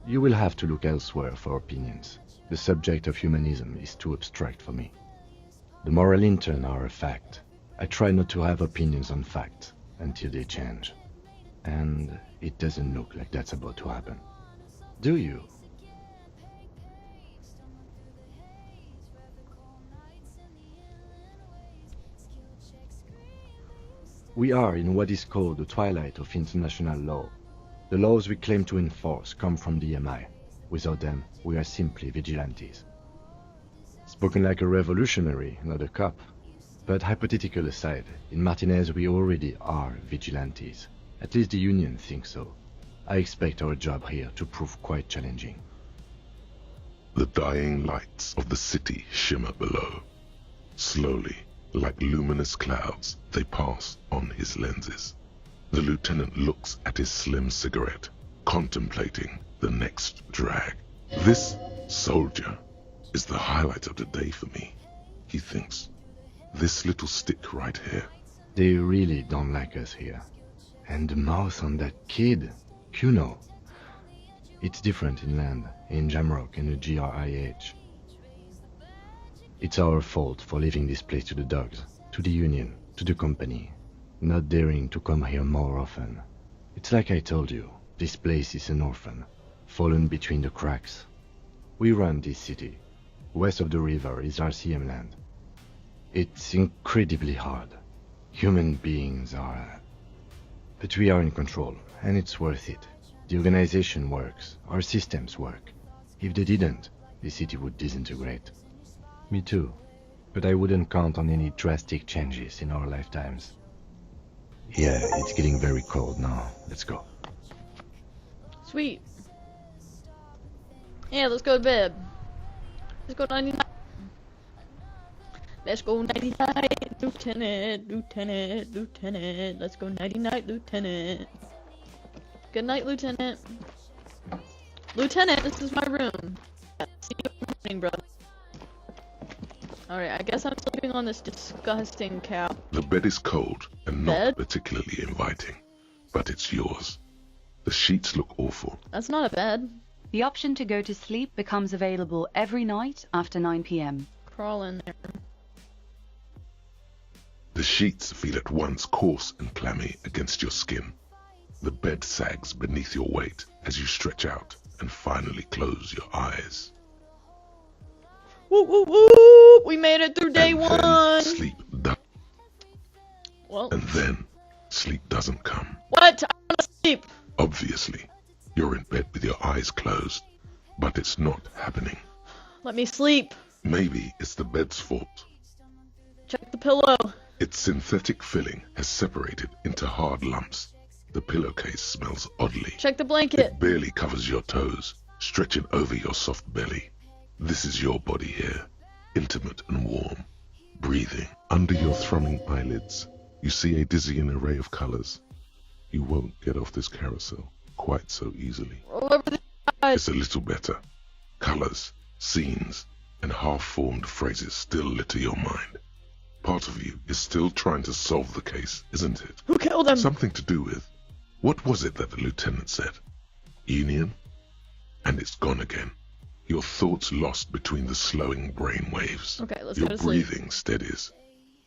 Speaker 5: You will have to look elsewhere for opinions. The subject of humanism is too abstract for me. The moral intern are a fact. I try not to have opinions on facts until they change. And it doesn't look like that's about to happen. Do you? We are in what is called the twilight of international law. The laws we claim to enforce come from the MI. Without them, we are simply vigilantes. Spoken like a revolutionary, not a cop. But hypothetical aside, in Martinez we already are vigilantes. At least the Union thinks so. I expect our job here to prove quite challenging.
Speaker 7: The dying lights of the city shimmer below. Slowly, like luminous clouds, they pass on his lenses. The lieutenant looks at his slim cigarette, contemplating the next drag. This soldier is the highlight of the day for me, he thinks. This little stick right here.
Speaker 5: They really don't like us here. And the mouth on that kid, Kuno. It's different inland, in Jamrock and the GRIH. It's our fault for leaving this place to the dogs, to the Union, to the company, not daring to come here more often. It's like I told you, this place is an orphan, fallen between the cracks. We run this city. West of the river is RCM land. It's incredibly hard. Human beings are... But we are in control, and it's worth it. The organization works, our systems work. If they didn't, the city would disintegrate. Me too, but I wouldn't count on any drastic changes in our lifetimes. Yeah, it's getting very cold now. Let's go.
Speaker 1: Sweet. Yeah, let's go to bed. Let's go 99. Let's go 99, Lieutenant, Lieutenant, Lieutenant. Let's go 99, Lieutenant. Good night, Lieutenant. Lieutenant, this is my room. See you in the morning, brother. Alright, I guess I'm sleeping on this disgusting couch.
Speaker 7: The bed is cold and not particularly inviting, but it's yours. The sheets look awful.
Speaker 1: That's not a bed.
Speaker 9: The option to go to sleep becomes available every night after 9 p.m.
Speaker 1: Crawl in there.
Speaker 7: The sheets feel at once coarse and clammy against your skin. The bed sags beneath your weight as you stretch out and finally close your eyes.
Speaker 1: Woo woo woo! We made it through day one!
Speaker 7: Then sleep
Speaker 1: Well.
Speaker 7: And then sleep doesn't come.
Speaker 1: What? I want to sleep!
Speaker 7: Obviously, you're in bed with your eyes closed, but it's not happening.
Speaker 1: Let me sleep.
Speaker 7: Maybe it's the bed's fault.
Speaker 1: Check the pillow.
Speaker 7: Its synthetic filling has separated into hard lumps. The pillowcase smells oddly.
Speaker 1: Check the blanket.
Speaker 7: It barely covers your toes, stretching over your soft belly. This is your body here, intimate and warm, breathing. Under your thrumming eyelids, you see a dizzying array of colors. You won't get off this carousel quite so easily.
Speaker 1: Roll over the eyes.
Speaker 7: It's a little better. Colors, scenes, and half-formed phrases still litter your mind. Part of you is still trying to solve the case, isn't it?
Speaker 1: Who killed him?
Speaker 7: Something to do with, what was it that the lieutenant said? Union? And it's gone again. Your thoughts lost between the slowing brain waves.
Speaker 1: Okay, let's
Speaker 7: your
Speaker 1: go to sleep.
Speaker 7: breathing steadies.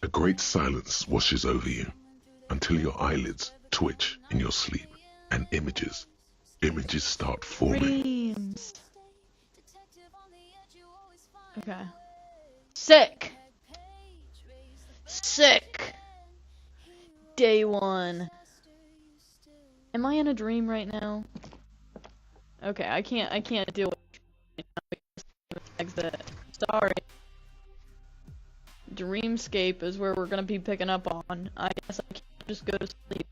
Speaker 7: A great silence washes over you until your eyelids twitch in your sleep and images start forming.
Speaker 1: Dreams. Okay. Sick. Day one. Am I in a dream right now? Okay, I can't deal with it. Exit. Sorry. Dreamscape is where we're gonna be picking up on. I guess I can't just go to sleep.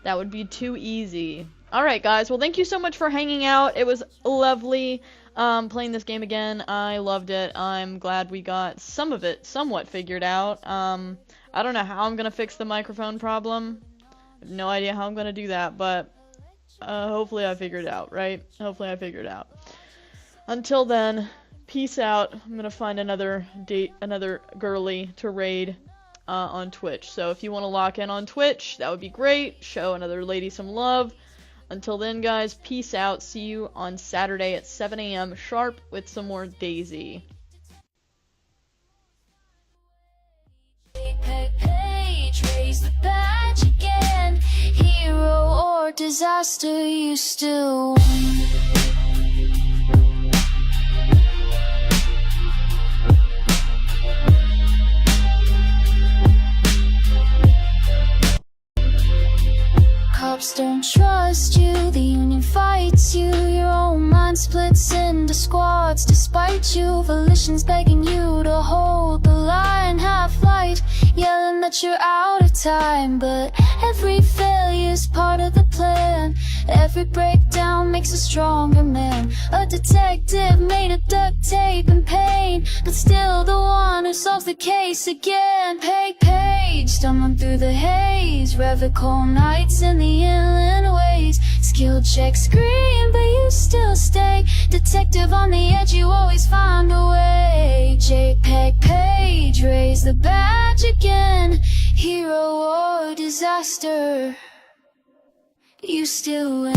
Speaker 1: That would be too easy. Alright guys, well thank you so much for hanging out. It was lovely playing this game again. I loved it. I'm glad we got some of it somewhat figured out. I don't know how I'm gonna fix the microphone problem. I have no idea how I'm gonna do that, but hopefully I figured it out, right? Hopefully I figured it out. Until then, peace out. I'm gonna find another girly to raid on Twitch. So if you want to lock in on Twitch, that would be great. Show another lady some love. Until then, guys, peace out. See you on Saturday at 7 a.m. sharp with some more Daisy.
Speaker 10: Page, raise the badge again. Hero or disaster, you still win. Cops don't trust you, the union fights you. Your own mind splits into squads despite you. Volition's begging you to hold the line. Half-light, yelling that you're out of time. But every failure's part of the plan. Every breakdown makes a stronger man. A detective made of duct tape and pain, but still the one who solves the case again. Page, stumbling through the haze. Revachol nights in the inland ways. Skill check scream, but you still stay. Detective on the edge, you always find a way. JPEG page, raise the badge again. Hero or disaster, you still win.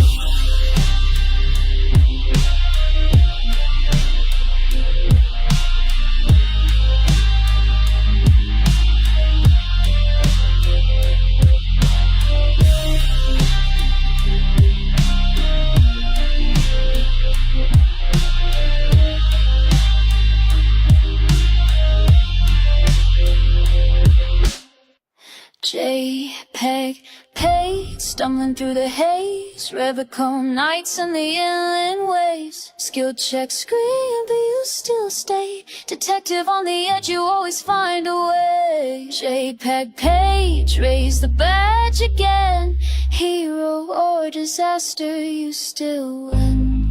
Speaker 10: JPEG page. stumbling through the haze. Revachol nights and the inland waves. Skill check scream, but you still stay. Detective on the edge, you always find a way. JPEG page, raise the badge again. Hero or disaster, you still win.